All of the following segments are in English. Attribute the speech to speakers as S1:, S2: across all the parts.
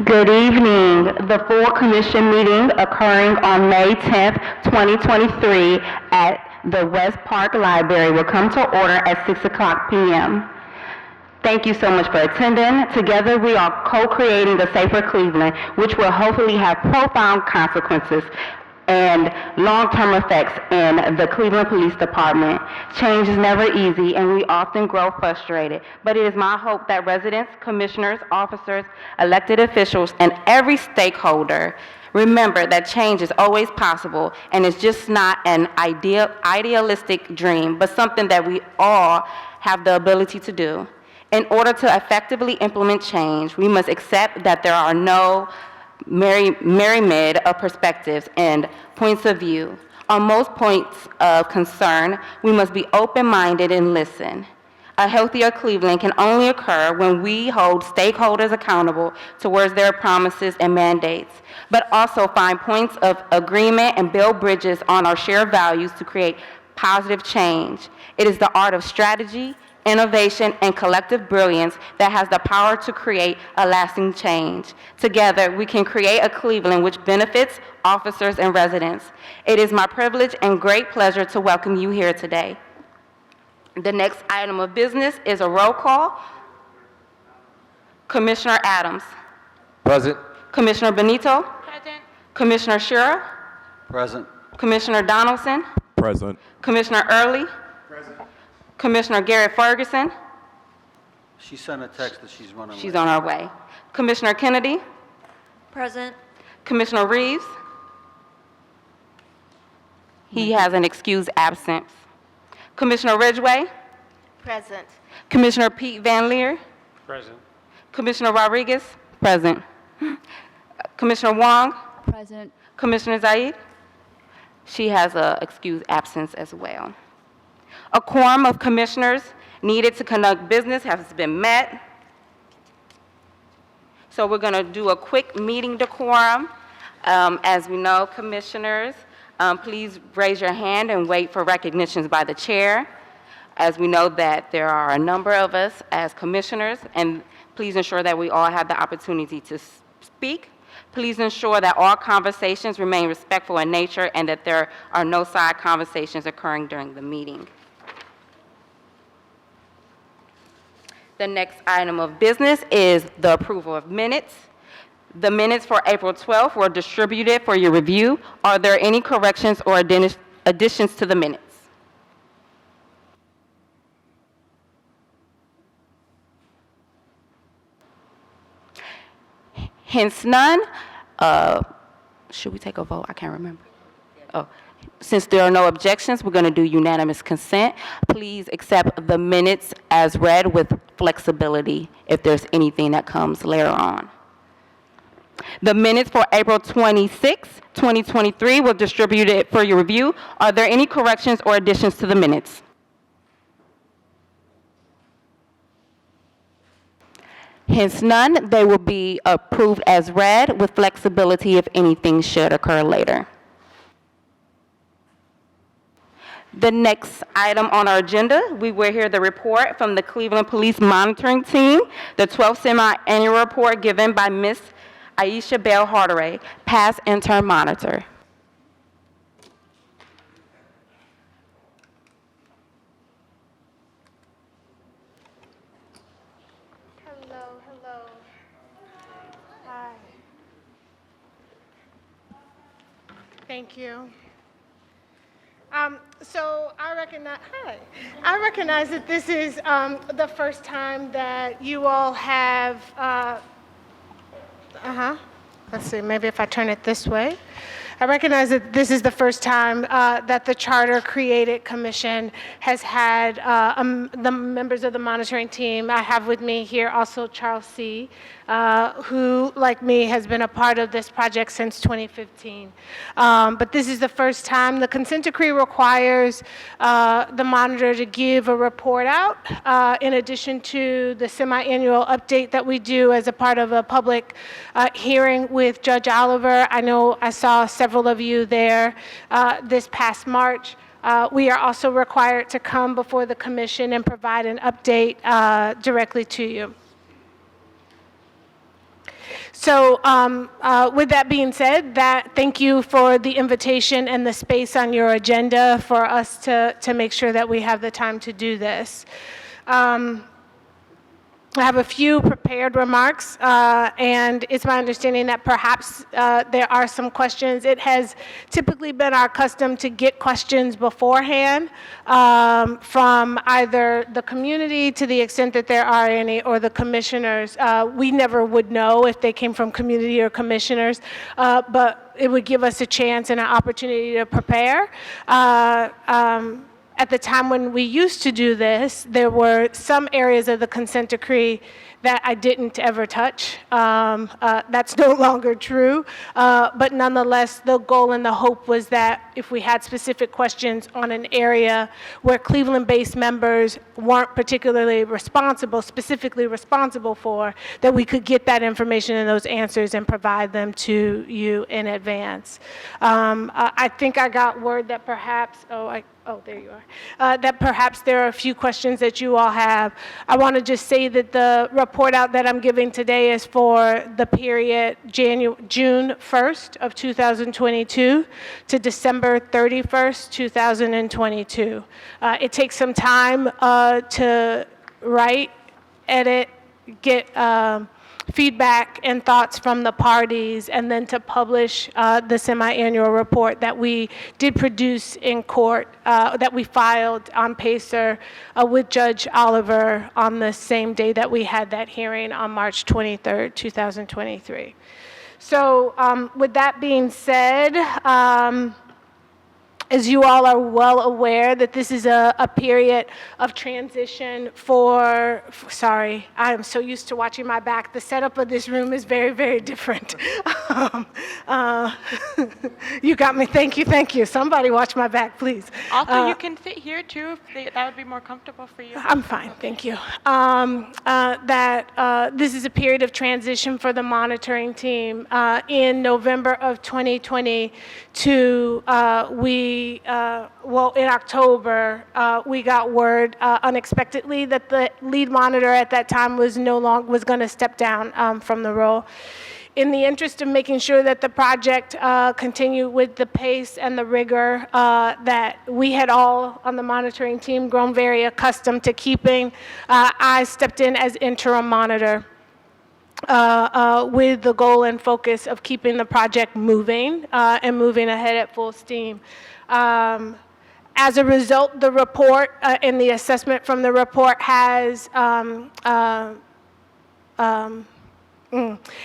S1: Good evening. The full commission meeting occurring on May 10th, 2023 at the West Park Library will come to order at 6 o'clock p.m. Thank you so much for attending. Together we are co-creating a safer Cleveland, which will hopefully have profound consequences and long-term effects in the Cleveland Police Department. Change is never easy and we often grow frustrated, but it is my hope that residents, commissioners, officers, elected officials, and every stakeholder remember that change is always possible and it's just not an idealistic dream, but something that we all have the ability to do. In order to effectively implement change, we must accept that there are no myriad of perspectives and points of view. On most points of concern, we must be open-minded and listen. A healthier Cleveland can only occur when we hold stakeholders accountable towards their promises and mandates, but also find points of agreement and build bridges on our shared values to create positive change. It is the art of strategy, innovation, and collective brilliance that has the power to create a lasting change. Together, we can create a Cleveland which benefits officers and residents. It is my privilege and great pleasure to welcome you here today. The next item of business is a roll call. Commissioner Adams.
S2: Present.
S1: Commissioner Benito.
S3: Present.
S1: Commissioner Schura.
S2: Present.
S1: Commissioner Donaldson.
S4: Present.
S1: Commissioner Early. Commissioner Garrett Ferguson.
S2: She sent a text that she's running.
S1: She's on her way. Commissioner Kennedy.
S3: Present.
S1: Commissioner Reeves. He has an excused absence. Commissioner Ridgway.
S3: Present.
S1: Commissioner Pete Van Leer.
S2: Present.
S1: Commissioner Rodriguez. Present. Commissioner Wong.
S3: Present.
S1: Commissioner Zaid. She has an excused absence as well. A quorum of commissioners needed to conduct business has been met. So we're going to do a quick meeting decorum. As we know, commissioners, please raise your hand and wait for recognitions by the chair. As we know that there are a number of us as commissioners, and please ensure that we all have the opportunity to speak. Please ensure that all conversations remain respectful in nature and that there are no side conversations occurring during the meeting. The next item of business is the approval of minutes. The minutes for April 12th were distributed for your review. Are there any corrections or additions to the minutes? Hence none. Should we take a vote? I can't remember. Oh. Since there are no objections, we're going to do unanimous consent. Please accept the minutes as read with flexibility if there's anything that comes later on. The minutes for April 26, 2023 were distributed for your review. Are there any corrections or additions to the minutes? Hence none, they will be approved as read with flexibility if anything should occur later. The next item on our agenda, we will hear the report from the Cleveland Police Monitoring Team, the 12th semi-annual report given by Ms. Aisha Bell Harderay, past intern monitor.
S5: Hello. Hi. Thank you. So I recognize that this is the first time that you all have, let's see, maybe if I turn it this way. I recognize that this is the first time that the charter-created commission has had the members of the monitoring team. I have with me here also Charles C., who, like me, has been a part of this project since 2015. But this is the first time. The consent decree requires the monitor to give a report out in addition to the semi-annual update that we do as a part of a public hearing with Judge Oliver. I know I saw several of you there this past March. We are also required to come before the commission and provide an update directly to you. With that being said, thank you for the invitation and the space on your agenda for us to make sure that we have the time to do this. I have a few prepared remarks, and it's my understanding that perhaps there are some questions. It has typically been our custom to get questions beforehand from either the community, to the extent that there are any, or the commissioners. We never would know if they came from community or commissioners, but it would give us a chance and an opportunity to prepare. At the time when we used to do this, there were some areas of the consent decree that I didn't ever touch. That's no longer true. But nonetheless, the goal and the hope was that if we had specific questions on an area where Cleveland-based members weren't particularly specifically responsible for, that we could get that information and those answers and provide them to you in advance. I think I got word that perhaps, there you are. That perhaps there are a few questions that you all have. I want to just say that the report out that I'm giving today is for the period June 1st of 2022 to December 31st, 2022. It takes some time to write, edit, get feedback and thoughts from the parties, and then to publish the semi-annual report that we did produce in court, that we filed on PACER with Judge Oliver on the same day that we had that hearing on March 23rd, 2023. So with that being said, as you all are well aware, that this is a period of transition sorry, I am so used to watching my back. The setup of this room is very, very different. You got me, thank you. Somebody watch my back, please.
S4: Also, you can sit here too, if that would be more comfortable for you.
S5: I'm fine, thank you. This is a period of transition for the monitoring team. In November of 2022, in October, we got word unexpectedly that the lead monitor at that time was going to step down from the role. In the interest of making sure that the project continued with the pace and the rigor that we had all on the monitoring team grown very accustomed to keeping, I stepped in as interim monitor. With the goal and focus of keeping the project moving and moving ahead at full steam. As a result, the report and the assessment from the report has,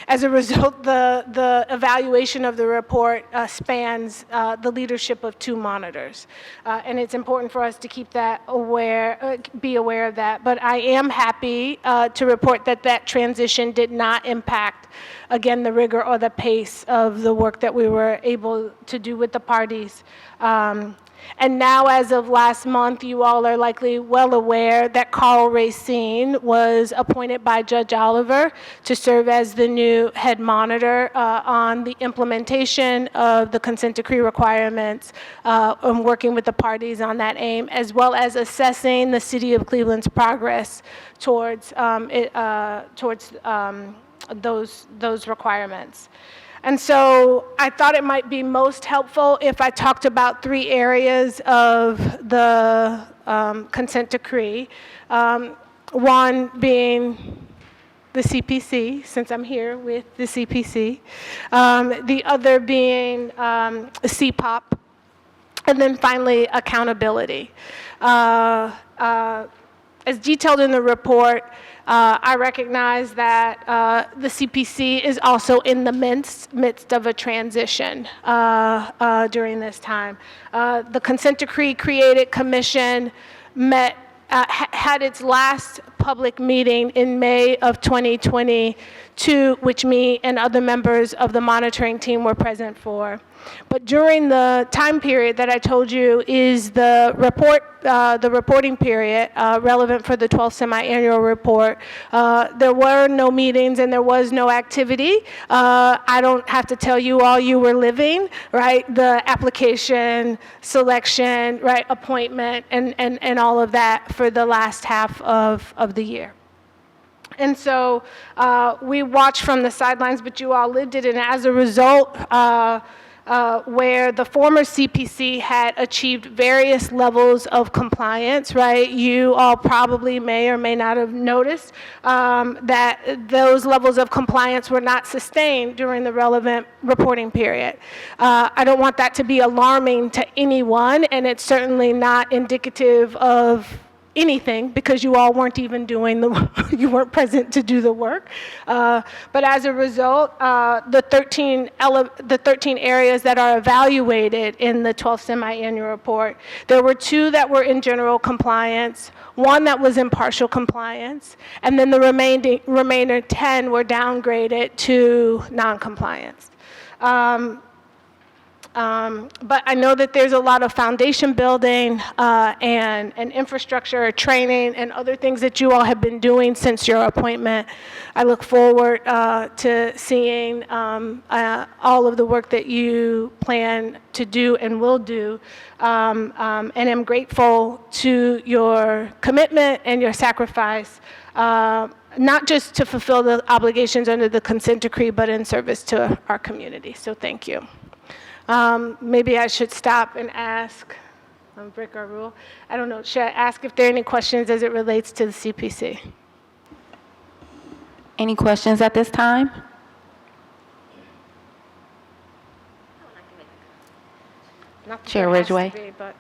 S5: as a result, the evaluation of the report spans the leadership of 2 monitors. And it's important for us to keep that be aware of that. But I am happy to report that transition did not impact, again, the rigor or the pace of the work that we were able to do with the parties. And now, as of last month, you all are likely well aware that Carl Racine was appointed by Judge Oliver to serve as the new head monitor on the implementation of the consent decree requirements and working with the parties on that aim, as well as assessing the City of Cleveland's progress towards those requirements. And so I thought it might be most helpful if I talked about 3 areas of the consent decree. One being the CPC, since I'm here with the CPC. The other being CPOP. And then finally, accountability. As detailed in the report, I recognize that the CPC is also in the midst of a transition during this time. The consent decree created commission had its last public meeting in May of 2022, which me and other members of the monitoring team were present for. But during the time period that I told you is the reporting period relevant for the 12th semi-annual report, there were no meetings and there was no activity. I don't have to tell you all, you were living, right? The application, selection, right, appointment, and all of that for the last half of the year. And so we watched from the sidelines, but you all lived it. And as a result, where the former CPC had achieved various levels of compliance, right? You all probably may or may not have noticed that those levels of compliance were not sustained during the relevant reporting period. I don't want that to be alarming to anyone, and it's certainly not indicative of anything because you all weren't even doing you weren't present to do the work. But as a result, the 13 areas that are evaluated in the 12th semi-annual report, there were 2 that were in general compliance, 1 that was in partial compliance, and then the remainder 10 were downgraded to non-compliance. But I know that there's a lot of foundation building and infrastructure training and other things that you all have been doing since your appointment. I look forward to seeing all of the work that you plan to do and will do, and I'm grateful to your commitment and your sacrifice, not just to fulfill the obligations under the consent decree, but in service to our community. So thank you. Maybe I should stop and ask, break our rule. I don't know, should I ask if there are any questions as it relates to the CPC?
S1: Any questions at this time?
S5: Not that
S1: Chair
S5: there has to
S1: Ridgway.
S5: be, but-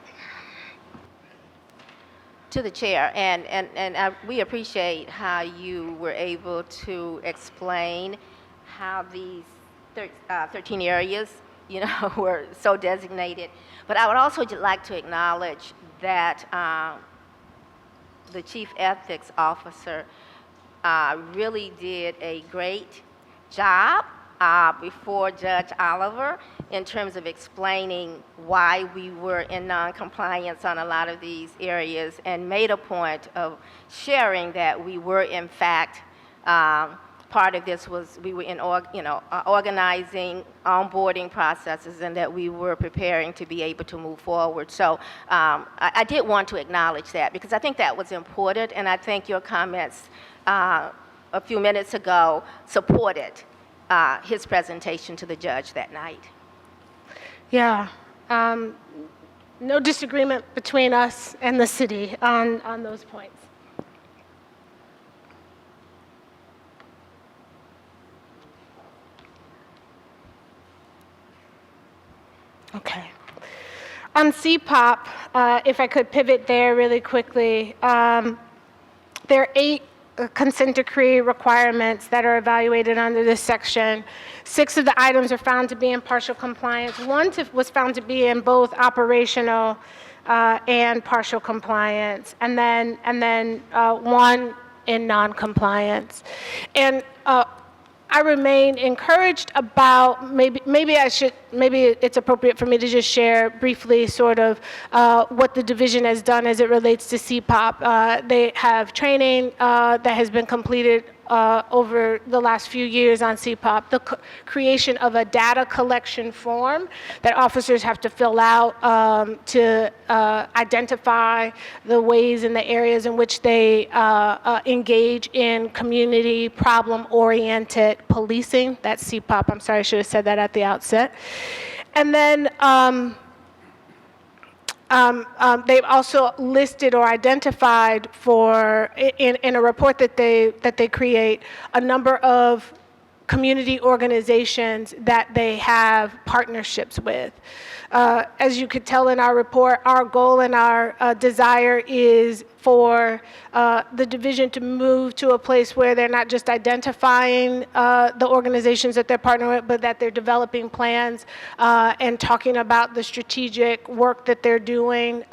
S3: To the chair, and we appreciate how you were able to explain how these 13 areas, were so designated. But I would also like to acknowledge that the Chief Ethics Officer really did a great job before Judge Oliver in terms of explaining why we were in non-compliance on a lot of these areas, and made a point of sharing that we were in fact part of this was we were in organizing onboarding processes, and that we were preparing to be able to move forward. So I did want to acknowledge that because I think that was important, and I think your comments a few minutes ago supported his presentation to the judge that night.
S5: Yeah, no disagreement between us and the city on those points. Okay. On CPOP, if I could pivot there really quickly, there are 8 consent decree requirements that are evaluated under this section. 6 of the items are found to be in partial compliance. 1 was found to be in both operational and partial compliance, and then 1 in non-compliance. And I remain encouraged about maybe it's appropriate for me to just share briefly sort of what the division has done as it relates to CPOP. They have training that has been completed over the last few years on CPOP, the creation of a data collection form that officers have to fill out to identify the ways and the areas in which they engage in community problem-oriented policing. That's CPOP. I'm sorry, I should have said that at the outset. And then they've also listed or identified in a report that they create a number of community organizations that they have partnerships with. As you could tell in our report, our goal and our desire is for the division to move to a place where they're not just identifying the organizations that they're partnering with, but that they're developing plans and talking about the strategic work that they're doing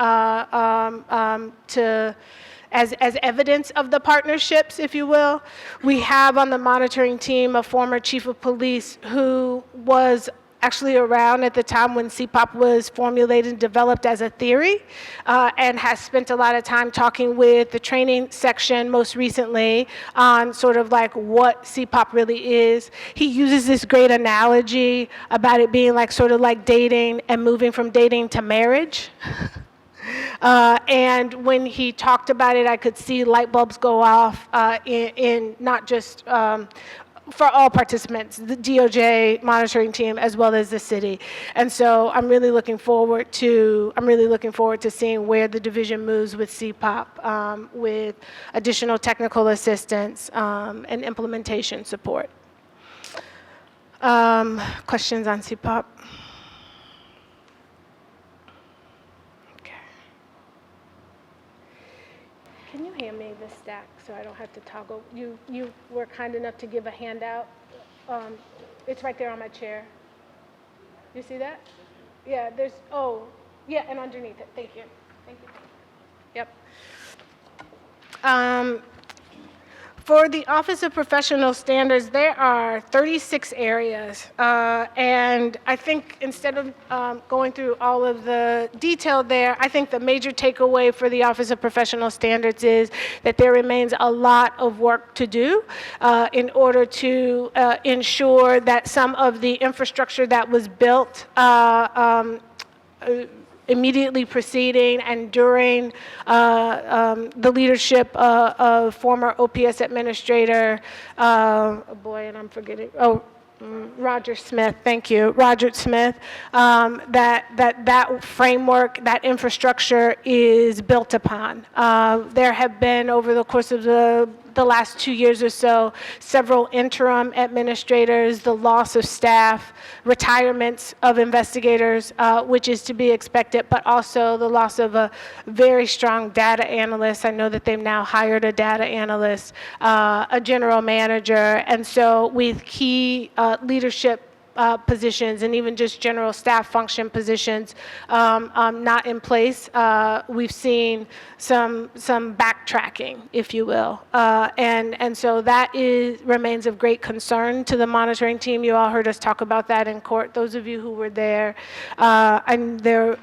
S5: as evidence of the partnerships, if you will. We have on the monitoring team a former chief of police who was actually around at the time when CPOP was formulated and developed as a theory, and has spent a lot of time talking with the training section most recently on sort of like what CPOP really is. He uses this great analogy about it being like sort of like dating and moving from dating to marriage. And when he talked about it, I could see light bulbs go off in not just for all participants, the DOJ monitoring team as well as the city. And so I'm really looking forward to seeing where the division moves with CPOP, with additional technical assistance and implementation support. Questions on CPOP? Okay. Can you hand me this stack so I don't have to toggle? You were kind enough to give a handout. It's right there on my chair. You see that? Yeah, yeah, and underneath it. Thank you. Thank you. Yep. For the Office of Professional Standards, there are 36 areas, and I think instead of going through all of the detail there, I think the major takeaway for the Office of Professional Standards is that there remains a lot of work to do in order to ensure that some of the infrastructure that was built immediately preceding and during the leadership of former OPS administrator, Roger Smith, thank you, Roger Smith, that framework, that infrastructure is built upon. There have been, over the course of the last 2 years or so, several interim administrators, the loss of staff, retirements of investigators, which is to be expected, but also the loss of a very strong data analyst. I know that they've now hired a data analyst, a general manager, and so with key leadership positions and even just general staff function positions not in place, we've seen some backtracking, if you will, and so that remains of great concern to the monitoring team. You all heard us talk about that in court, those of you who were there, and there.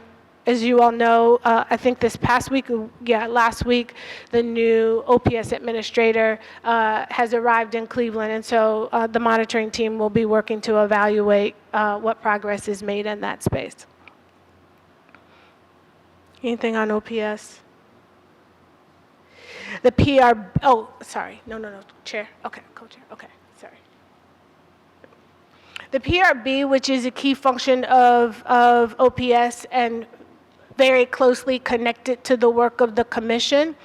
S5: As you all know, I think this past week, last week, the new OPS administrator has arrived in Cleveland, and so the monitoring team will be working to evaluate what progress is made in that space. Anything on OPS? The chair. Okay, co-chair. Okay, sorry. The PRB, which is a key function of OPS and very closely connected to the work of the commission,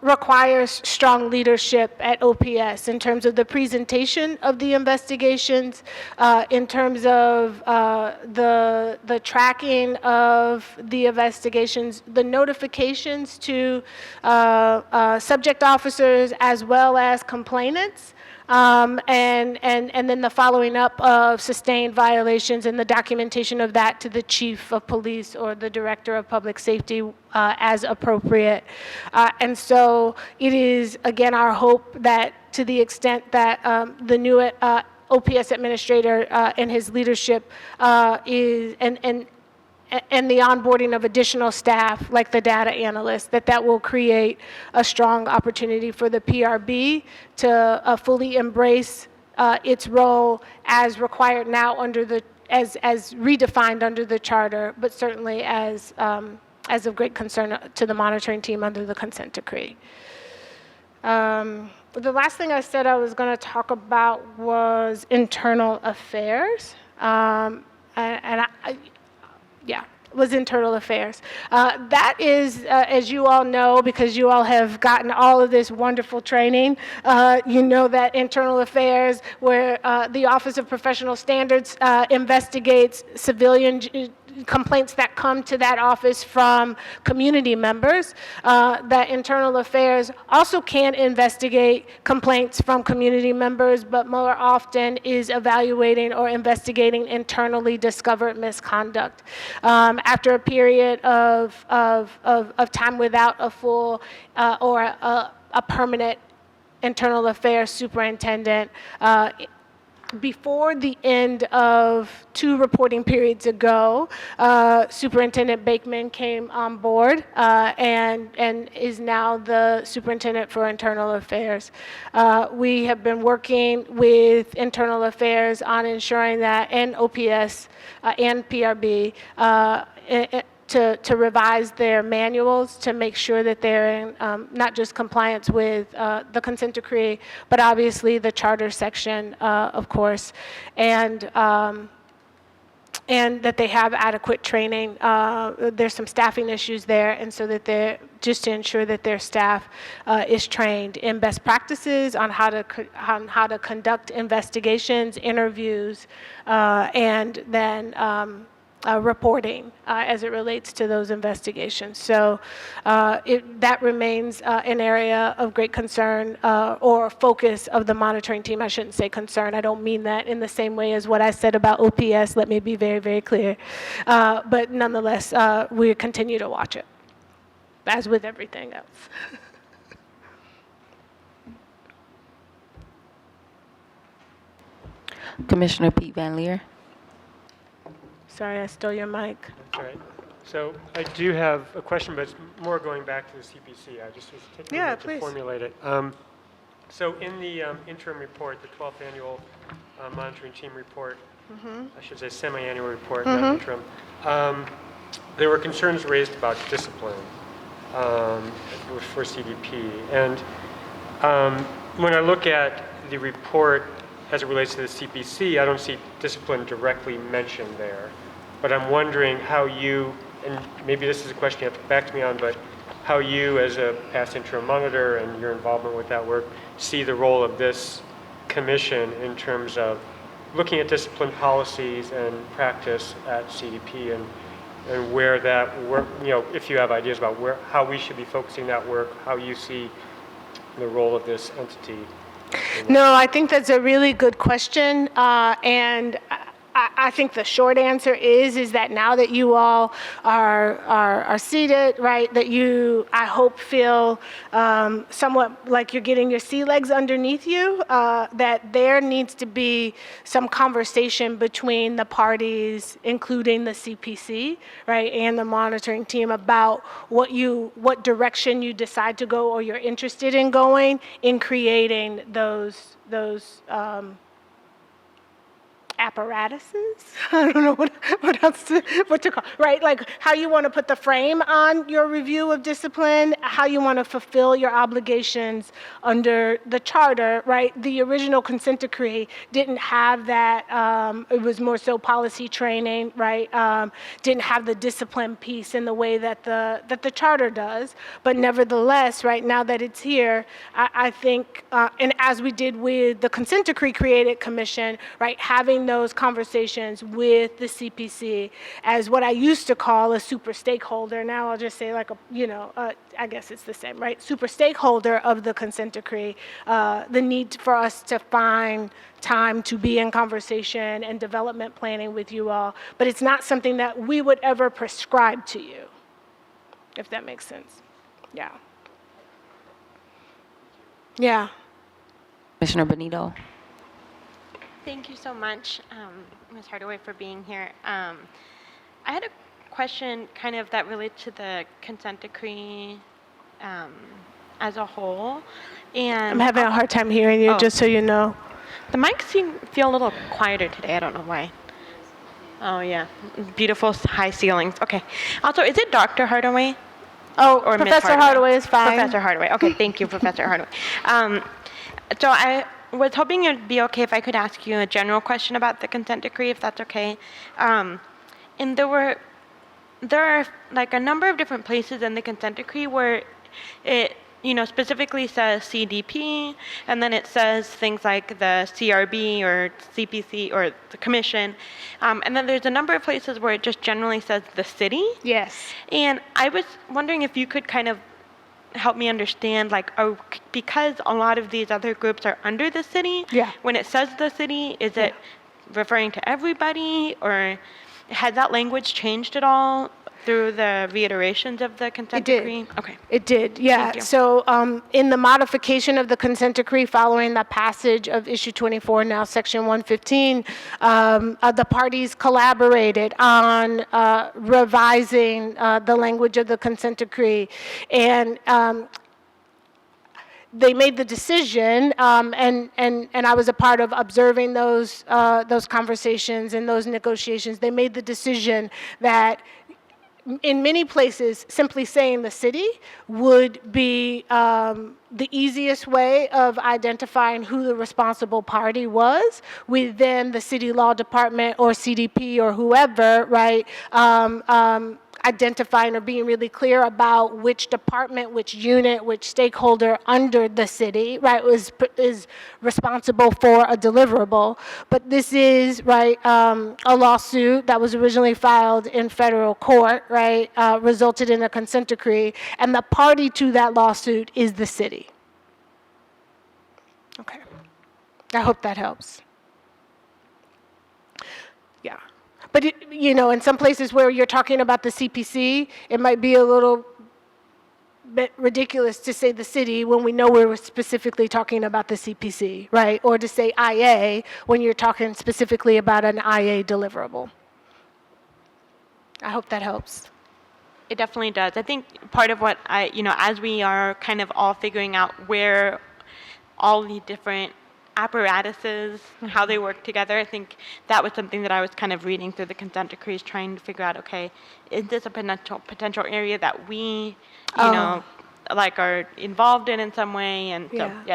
S5: requires strong leadership at OPS in terms of the presentation of the investigations, in terms of the tracking of the investigations, the notifications to subject officers as well as complainants, and then the following up of sustained violations and the documentation of that to the chief of police or the director of public safety as appropriate. And so it is, again, our hope that to the extent that the new OPS administrator and his leadership and the onboarding of additional staff like the data analyst, that will create a strong opportunity for the PRB to fully embrace its role as required now under as redefined under the charter, but certainly as of great concern to the monitoring team under the consent decree. The last thing I said I was going to talk about was internal affairs. Was internal affairs. That is, as you all know, because you all have gotten all of this wonderful training, you know that internal affairs, where the Office of Professional Standards investigates civilian complaints that come to that office from community members, that internal affairs also can investigate complaints from community members, but more often is evaluating or investigating internally discovered misconduct. After a period of time without a full or a permanent internal affairs superintendent, before the end of 2 reporting periods ago, Superintendent Bakeman came on board and is now the superintendent for internal affairs. We have been working with internal affairs on ensuring that, and OPS and PRB, to revise their manuals to make sure that they're in not just compliance with the consent decree, but obviously the charter section, of course, and that they have adequate training. There's some staffing issues there, and so that they're just to ensure that their staff is trained in best practices on how to conduct investigations, interviews, and then reporting as it relates to those investigations. So that remains an area of great concern or focus of the monitoring team. I shouldn't say concern. I don't mean that in the same way as what I said about OPS. Let me be very, very clear. But nonetheless, we continue to watch it, as with everything else.
S6: Commissioner Pete Van Leer.
S5: Sorry, I stole your mic.
S7: All right. So I do have a question, but it's more going back to the CPC. I just was taking a minute to formulate it. So in the interim report, the 12th annual monitoring team report, I should say semi-annual report, not interim, there were concerns raised about discipline for CDP. And when I look at the report as it relates to the CPC, I don't see discipline directly mentioned there. But I'm wondering how you, and maybe this is a question you have to get back to me on, but how you as a past interim monitor and your involvement with that work see the role of this commission in terms of looking at discipline policies and practice at CDP and where that work, if you have ideas about how we should be focusing that work, how you see the role of this entity.
S5: No, I think that's a really good question, and I think the short answer is that now that you all are seated, right, that you, I hope, feel somewhat like you're getting your sea legs underneath you, that there needs to be some conversation between the parties, including the CPC, right, and the monitoring team about what direction you decide to go or you're interested in going in creating those apparatuses. I don't know what to call, right? Like how you want to put the frame on your review of discipline, how you want to fulfill your obligations under the charter, right? The original consent decree didn't have that. It was more so policy training, right? Didn't have the discipline piece in the way that the charter does. But nevertheless, right now that it's here, I think, and as we did with the consent decree created commission, right, having those conversations with the CPC as what I used to call a super stakeholder. Now I'll just say like I guess it's the same, right? Super stakeholder of the consent decree. The need for us to find time to be in conversation and development planning with you all, but it's not something that we would ever prescribe to you, if that makes sense. Yeah. Yeah.
S6: Commissioner Benito.
S4: Thank you so much, Ms. Hardaway, for being here. I had a question kind of that relates to the consent decree as a whole. And
S5: I'm having a hard time hearing you, just so you know.
S4: the mics feel a little quieter today. I don't know why. Oh, yeah. Beautiful high ceilings. Okay. Also, is it Dr. Hardaway?
S5: Oh,
S4: Or Ms.
S5: Professor Hardaway is fine.
S4: Professor Hardaway. Okay, thank you, Professor Hardaway. So I was hoping it'd be okay if I could ask you a general question about the consent decree, if that's okay. And there are like a number of different places in the consent decree where it, specifically says CDP, and then it says things like the CRB or CPC or the commission. And then there's a number of places where it just generally says the city.
S5: Yes.
S4: And I was wondering if you could kind of help me understand, because a lot of these other groups are under the city,
S5: Yeah.
S4: when it says the city, is it referring to everybody, or has that language changed at all through the reiterations of the consent
S5: It did.
S4: decree? Okay.
S5: It did, yeah.
S4: Thank you.
S5: So in the modification of the consent decree following the passage of issue 24, now section 115, the parties collaborated on revising the language of the consent decree. And they made the decision, and I was a part of observing those conversations and those negotiations. They made the decision that in many places, simply saying the city would be the easiest way of identifying who the responsible party was, with then the city law department or CDP or whoever, right, identifying or being really clear about which department, which unit, which stakeholder under the city, right, is responsible for a deliverable. But this is, right, a lawsuit that was originally filed in federal court, right, resulted in a consent decree, and the party to that lawsuit is the city. Okay. I hope that helps. Yeah. But, in some places where you're talking about the CPC, it might be a little bit ridiculous to say the city when we know we're specifically talking about the CPC, right? Or to say IA when you're talking specifically about an IA deliverable. I hope that helps.
S4: It definitely does. I think part of what as we are kind of all figuring out where all the different apparatuses, how they work together, I think that was something that I was kind of reading through the consent decrees, trying to figure out, okay, is this a potential area that we, are involved in some way? And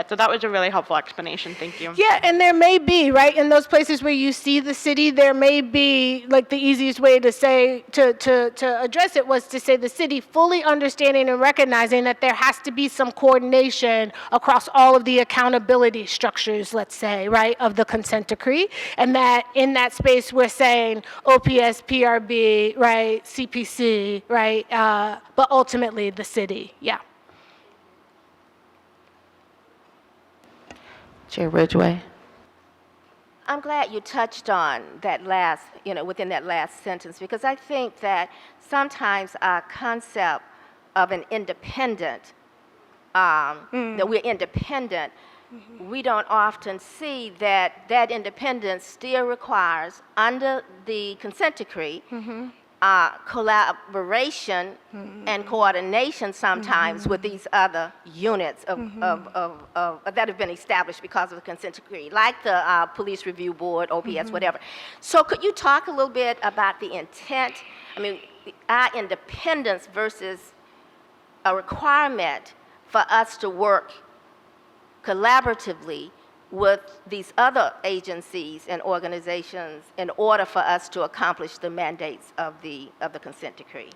S4: so that was a really helpful explanation. Thank you.
S5: Yeah, and there may be, right, in those places where you see the city, there may be, like, the easiest way to say, to address it was to say the city, fully understanding and recognizing that there has to be some coordination across all of the accountability structures, let's say, right, of the consent decree, and that in that space we're saying OPS, PRB, right, CPC, right, but ultimately the city, yeah.
S6: Chair Ridgway.
S3: I'm glad you touched on that last, within that last sentence, because I think that sometimes our concept of an independent, that we're independent, we don't often see that that independence still requires, under the consent decree, collaboration and coordination sometimes with these other units that have been established because of the consent decree, like the Police Review Board, OPS, whatever. So could you talk a little bit about the intent? I mean, our independence versus a requirement for us to work collaboratively with these other agencies and organizations in order for us to accomplish the mandates of the consent decree.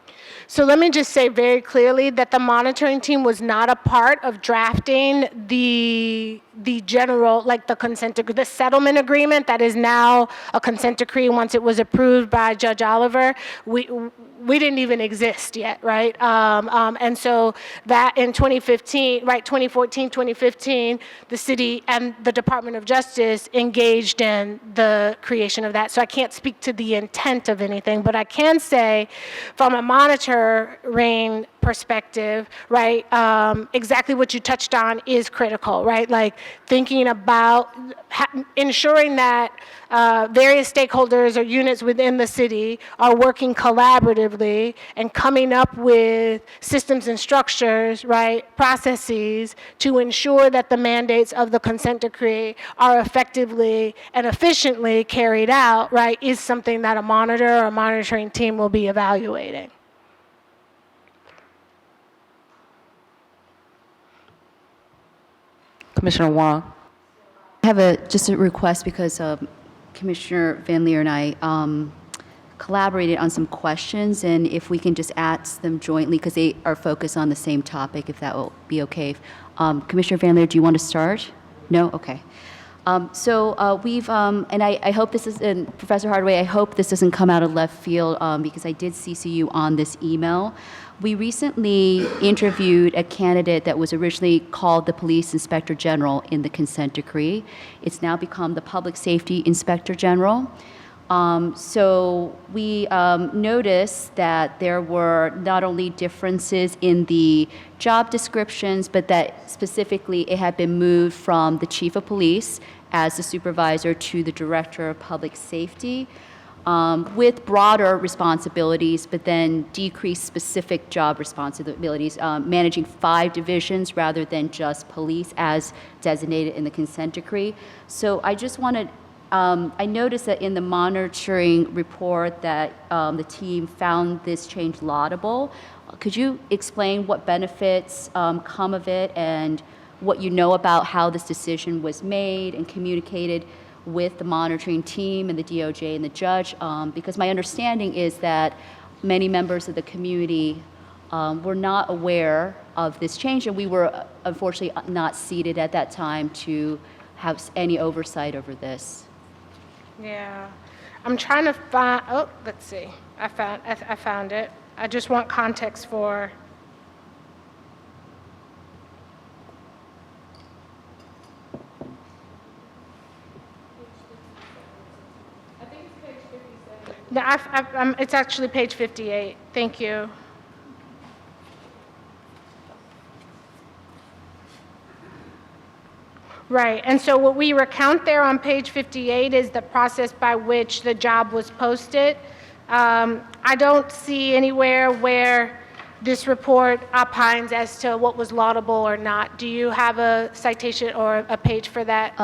S5: So let me just say very clearly that the monitoring team was not a part of drafting the general, like the consent decree, the settlement agreement that is now a consent decree once it was approved by Judge Oliver. We didn't even exist yet, right? And so that in 2015, right, 2014, 2015, the city and the Department of Justice engaged in the creation of that. So I can't speak to the intent of anything, but I can say from a monitoring perspective, right, exactly what you touched on is critical, right? Like thinking about ensuring that various stakeholders or units within the city are working collaboratively and coming up with systems and structures, right, processes to ensure that the mandates of the consent decree are effectively and efficiently carried out, right, is something that a monitor or a monitoring team will be evaluating.
S6: Commissioner Wong.
S8: I have just a request because Commissioner Van Leer and I collaborated on some questions, and if we can just ask them jointly because they are focused on the same topic, if that will be okay. Commissioner Van Leer, do you want to start? No? Okay. We've, and I hope this is, and Professor Hardaway, I hope this doesn't come out of left field because I did CC you on this email. We recently interviewed a candidate that was originally called the Police Inspector General in the consent decree. It's now become the Public Safety Inspector General. So we noticed that there were not only differences in the job descriptions, but that specifically it had been moved from the Chief of Police as the supervisor to the Director of Public Safety. With broader responsibilities, but then decreased specific job responsibilities, managing 5 divisions rather than just police as designated in the consent decree. So I just want to I noticed that in the monitoring report that the team found this change laudable. Could you explain what benefits come of it and what you know about how this decision was made and communicated with the monitoring team and the DOJ and the judge? Because my understanding is that many members of the community were not aware of this change, and we were unfortunately not seated at that time to have any oversight over this.
S5: Yeah. I'm trying to find, oh, let's see. I found it. I just want context for. No, it's actually page 58. Thank you. Right, and so what we recount there on page 58 is the process by which the job was posted. I don't see anywhere where this report opines as to what was laudable or not. Do you have a citation or a page for that?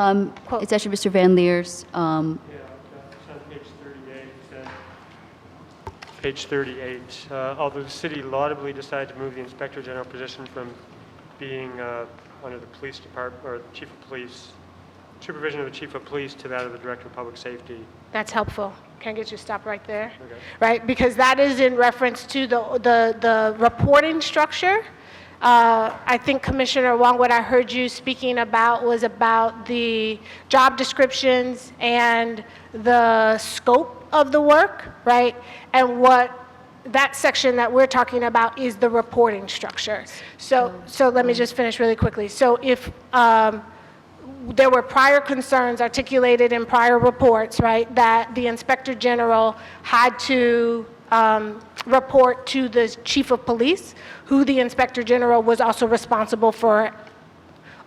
S5: Quote?
S8: It's actually Mr. Van Leer's.
S7: Yeah, it's on page 38. It says, page 38, although the city laudably decided to move the Inspector General position from being under the police department, or chief of police, supervision of the chief of police to that of the director of public safety.
S5: That's helpful. Can I get you to stop right there?
S7: Okay.
S5: Right, because that is in reference to the reporting structure. I think Commissioner Wong, what I heard you speaking about was about the job descriptions and the scope of the work, right? And what that section that we're talking about is the reporting structure. So let me just finish really quickly. So if there were prior concerns articulated in prior reports, right, that the Inspector General had to report to the Chief of Police, who the Inspector General was also responsible for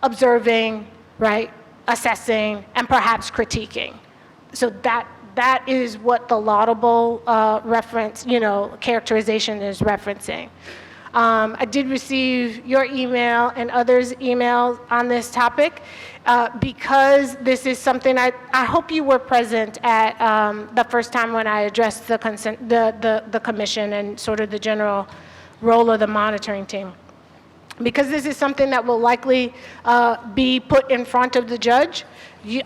S5: observing, right, assessing, and perhaps critiquing. So that is what the laudable reference, characterization is referencing. I did receive your email and others' emails on this topic. Because this is something I hope you were present at the first time when I addressed the commission and sort of the general role of the monitoring team. Because this is something that will likely be put in front of the judge,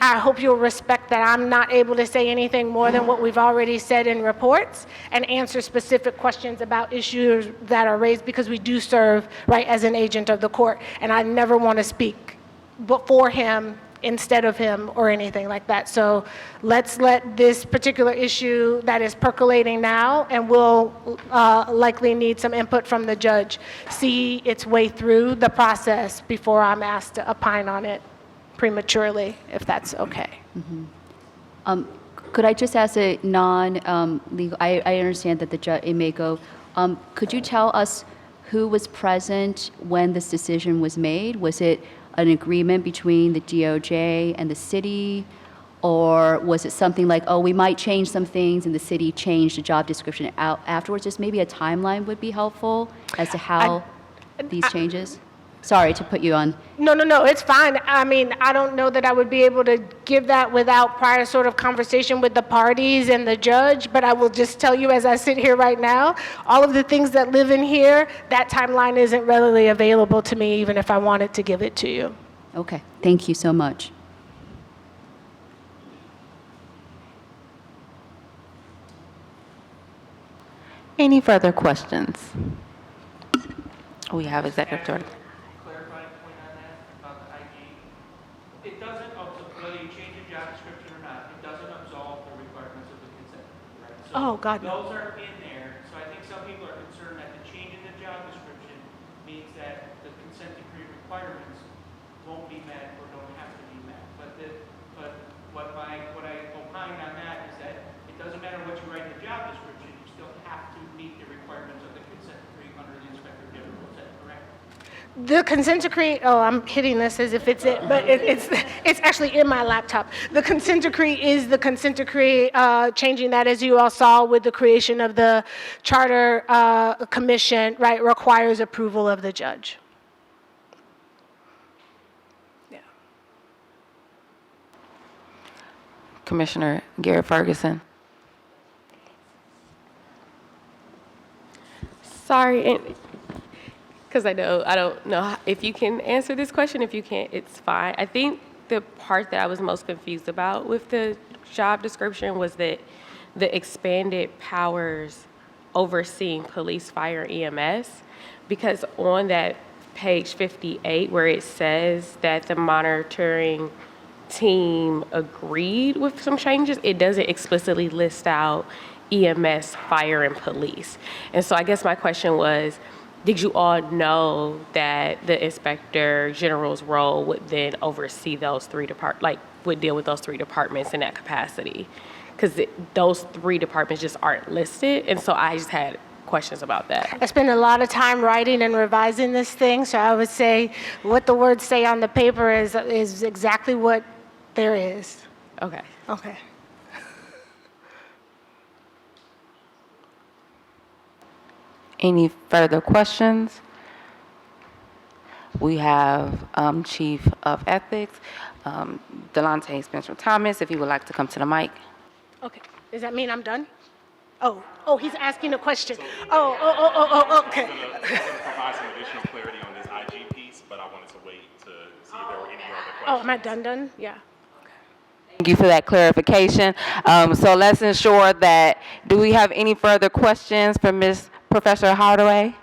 S5: I hope you'll respect that I'm not able to say anything more than what we've already said in reports and answer specific questions about issues that are raised, because we do serve, right, as an agent of the court, and I never want to speak before him instead of him or anything like that. So let's let this particular issue that is percolating now, and we'll likely need some input from the judge, see its way through the process before I'm asked to opine on it prematurely, if that's okay.
S8: Could I just ask a non-legal, I understand that the judge, it may go, could you tell us who was present when this decision was made? Was it an agreement between the DOJ and the city? Or was it something like, oh, we might change some things and the city changed the job description out afterwards? Just maybe a timeline would be helpful as to how these changes? Sorry to put you on.
S5: No, it's fine. I mean, I don't know that I would be able to give that without prior sort of conversation with the parties and the judge, but I will just tell you as I sit here right now, all of the things that live in here, that timeline isn't readily available to me, even if I wanted to give it to you.
S8: Okay, thank you so much.
S6: Any further questions? We have executive director.
S9: Clarifying point on that about the ID. It doesn't, whether you change the job description or not, it doesn't absolve the requirements of the consent decree, right? So
S5: Oh, God, no.
S9: those are in there, so I think some people are concerned that the change in the job description means that the consent decree requirements won't be met or don't have to be met. But what I opine on that is that it doesn't matter what you write in the job description, you still have to meet the requirements of the consent decree under the Inspector General. Is that correct?
S5: The consent decree, oh, I'm hitting this as if it's it, but it's actually in my laptop. The consent decree is the consent decree, changing that, as you all saw with the creation of the Charter Commission, right, requires approval of the judge. Yeah.
S6: Commissioner Garrett Ferguson.
S10: Sorry, because I don't know if you can answer this question. If you can't, it's fine. I think the part that I was most confused about with the job description was that the expanded powers overseeing police, fire, EMS, because on that page 58 where it says that the monitoring team agreed with some changes, it doesn't explicitly list out EMS, fire, and police. And so I guess my question was, did you all know that the inspector general's role would then oversee those would deal with those three departments in that capacity? Because those three departments just aren't listed, and so I just had questions about that.
S5: I spent a lot of time writing and revising this thing, so I would say what the words say on the paper is exactly what there is.
S10: Okay.
S5: Okay.
S6: Any further questions? We have Chief of Ethics, Delonte Spencer Thomas, if you would like to come to the mic.
S5: Okay. Does that mean I'm done? Oh, he's asking a question. Okay.
S11: I'm going to provide some additional clarity on this IG piece, but I wanted to wait to see if there were any other questions.
S5: Oh, am I done? Yeah.
S6: Thank you for that clarification. So let's ensure that, do we have any further questions for Professor Hardaway?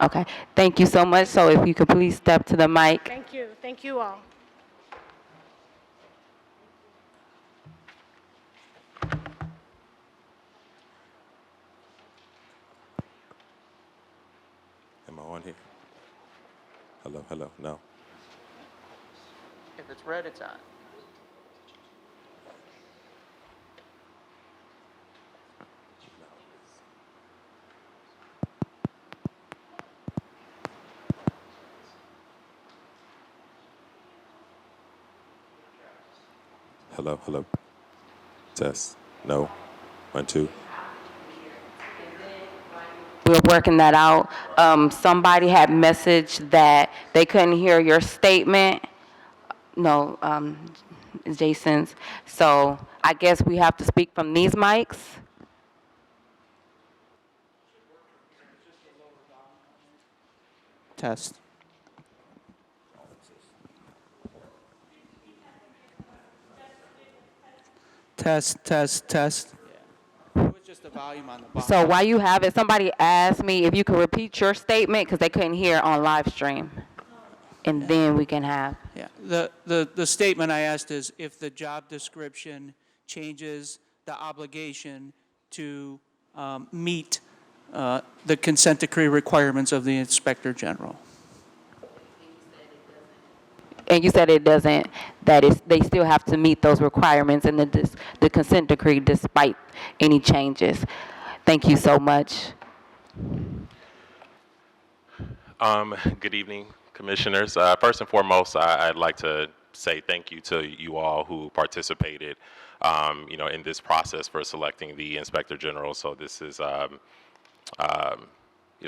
S6: Okay, thank you so much. So if you could please step to the mic.
S5: Thank you. Thank you all.
S11: Am I on here? Hello, no.
S9: If it's red, it's on.
S11: Hello. Test. No. 1, 2.
S6: We're working that out. Somebody had messaged that they couldn't hear your statement. No, Jason's. So I guess we have to speak from these mics.
S9: Test. Test. It was just the volume on the bottom.
S6: So while you have it, somebody asked me if you could repeat your statement because they couldn't hear on live stream. And then we can have.
S9: Yeah, the statement I asked is if the job description changes the obligation to meet the consent decree requirements of the Inspector General.
S6: And you said it doesn't, they still have to meet those requirements in the consent decree despite any changes. Thank you so much.
S11: Good evening, Commissioners. First and foremost, I'd like to say thank you to you all who participated, in this process for selecting the Inspector General. So this is,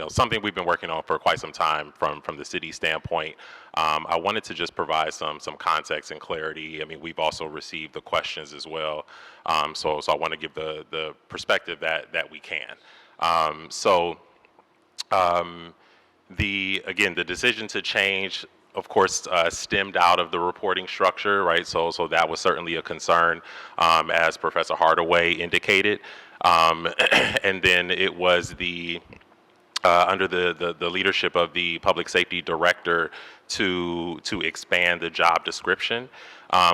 S11: something we've been working on for quite some time from the city standpoint. I wanted to just provide some context and clarity. I mean, we've also received the questions as well. So I want to give the perspective that we can. The decision to change, of course, stemmed out of the reporting structure, right? So that was certainly a concern, as Professor Hardaway indicated. And then it was under the leadership of the public safety director to expand the job description.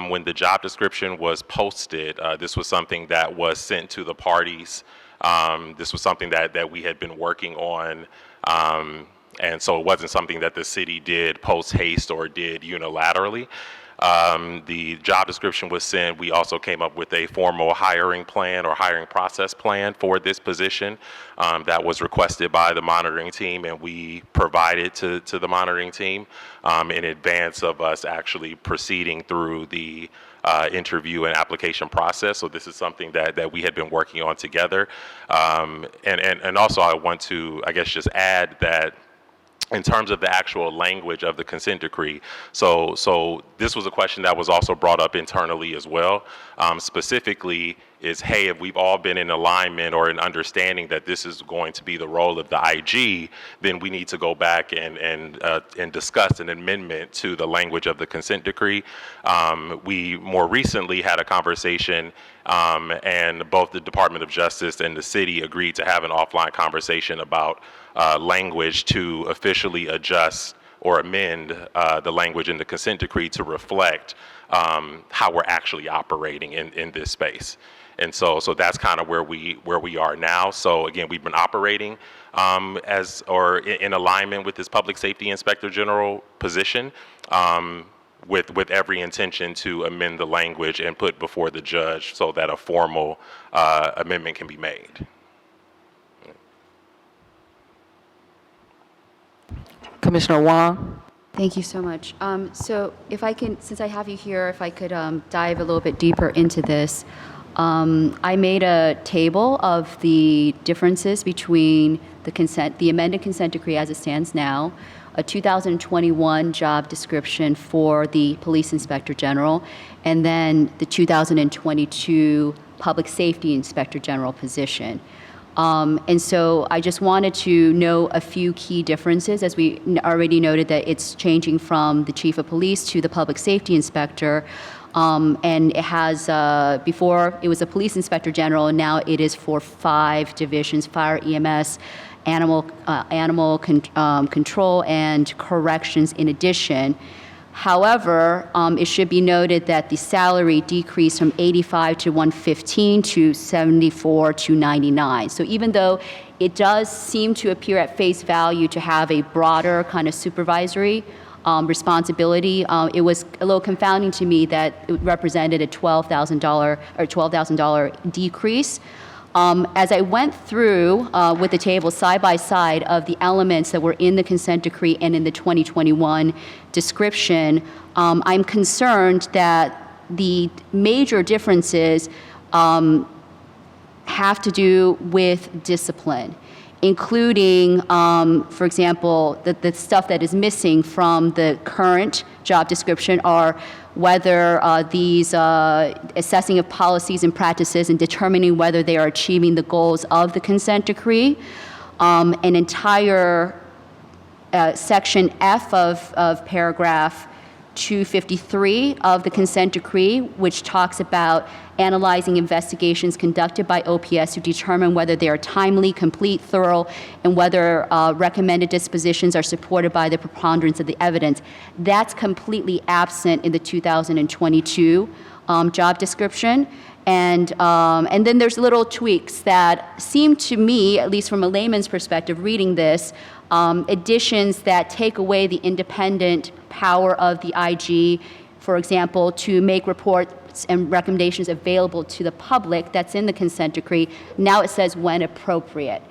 S11: When the job description was posted, this was something that was sent to the parties. This was something that we had been working on. And so it wasn't something that the city did post haste or did unilaterally. The job description was sent. We also came up with a formal hiring plan or hiring process plan for this position that was requested by the monitoring team, and we provided to the monitoring team in advance of us actually proceeding through the interview and application process. So this is something that we had been working on together. And also I want to, just add that in terms of the actual language of the consent decree. So this was a question that was also brought up internally as well. Specifically is, hey, if we've all been in alignment or in understanding that this is going to be the role of the IG, then we need to go back and discuss an amendment to the language of the consent decree. We more recently had a conversation, and both the Department of Justice and the city agreed to have an offline conversation about language to officially adjust or amend the language in the consent decree to reflect how we're actually operating in this space. And so that's kind of where we are now. So again, we've been operating in alignment with this Public Safety Inspector General position, with every intention to amend the language and put before the judge so that a formal amendment can be made.
S6: Commissioner Wong?
S8: Thank you so much. So if I can, since I have you here, if I could dive a little bit deeper into this. I made a table of the differences between the amended consent decree as it stands now, a 2021 job description for the Police Inspector General, and then the 2022 Public Safety Inspector General position. And so I just wanted to know a few key differences, as we already noted that it's changing from the Chief of Police to the Public Safety Inspector. And it has, before it was a Police Inspector General, and now it is for 5 divisions: fire, EMS, animal control, and corrections in addition. However, it should be noted that the salary decreased from 85 to 115 to 74 to 99. So even though it does seem to appear at face value to have a broader kind of supervisory responsibility, it was a little confounding to me that it represented a $12,000 decrease. As I went through with the table side by side of the elements that were in the consent decree and in the 2021 description, I'm concerned that the major differences have to do with discipline, including, for example, the stuff that is missing from the current job description are whether these assessing of policies and practices and determining whether they are achieving the goals of the consent decree. An entire section F of paragraph 253 of the consent decree, which talks about analyzing investigations conducted by OPS to determine whether they are timely, complete, thorough, and whether recommended dispositions are supported by the preponderance of the evidence. That's completely absent in the 2022 job description. And then there's little tweaks that seem to me, at least from a layman's perspective, reading this, additions that take away the independent power of the IG, for example, to make reports and recommendations available to the public that's in the consent decree. Now it says when appropriate.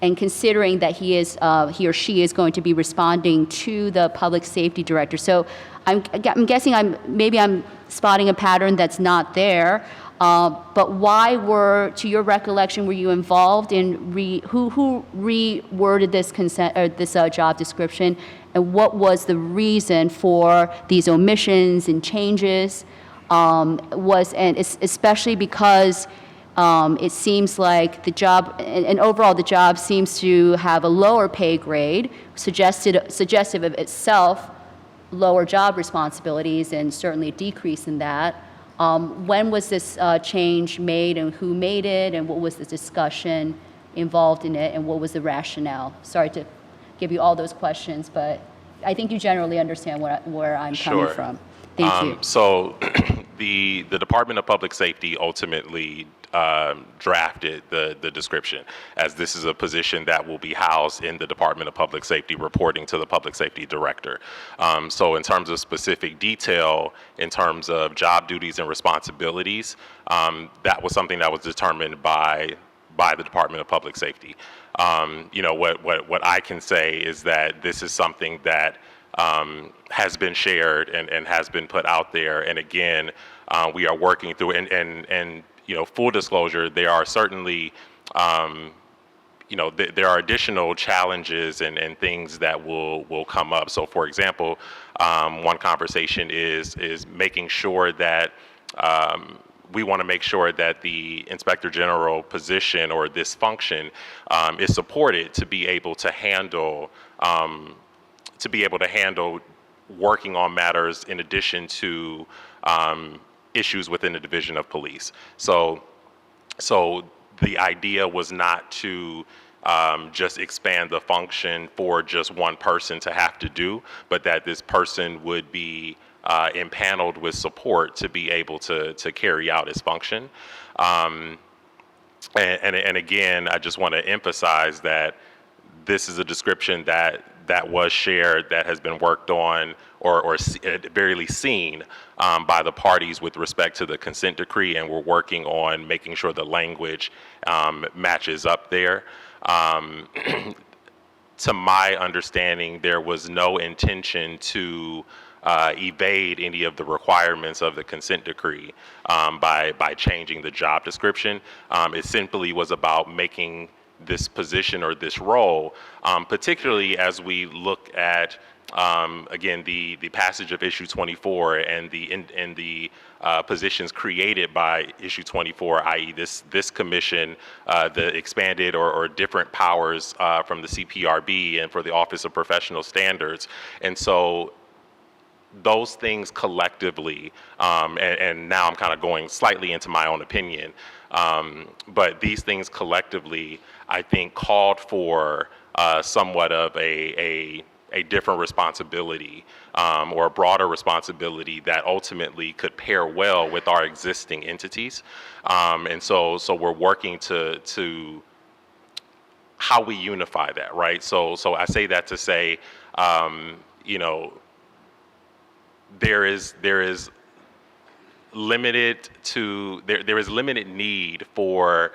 S8: And considering that he or she is going to be responding to the public safety director. So I'm guessing maybe I'm spotting a pattern that's not there. But why to your recollection, were you involved in who reworded this consent or this job description, and what was the reason for these omissions and changes? And especially because it seems like the job, and overall the job seems to have a lower pay grade, suggestive of itself, lower job responsibilities, and certainly a decrease in that. When was this change made, and who made it, and what was the discussion involved in it, and what was the rationale? Sorry to give you all those questions, but I think you generally understand where I'm coming from. Thank you.
S11: So the Department of Public Safety ultimately drafted the description, as this is a position that will be housed in the Department of Public Safety, reporting to the Public Safety Director. So in terms of specific detail, in terms of job duties and responsibilities, that was something that was determined by the Department of Public Safety. What I can say is that this is something that has been shared and has been put out there. And again, we are working through, and full disclosure, there are certainly, there are additional challenges and things that will come up. So, for example, one conversation is making sure that we want to make sure that the Inspector General position or this function is supported to be able to handle working on matters in addition to issues within the Division of Police. So the idea was not to just expand the function for just one person to have to do, but that this person would be impaneled with support to be able to carry out its function. And again, I just want to emphasize that this is a description that was shared, that has been worked on, or at the very least seen by the parties with respect to the consent decree, and we're working on making sure the language matches up there. To my understanding, there was no intention to evade any of the requirements of the consent decree by changing the job description. It simply was about making this position or this role, particularly as we look at again the passage of issue 24 and the positions created by issue 24, i.e. this commission, the expanded or different powers from the CPRB and for the Office of Professional Standards. And so those things collectively, and now I'm kind of going slightly into my own opinion, but these things collectively, I think, called for somewhat of a different responsibility or a broader responsibility that ultimately could pair well with our existing entities. And so we're working to how we unify that, right? So I say that to say, there is limited need for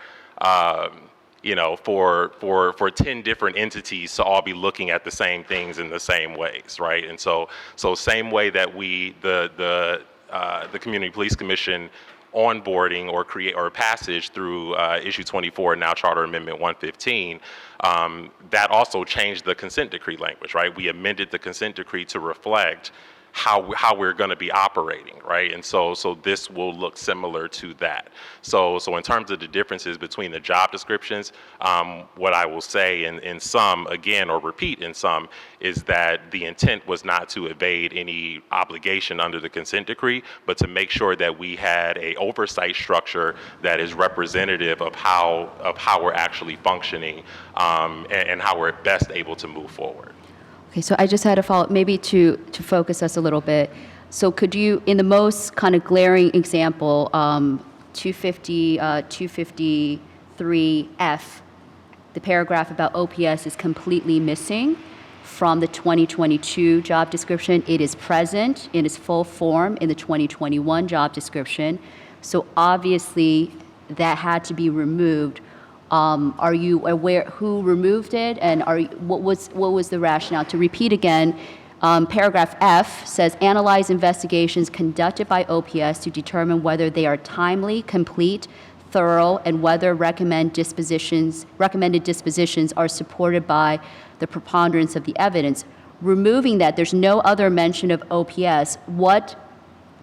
S11: for 10 different entities to all be looking at the same things in the same ways, right? And so same way that the Community Police Commission onboarding or passage through issue 24, now Charter Amendment 115, that also changed the consent decree language, right? We amended the consent decree to reflect how we're going to be operating, right? And so this will look similar to that. So in terms of the differences between the job descriptions, what I will say in some, again, or repeat in some, is that the intent was not to evade any obligation under the consent decree, but to make sure that we had a oversight structure that is representative of how we're actually functioning and how we're best able to move forward.
S8: Okay, so I just had a follow-up, maybe to focus us a little bit. So could you, in the most kind of glaring example, 253F, the paragraph about OPS is completely missing from the 2022 job description. It is present in its full form in the 2021 job description. So obviously that had to be removed. Are you aware who removed it, and what was the rationale? To repeat again, paragraph F says, analyze investigations conducted by OPS to determine whether they are timely, complete, thorough, and whether recommended dispositions are supported by the preponderance of the evidence. Removing that, there's no other mention of OPS. What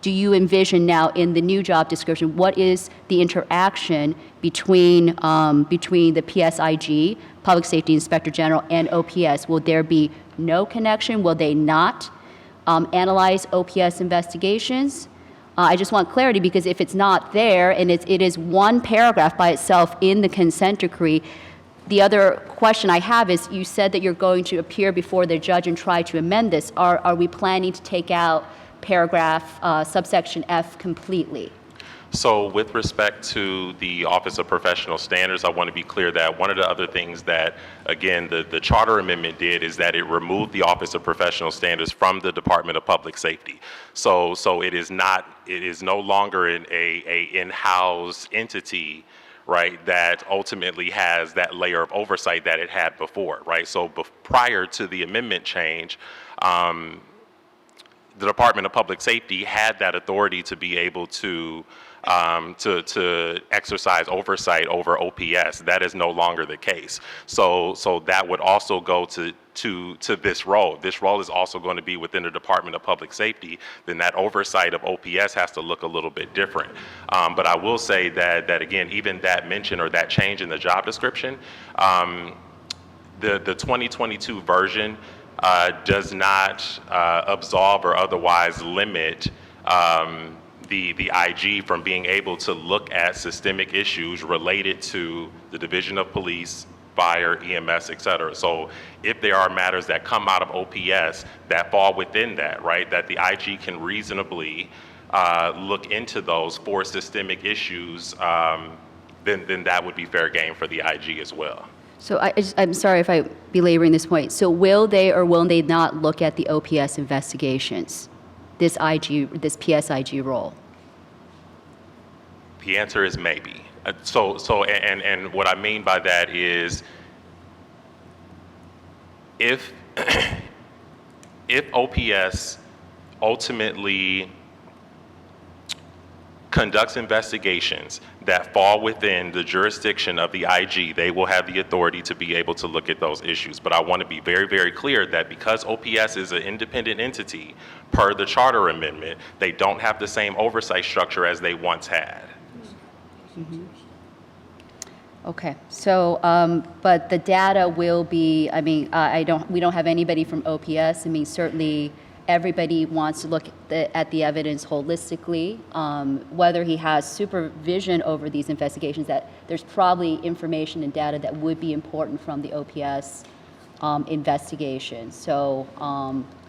S8: do you envision now in the new job description? What is the interaction between the PSIG, Public Safety Inspector General, and OPS? Will there be no connection? Will they not analyze OPS investigations? I just want clarity, because if it's not there and it is one paragraph by itself in the consent decree, the other question I have is, you said that you're going to appear before the judge and try to amend this. Are we planning to take out paragraph subsection F completely?
S11: So with respect to the Office of Professional Standards, I want to be clear that one of the other things that, again, the Charter Amendment did is that it removed the Office of Professional Standards from the Department of Public Safety. So it is no longer a in-house entity, right, that ultimately has that layer of oversight that it had before, right? So prior to the amendment change, the Department of Public Safety had that authority to be able to to exercise oversight over OPS. That is no longer the case. So that would also go to this role. This role is also going to be within the Department of Public Safety. Then that oversight of OPS has to look a little bit different. But I will say that again, even that mention or that change in the job description, the 2022 version does not absolve or otherwise limit the IG from being able to look at systemic issues related to the Division of Police, Fire, EMS, et cetera. So if there are matters that come out of OPS that fall within that, right, that the IG can reasonably look into those for systemic issues, then that would be fair game for the IG as well.
S8: So I'm sorry if I'm belaboring this point. So will they or will they not look at the OPS investigations, this PSIG role?
S11: The answer is maybe. And what I mean by that is if OPS ultimately conducts investigations that fall within the jurisdiction of the IG, they will have the authority to be able to look at those issues. But I want to be very, very clear that because OPS is an independent entity, per the charter amendment, they don't have the same oversight structure as they once had.
S8: Okay, so, but the data will be, I mean, we don't have anybody from OPS. I mean, certainly everybody wants to look at the evidence holistically. Whether he has supervision over these investigations, that there's probably information and data that would be important from the OPS investigation. So,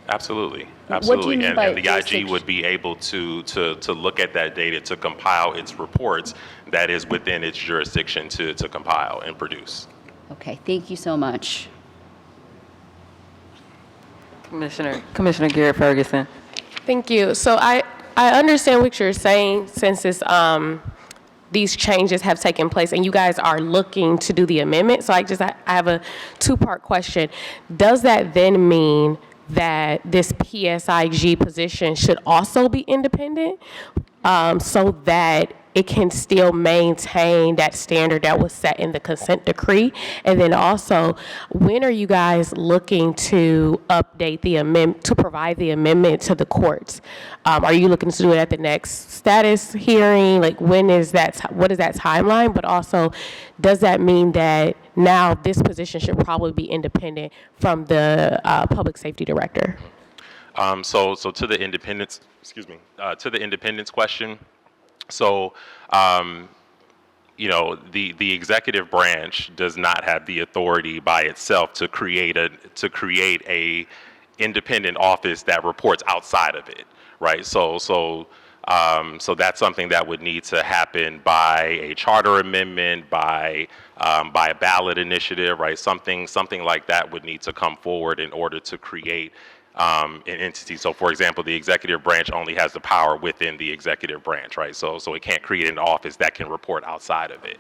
S11: Absolutely,
S8: What do you
S11: absolutely,
S8: mean
S11: and
S8: by
S11: the IG
S8: jurisdiction?
S11: would be able to look at that data to compile its reports that is within its jurisdiction to compile and produce.
S8: okay, thank you so much.
S6: Commissioner Garrett Ferguson.
S10: Thank you. So I understand what you're saying since it's, these changes have taken place and you guys are looking to do the amendment. So I have a two-part question. Does that then mean that this PSIG position should also be independent so that it can still maintain that standard that was set in the consent decree? And then also, when are you guys looking to update the amendment, to provide the amendment to the courts? Are you looking to do it at the next status hearing? Like, when is that, what is that timeline? But also, does that mean that now this position should probably be independent from the public safety director?
S11: So to the independence, to the independence question. So, the executive branch does not have the authority by itself to create a independent office that reports outside of it, right? So that's something that would need to happen by a charter amendment, by a ballot initiative, right? Something like that would need to come forward in order to create an entity. So, for example, the executive branch only has the power within the executive branch, right? So it can't create an office that can report outside of it.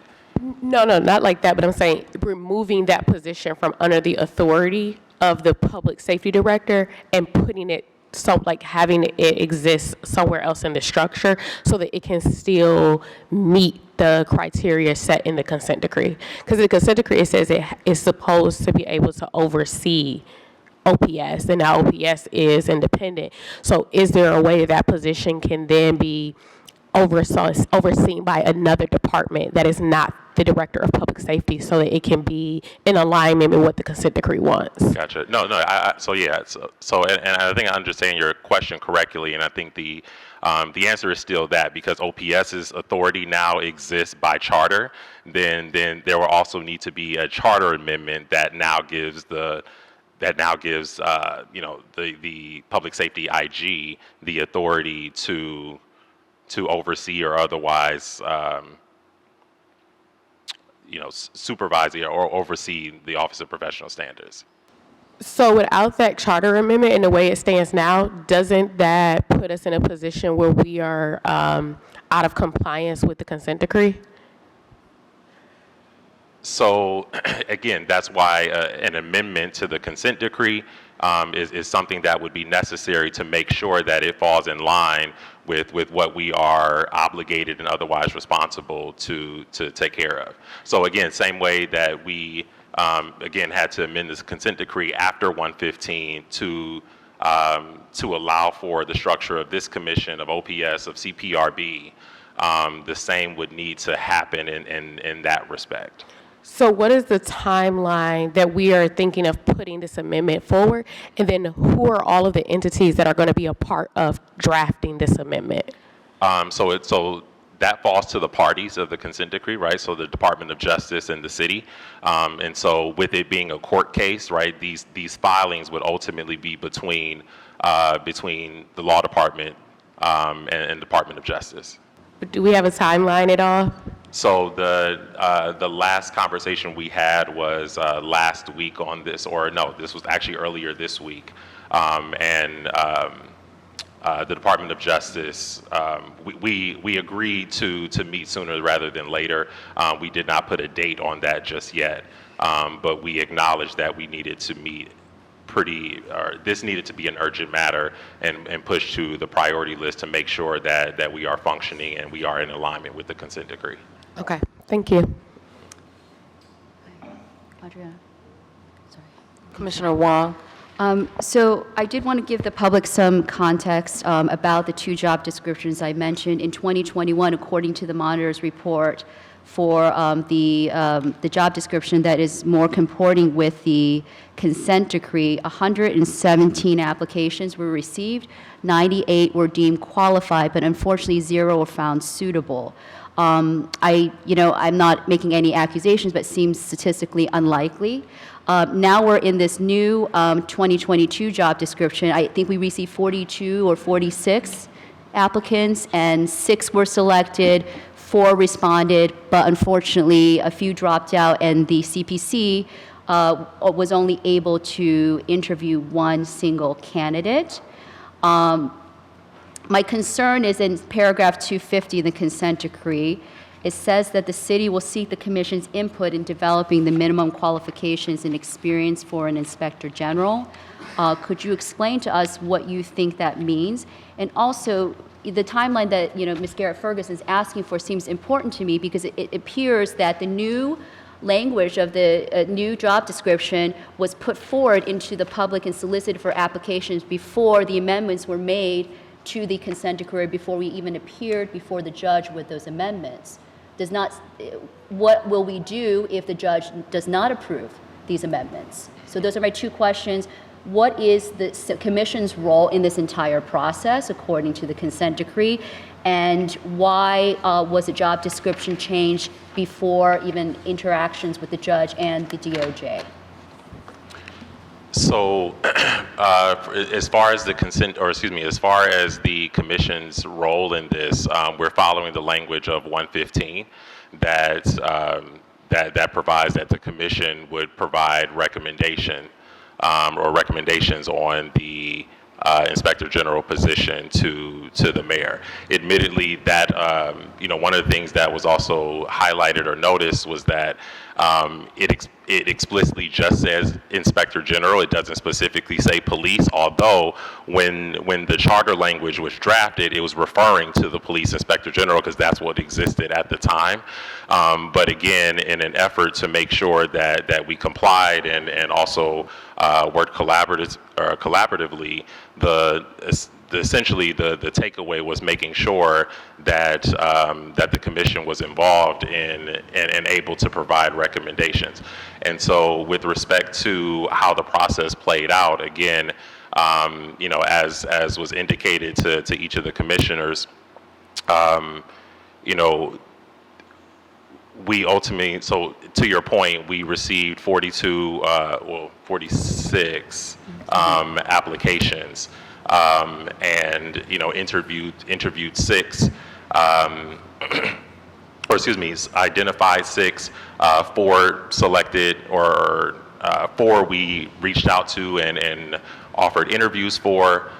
S10: No, not like that, but I'm saying removing that position from under the authority of the public safety director and putting it having it exist somewhere else in the structure so that it can still meet the criteria set in the consent decree. Because the consent decree, it says it is supposed to be able to oversee OPS, and now OPS is independent. So is there a way that position can then be overseen by another department that is not the director of public safety so that it can be in alignment with what the consent decree wants?
S11: Gotcha. No. And I think I understand your question correctly, and I think the answer is still that because OPS's authority now exists by charter, then there will also need to be a charter amendment that now gives the public safety IG the authority to oversee or otherwise supervise or oversee the Office of Professional Standards.
S10: So without that charter amendment and the way it stands now, doesn't that put us in a position where we are out of compliance with the consent decree?
S11: So again, that's why an amendment to the consent decree is something that would be necessary to make sure that it falls in line with what we are obligated and otherwise responsible to take care of. So again, same way that we again had to amend this consent decree after 115 to allow for the structure of this commission, of OPS, of CPRB, the same would need to happen in that respect.
S10: So what is the timeline that we are thinking of putting this amendment forward? And then who are all of the entities that are going to be a part of drafting this amendment?
S11: So that falls to the parties of the consent decree, right? So the Department of Justice and the city. And so with it being a court case, right, these filings would ultimately be between the law department and Department of Justice.
S10: But do we have a timeline at all?
S11: So the last conversation we had was last week on this, or no, this was actually earlier this week. The Department of Justice, we agreed to meet sooner rather than later. We did not put a date on that just yet, but we acknowledged that we needed to meet this needed to be an urgent matter and push to the priority list to make sure that we are functioning and we are in alignment with the consent decree.
S10: Okay, thank you.
S8: Adriana? Sorry.
S6: Commissioner Wong?
S8: So I did want to give the public some context about the two job descriptions I mentioned. In 2021, according to the monitor's report, for the job description that is more comporting with the consent decree, 117 applications were received, 98 were deemed qualified, but unfortunately 0 were found suitable. I'm not making any accusations, but seems statistically unlikely. Now we're in this new 2022 job description. I think we received 42 or 46 applicants, and 6 were selected, 4 responded, but unfortunately a few dropped out, and the CPC was only able to interview 1 single candidate. My concern is in paragraph 250 of the consent decree. It says that the city will seek the commission's input in developing the minimum qualifications and experience for an inspector general. Could you explain to us what you think that means? And also, the timeline that Ms. Garrett Ferguson is asking for seems important to me because it appears that the new language of the new job description was put forward into the public and solicited for applications before the amendments were made to the consent decree, before we even appeared before the judge with those amendments. What will we do if the judge does not approve these amendments? So those are my 2 questions. What is the commission's role in this entire process according to the consent decree? And why was the job description changed before even interactions with the judge and the DOJ?
S11: So, as far as the commission's role in this, we're following the language of 115 that provides that the commission would provide recommendations on the inspector general position to the mayor. Admittedly, that one of the things that was also highlighted or noticed was that it explicitly just says inspector general. It doesn't specifically say police, although when the charter language was drafted, it was referring to the police inspector general because that's what existed at the time. But again, in an effort to make sure that we complied and also worked collaboratively, essentially the takeaway was making sure that the commission was involved in and able to provide recommendations. And so with respect to how the process played out, again, as was indicated to each of the commissioners, we ultimately, so to your point, we received 46 applications. And interviewed 6, identified 6, 4 selected, or 4 we reached out to and offered interviews for.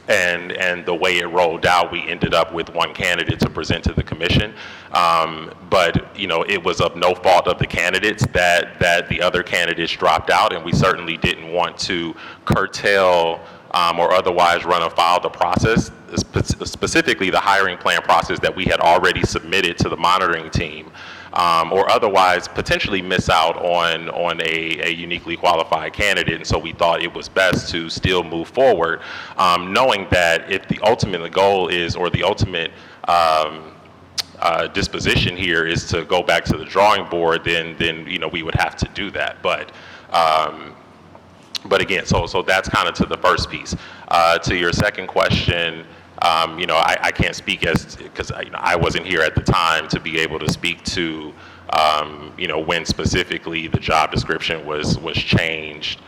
S11: And the way it rolled out, we ended up with 1 candidate to present to the commission. But it was of no fault of the candidates that the other candidates dropped out, and we certainly didn't want to curtail or otherwise run afoul the process, specifically the hiring plan process that we had already submitted to the monitoring team, or otherwise potentially miss out on a uniquely qualified candidate. And so we thought it was best to still move forward, knowing that if the ultimate goal is, or the ultimate disposition here is to go back to the drawing board, then we would have to do that. But again, so that's kind of to the first piece. To your second question, I can't speak because I wasn't here at the time to be able to speak to when specifically the job description was changed,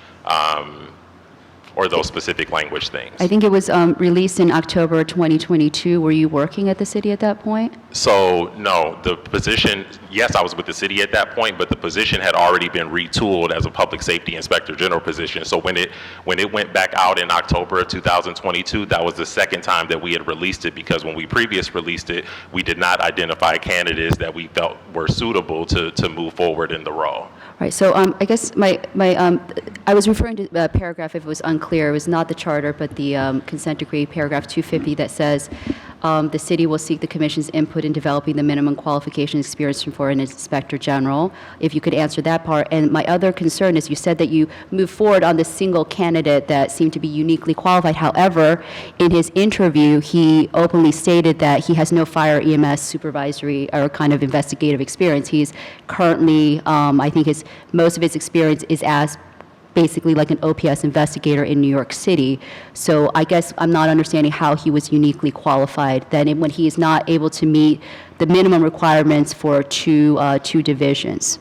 S11: or those specific language things.
S8: I think it was released in October 2022. Were you working at the city at that point?
S11: So no, the position, yes, I was with the city at that point, but the position had already been retooled as a public safety inspector general position. So when it went back out in October of 2022, that was the second time that we had released it, because when we previous released it, we did not identify candidates that we felt were suitable to move forward in the role.
S8: Right, so I guess I was referring to a paragraph, if it was unclear, it was not the charter, but the consent decree, paragraph 250, that says the city will seek the commission's input in developing the minimum qualification experience for an inspector general. If you could answer that part. And my other concern is you said that you moved forward on this single candidate that seemed to be uniquely qualified. However, in his interview, he openly stated that he has no fire EMS supervisory or kind of investigative experience. He's currently, I think most of his experience is as basically like an OPS investigator in New York City. So I guess I'm not understanding how he was uniquely qualified then when he is not able to meet the minimum requirements for two divisions.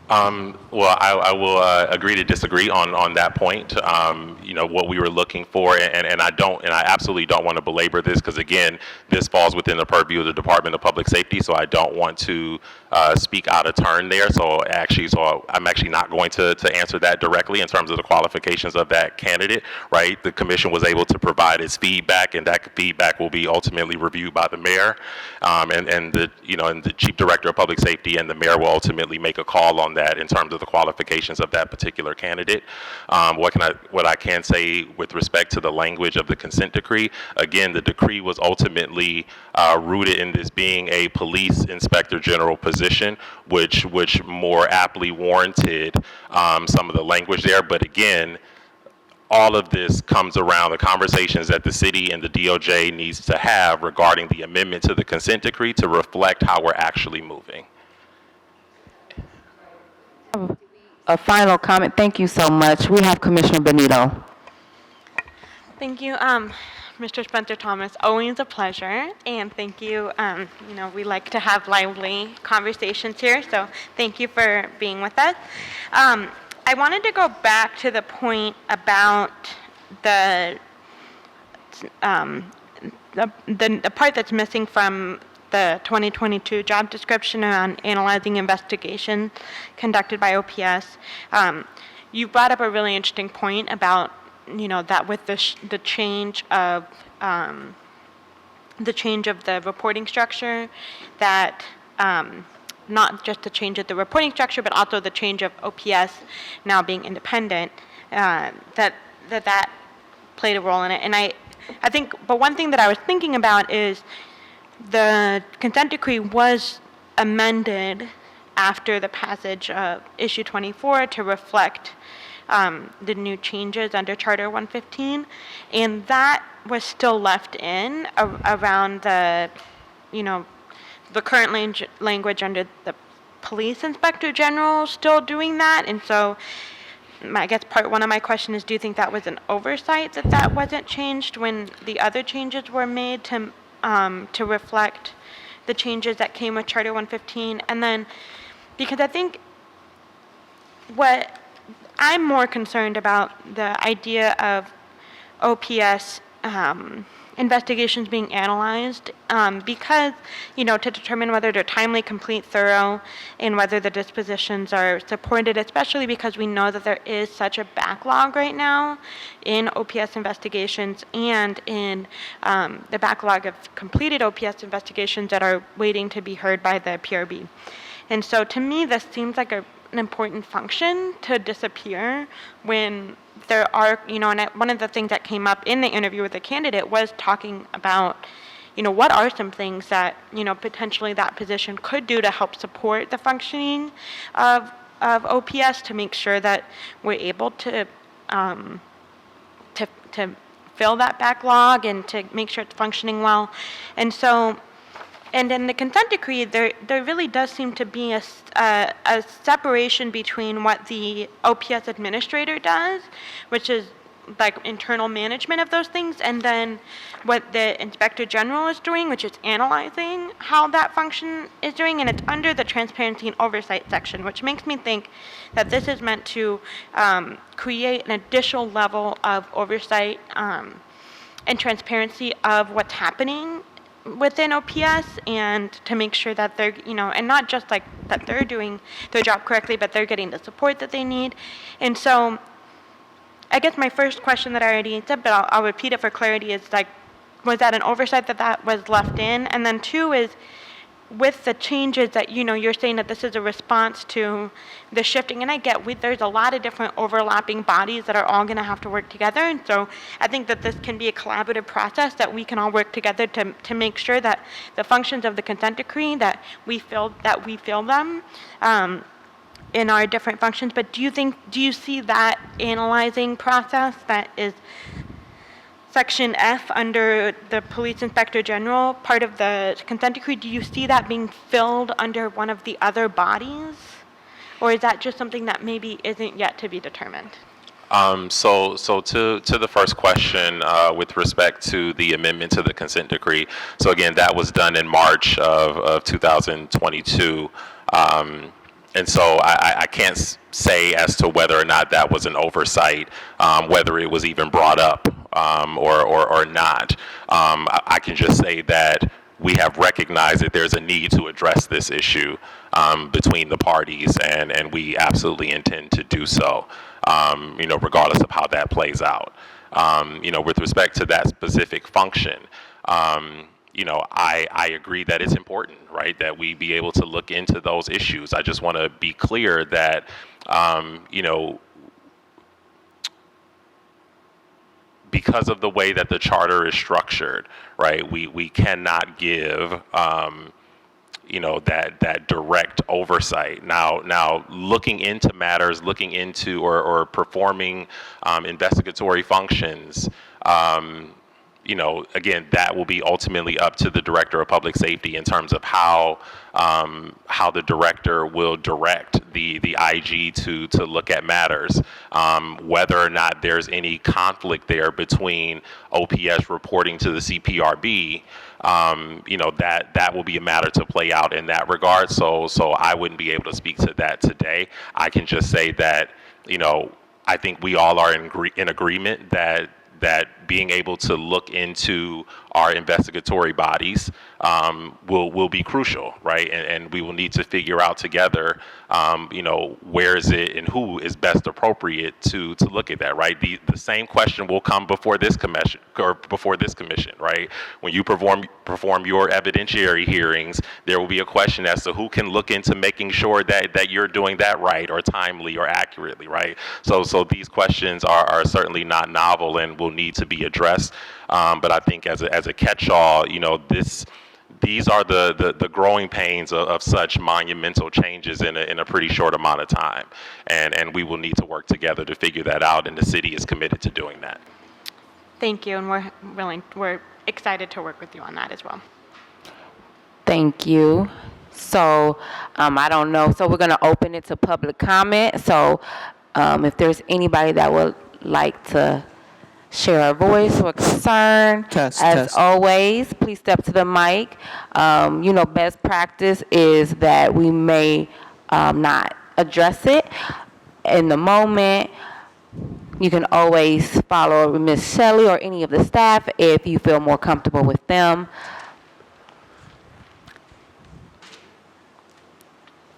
S11: Well, I will agree to disagree on that point. What we were looking for, and I absolutely don't want to belabor this, because again, this falls within the purview of the Department of Public Safety, so I don't want to speak out of turn there. So I'm actually not going to answer that directly in terms of the qualifications of that candidate, right? The commission was able to provide its feedback, and that feedback will be ultimately reviewed by the mayor, and the chief director of public safety, and the mayor will ultimately make a call on that in terms of the qualifications of that particular candidate. What I can say with respect to the language of the consent decree, again, the decree was ultimately rooted in this being a police inspector general position, which more aptly warranted some of the language there. But again, all of this comes around the conversations that the city and the DOJ needs to have regarding the amendment to the consent decree to reflect how we're actually moving.
S6: A final comment. Thank you so much. We have Commissioner Benito.
S4: Thank you, Mr. Spencer Thomas. Always a pleasure, and thank you. We like to have lively conversations here, so thank you for being with us. I wanted to go back to the point about the part that's missing from the 2022 job description around analyzing investigation conducted by OPS. You brought up a really interesting point about, that with the change of the reporting structure, that not just the change of the reporting structure, but also the change of OPS now being independent, that played a role in it. And I think, but one thing that I was thinking about is the consent decree was amended after the passage of issue 24 to reflect the new changes under Charter 115, and that was still left in around the current language under the police inspector general still doing that. And so I guess part one of my question is, do you think that was an oversight that wasn't changed when the other changes were made to reflect the changes that came with Charter 115? And then, because I think what I'm more concerned about the idea of OPS investigations being analyzed, because, to determine whether they're timely, complete, thorough, and whether the dispositions are supported, especially because we know that there is such a backlog right now in OPS investigations and in the backlog of completed OPS investigations that are waiting to be heard by the PRB. And so to me, this seems like an important function to disappear when there are, and one of the things that came up in the interview with the candidate was talking about, what are some things that, potentially that position could do to help support the functioning of OPS to make sure that we're able to fill that backlog and to make sure it's functioning well. And so, and in the consent decree, there really does seem to be a separation between what the OPS administrator does, which is like internal management of those things, and then what the inspector general is doing, which is analyzing how that function is doing, and it's under the transparency and oversight section, which makes me think that this is meant to create an additional level of oversight and transparency of what's happening within OPS, and to make sure that they're, and not just like that they're doing their job correctly, but they're getting the support that they need. And so I guess my first question that I already said, but I'll repeat it for clarity, is like, was that an oversight that was left in? And then two is, with the changes that, you're saying that this is a response to the shifting, and I get there's a lot of different overlapping bodies that are all going to have to work together, and so I think that this can be a collaborative process that we can all work together to make sure that the functions of the consent decree, that we fill them in our different functions. But do you see that analyzing process that is Section F under the Police Inspector General, part of the consent decree, do you see that being filled under one of the other bodies? Or is that just something that maybe isn't yet to be determined?
S11: So to the first question, with respect to the amendment to the consent decree, so again, that was done in March of 2022. And so I can't say as to whether or not that was an oversight, whether it was even brought up or not. I can just say that we have recognized that there's a need to address this issue between the parties, and we absolutely intend to do so, regardless of how that plays out. With respect to that specific function, I agree that it's important, right, that we be able to look into those issues. I just want to be clear that, because of the way that the charter is structured, right, we cannot give, that direct oversight. Now, looking into matters, looking into or performing investigatory functions, again, that will be ultimately up to the Director of Public Safety in terms of how the director will direct the IG to look at matters, whether or not there's any conflict there between OPS reporting to the CPRB. That will be a matter to play out in that regard. So I wouldn't be able to speak to that today. I can just say that, I think we all are in agreement that being able to look into our investigatory bodies will be crucial, right? And we will need to figure out together, where is it and who is best appropriate to look at that, right? The same question will come before this commission, right? When you perform your evidentiary hearings, there will be a question as to who can look into making sure that you're doing that right or timely or accurately, right? So these questions are certainly not novel and will need to be addressed. But I think as a catch-all, these are the growing pains of such monumental changes in a pretty short amount of time, and we will need to work together to figure that out, and the city is committed to doing that.
S4: Thank you, and we're excited to work with you on that as well.
S6: Thank you. So I don't know. So we're going to open it to public comment. So if there's anybody that would like to share a voice or concern, as always, please step to the mic. Best practice is that we may not address it in the moment. You can always follow Ms. Shelley or any of the staff if you feel more comfortable with them.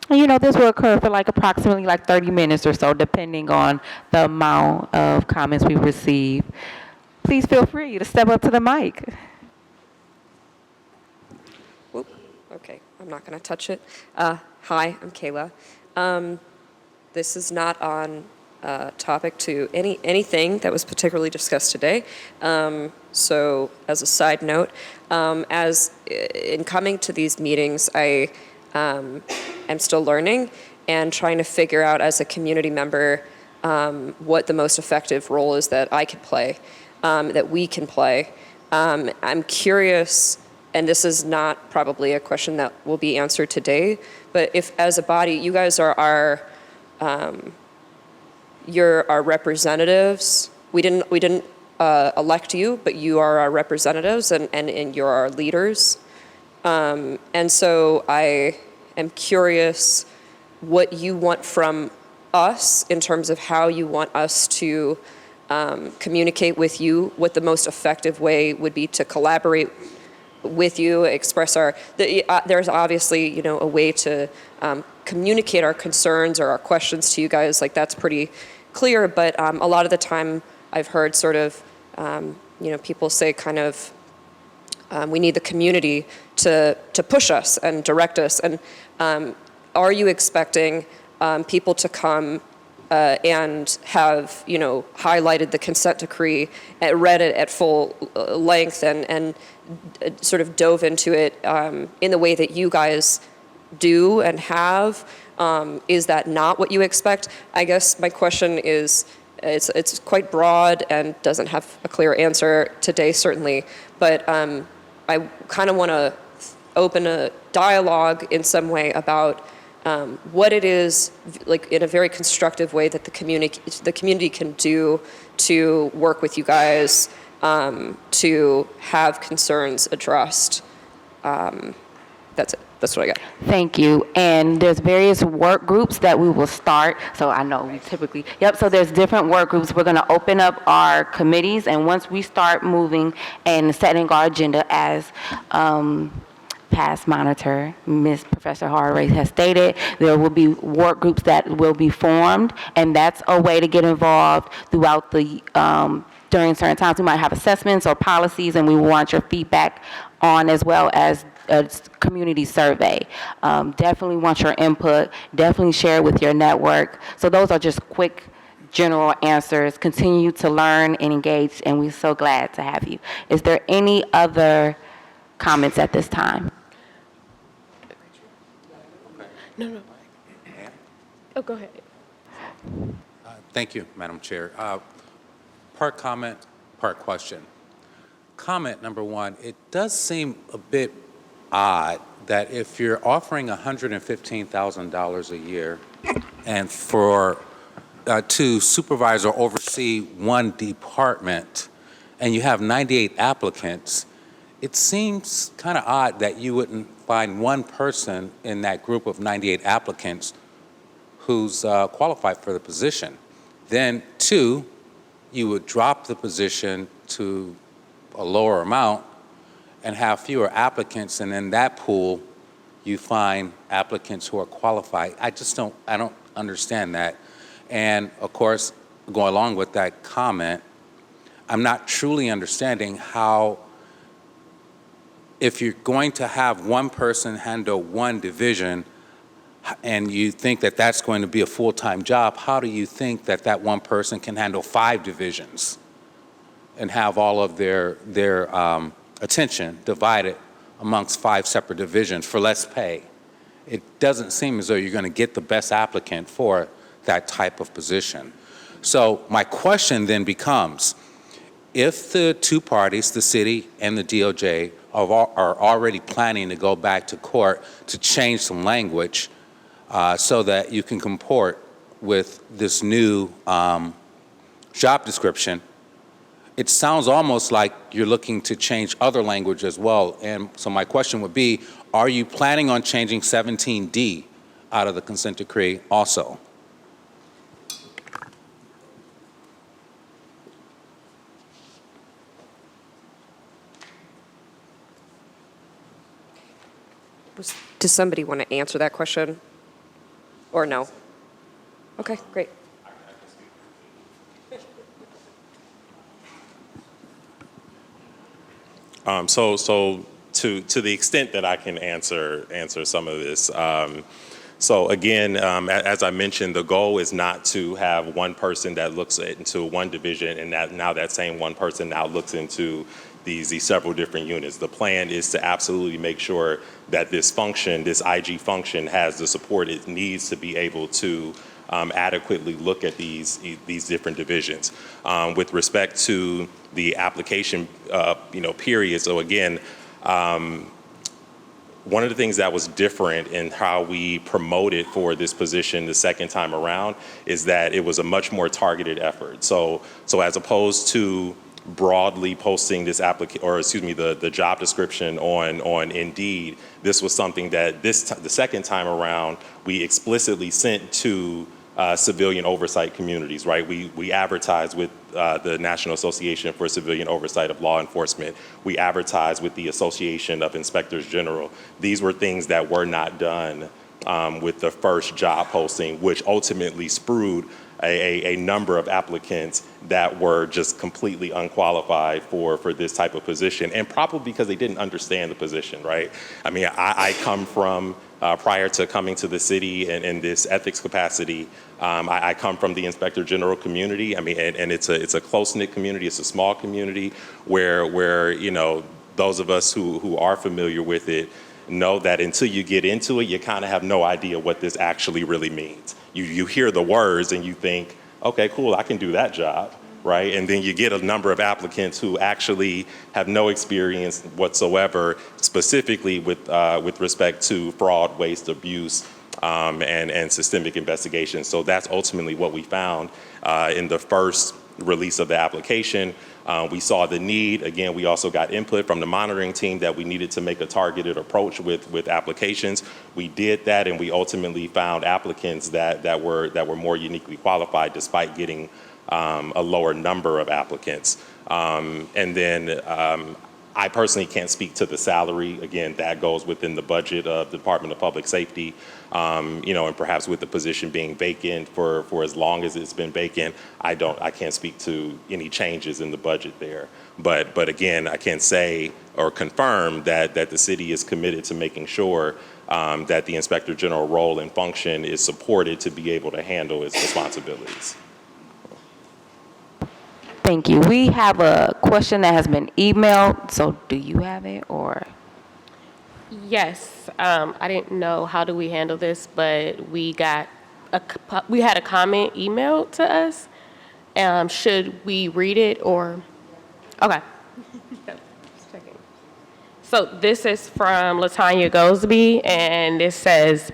S6: This will occur for approximately 30 minutes or so, depending on the amount of comments we receive. Please feel free to step up to the mic.
S12: Whoop, okay, I'm not going to touch it. Hi, I'm Kayla. this is not on topic to anything that was particularly discussed today. So as a side note, as in coming to these meetings, I am still learning and trying to figure out as a community member what the most effective role is that I can play, that we can play. I'm curious, and this is not probably a question that will be answered today, but if as a body, you guys are you're our representatives. We didn't elect you, but you are our representatives and you're our leaders. And so I am curious what you want from us in terms of how you want us to communicate with you, what the most effective way would be to collaborate with you, express there's obviously, a way to communicate our concerns or our questions to you guys, like that's pretty clear, but a lot of the time I've heard sort of, people say kind of, we need the community to push us and direct us. And are you expecting people to come and have, highlighted the consent decree, read it at full length and sort of dove into it in the way that you guys do and have? Is that not what you expect? I guess my question is, it's quite broad and doesn't have a clear answer today, certainly, but I kind of want to open a dialogue in some way about what it is, like in a very constructive way that the community can do to work with you guys to have concerns addressed. That's it. That's what I got.
S6: Thank you. And there's various work groups that we will start. So I know we typically, so there's different work groups. We're going to open up our committees, and once we start moving and setting our agenda as past monitor, Ms. Professor Hardaway has stated, there will be work groups that will be formed, and that's a way to get involved throughout the, during certain times. We might have assessments or policies, and we want your feedback on, as well as a community survey. Definitely want your input. Definitely share it with your network. So those are just quick general answers. Continue to learn and engage, and we're so glad to have you. Is there any other comments at this time?
S10: No. Oh, go ahead.
S13: Thank you, Madam Chair. Part comment, part question. Comment number one, it does seem a bit odd that if you're offering $115,000 a year and to supervise or oversee one department and you have 98 applicants, it seems kind of odd that you wouldn't find one person in that group of 98 applicants who's qualified for the position. Then two, you would drop the position to a lower amount and have fewer applicants, and in that pool, you find applicants who are qualified. I don't understand that. And of course, going along with that comment, I'm not truly understanding how, if you're going to have one person handle one division and you think that that's going to be a full-time job, how do you think that that one person can handle 5 divisions and have all of their attention divided amongst 5 separate divisions for less pay? It doesn't seem as though you're going to get the best applicant for that type of position. So my question then becomes, if the two parties, the city and the DOJ, are already planning to go back to court to change some language so that you can comport with this new job description, it sounds almost like you're looking to change other language as well. And so my question would be, are you planning on changing 17D out of the consent decree also?
S12: Does somebody want to answer that question? Or no? Okay, great.
S11: So to the extent that I can answer some of this, So again, as I mentioned, the goal is not to have one person that looks into one division and that same one person now looks into these several different units. The plan is to absolutely make sure that this function, this IG function, has the support it needs to be able to adequately look at these different divisions. With respect to the application, period. So again, one of the things that was different in how we promoted for this position the second time around is that it was a much more targeted effort. So as opposed to broadly posting this the job description on Indeed, this was something that the second time around we explicitly sent to civilian oversight communities, right? We advertised with the National Association for Civilian Oversight of Law Enforcement. We advertised with the Association of Inspectors General. These were things that were not done with the first job posting, which ultimately spurred a number of applicants that were just completely unqualified for this type of position, and probably because they didn't understand the position, right? I mean, I come from, prior to coming to the city and in this ethics capacity, I come from the Inspector General community. I mean, and it's a close-knit community. It's a small community where those of us who are familiar with it know that until you get into it, you kind of have no idea what this actually really means. You hear the words and you think, okay, cool, I can do that job, right? And then you get a number of applicants who actually have no experience whatsoever, specifically with respect to fraud, waste, abuse, and systemic investigation. So that's ultimately what we found in the first release of the application. We saw the need. Again, we also got input from the monitoring team that we needed to make a targeted approach with applications. We did that, and we ultimately found applicants that were more uniquely qualified despite getting a lower number of applicants. And then I personally can't speak to the salary. Again, that goes within the budget of the Department of Public Safety. And perhaps with the position being vacant for as long as it's been vacant, I can't speak to any changes in the budget there. But again, I can say or confirm that the city is committed to making sure that the Inspector General role and function is supported to be able to handle its responsibilities.
S6: Thank you. We have a question that has been emailed, so do you have it, or?
S10: Yes, I didn't know how do we handle this, but we had a comment emailed to us. Should we read it or? Okay. Just checking. So this is from Latanya Gosby, and it says,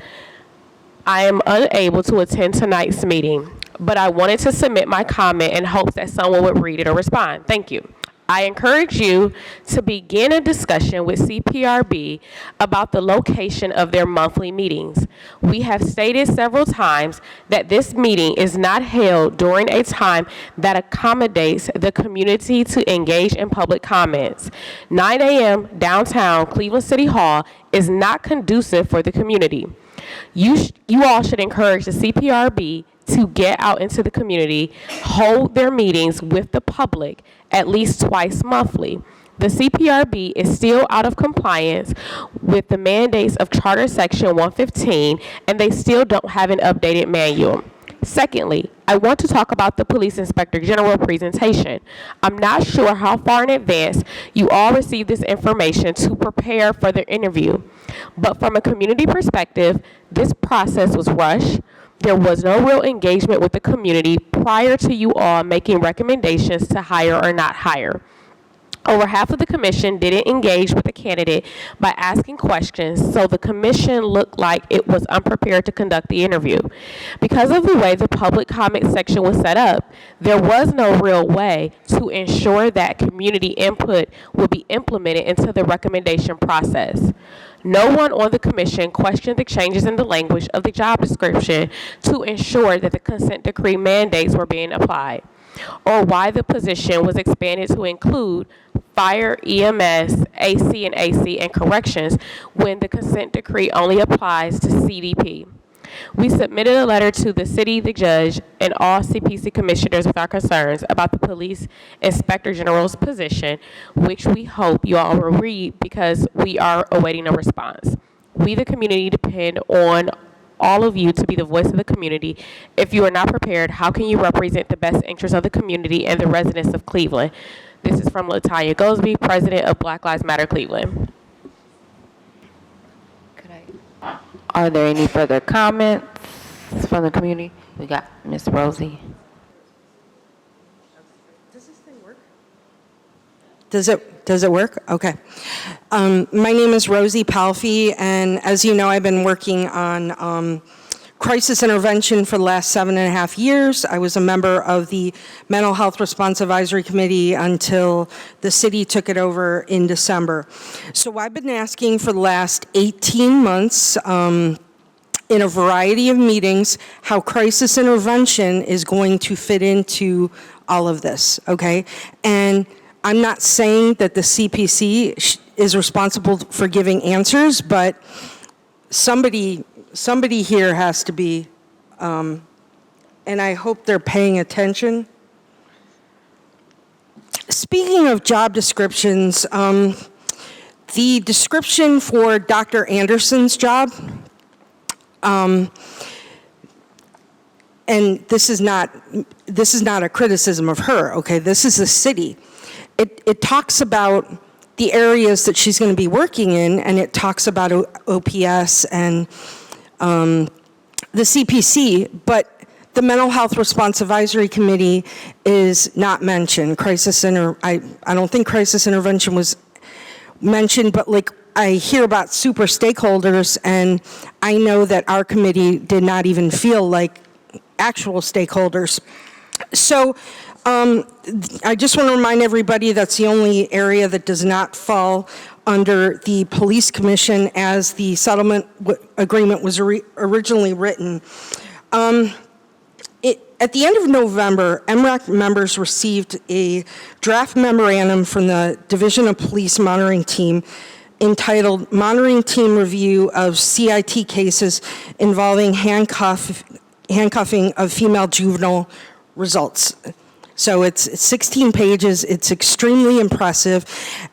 S10: I am unable to attend tonight's meeting, but I wanted to submit my comment in hopes that someone would read it or respond. Thank you. I encourage you to begin a discussion with CPRB about the location of their monthly meetings. We have stated several times that this meeting is not held during a time that accommodates the community to engage in public comments. 9 a.m. downtown Cleveland City Hall is not conducive for the community. You all should encourage the CPRB to get out into the community, hold their meetings with the public at least twice monthly. The CPRB is still out of compliance with the mandates of Charter Section 115, and they still don't have an updated manual. Secondly, I want to talk about the Police Inspector General presentation. I'm not sure how far in advance you all received this information to prepare for the interview, but from a community perspective, this process was rushed. There was no real engagement with the community prior to you all making recommendations to hire or not hire. Over half of the commission didn't engage with the candidate by asking questions, so the commission looked like it was unprepared to conduct the interview. Because of the way the public comment section was set up, there was no real way to ensure that community input would be implemented into the recommendation process. No one on the commission questioned the changes in the language of the job description to ensure that the consent decree mandates were being applied, or why the position was expanded to include fire, EMS, AC and AC, and corrections when the consent decree only applies to CDP. We submitted a letter to the city, the judge, and all CPC commissioners with our concerns about the Police Inspector General's position, which we hope you all will read because we are awaiting a response. We, the community, depend on all of you to be the voice of the community. If you are not prepared, how can you represent the best interests of the community and the residents of Cleveland? This is from LaTanya Goldsby, President of Black Lives Matter Cleveland.
S6: Are there any further comments from the community? We got Ms. Rosie.
S14: Does it work? Okay. My name is Rosie Palfy, and as you know, I've been working on crisis intervention for the last 7.5 years. I was a member of the Mental Health Response Advisory Committee until the city took it over in December. So I've been asking for the last 18 months in a variety of meetings how crisis intervention is going to fit into all of this, okay? And I'm not saying that the CPC is responsible for giving answers, but somebody here has to be, and I hope they're paying attention. Speaking of job descriptions, the description for Dr. Anderson's job, and this is not a criticism of her, okay? This is the city. It talks about the areas that she's going to be working in, and it talks about OPS and the CPC, but the Mental Health Response Advisory Committee is not mentioned. I don't think crisis intervention was mentioned, but like I hear about super stakeholders, and I know that our committee did not even feel like actual stakeholders. So I just want to remind everybody that's the only area that does not fall under the Police Commission as the settlement agreement was originally written. At the end of November, MRAC members received a draft memorandum from the Division of Police Monitoring Team entitled Monitoring Team Review of CIT Cases Involving Handcuffing of Female Juvenile Results. So it's 16 pages, it's extremely impressive.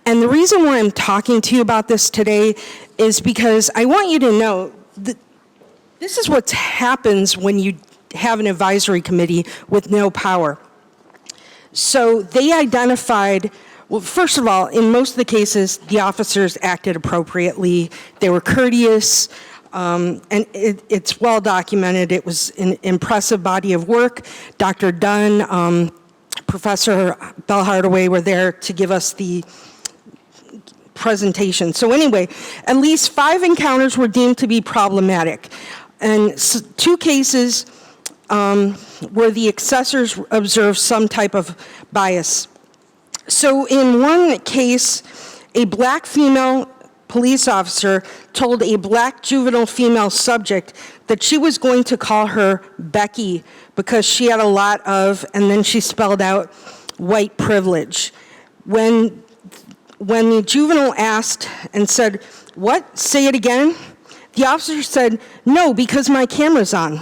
S14: And the reason why I'm talking to you about this today is because I want you to know that this is what happens when you have an advisory committee with no power. So they identified, well, first of all, in most of the cases, the officers acted appropriately. They were courteous, and it's well documented. It was an impressive body of work. Dr. Dunn, Professor Bell Hardaway were there to give us the presentation. So anyway, at least 5 encounters were deemed to be problematic. And 2 cases where the assessors observed some type of bias. So in one case, a black female police officer told a black juvenile female subject that she was going to call her Becky because she had a lot of, and then she spelled out white privilege. When the juvenile asked and said, "What? Say it again?" The officer said, "No, because my camera's on."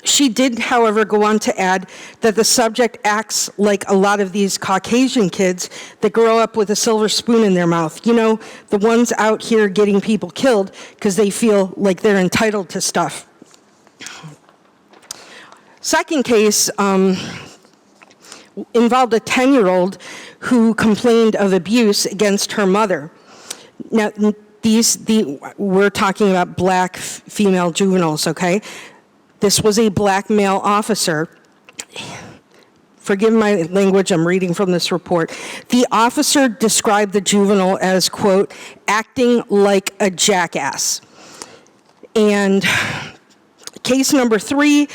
S14: She did, however, go on to add that the subject acts like a lot of these Caucasian kids that grow up with a silver spoon in their mouth. You know, the ones out here getting people killed because they feel like they're entitled to stuff. Second case involved a 10-year-old who complained of abuse against her mother. Now, we're talking about black female juveniles, okay? This was a black male officer. Forgive my language, I'm reading from this report. The officer described the juvenile as, quote, acting like a jackass. And case number 3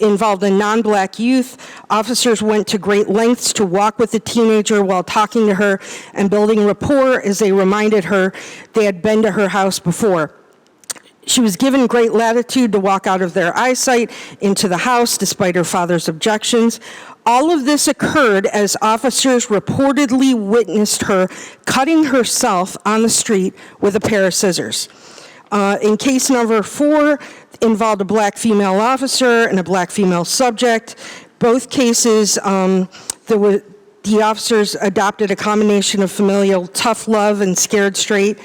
S14: involved a non-black youth. Officers went to great lengths to walk with the teenager while talking to her and building rapport as they reminded her they had been to her house before. She was given great latitude to walk out of their eyesight into the house despite her father's objections. All of this occurred as officers reportedly witnessed her cutting herself on the street with a pair of scissors. In case number 4, involved a black female officer and a black female subject. Both cases, the officers adopted a combination of familial tough love and scared straight.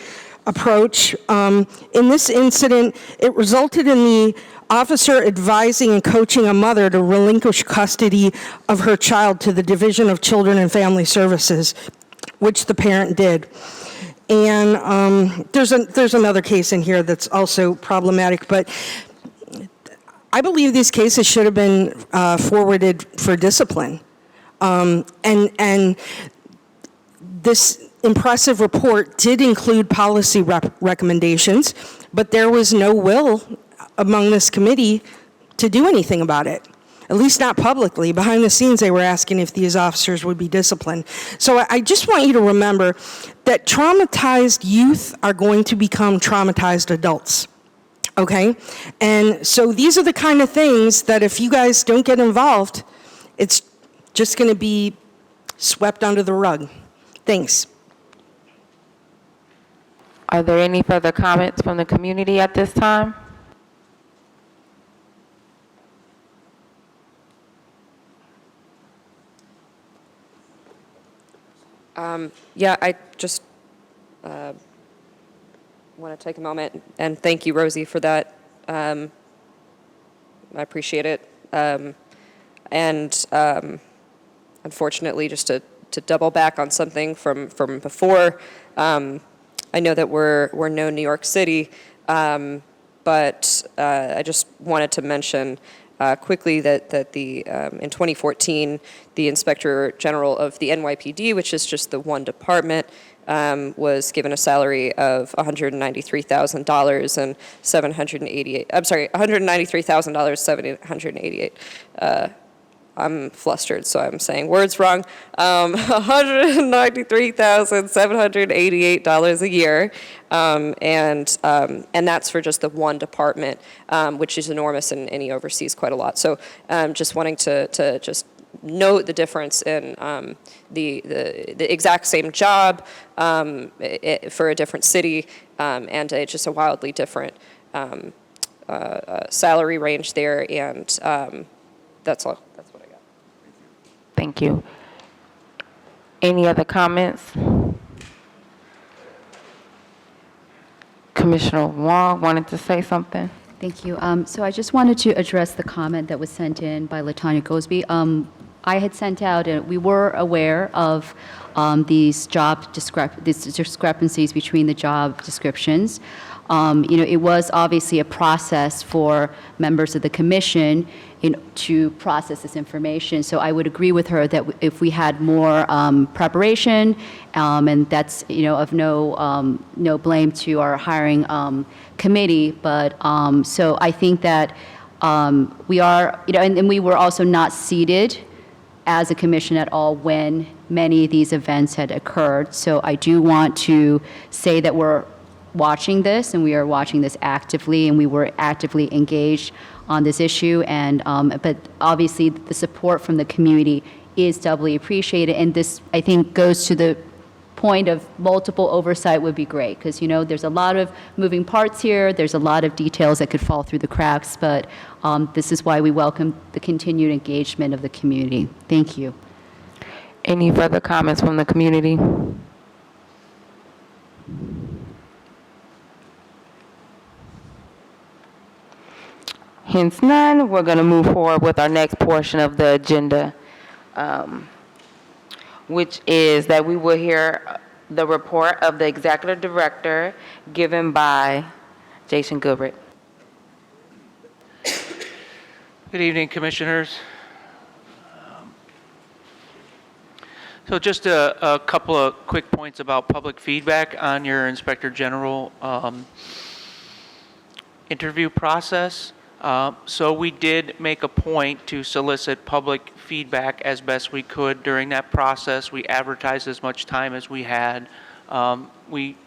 S14: approach. In this incident, it resulted in the officer advising and coaching a mother to relinquish custody of her child to the Division of Children and Family Services, which the parent did. And there's another case in here that's also problematic, but I believe these cases should have been forwarded for discipline. And this impressive report did include policy recommendations, but there was no will among this committee to do anything about it, at least not publicly. Behind the scenes, they were asking if these officers would be disciplined. So I just want you to remember that traumatized youth are going to become traumatized adults. Okay? And so these are the kind of things that if you guys don't get involved, it's just going to be swept under the rug. Thanks.
S6: Are there any further comments from the community at this time?
S12: Yeah, I just want to take a moment and thank you, Rosie, for that. I appreciate it. Unfortunately, just to double back on something from before, I know that we're no New York City, but I just wanted to mention quickly that the in 2014, the Inspector General of the NYPD, which is just the one department, was given a salary of $193,000 and $788. I'm flustered, so I'm saying words wrong. $193,788 a year, and that's for just the one department, which is enormous, and he oversees quite a lot. So, just wanting to just note the difference in the exact same job for a different city, and just a wildly different salary range there, and that's all. That's what I got.
S6: Thank you. Any other comments? Commissioner Wong wanted to say something.
S8: Thank you. So I just wanted to address the comment that was sent in by LaTanya Gosby. I had sent out, we were aware of these discrepancies between the job descriptions. It was obviously a process for members of the commission to process this information. So I would agree with her that if we had more preparation, and that's of no blame to our hiring committee, but so I think that we are, and we were also not seated as a commission at all when many of these events had occurred. So I do want to say that we're watching this, and we are watching this actively, and we were actively engaged on this issue. And but obviously, the support from the community is doubly appreciated. And this, I think, goes to the point of multiple oversight would be great, because there's a lot of moving parts here. There's a lot of details that could fall through the cracks. But this is why we welcome the continued engagement of the community. Thank you.
S6: Any further comments from the community? Hence none, we're going to move forward with our next portion of the agenda, which is that we will hear the report of the executive director given by Jason Goodrick.
S9: Good evening, commissioners. So just a couple of quick points about public feedback on your Inspector General interview process. So we did make a point to solicit public feedback as best we could during that process. We advertised as much time as we had. We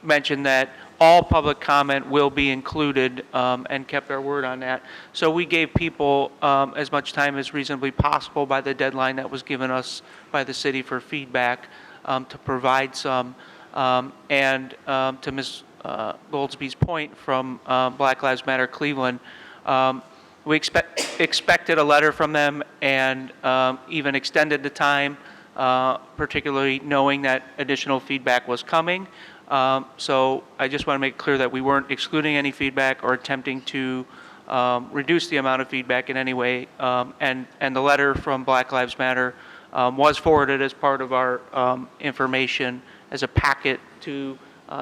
S9: mentioned that all public comment will be included, and kept our word on that. So we gave people as much time as reasonably possible by the deadline that was given us by the city for feedback, to provide some. And to Ms. Goldsby's point from Black Lives Matter Cleveland, we expected a letter from them, and even extended the time, particularly knowing that additional feedback was coming. So I just want to make it clear that we weren't excluding any feedback or attempting to reduce the amount of feedback in any way. And the letter from Black Lives Matter was forwarded as part of our information as a packet to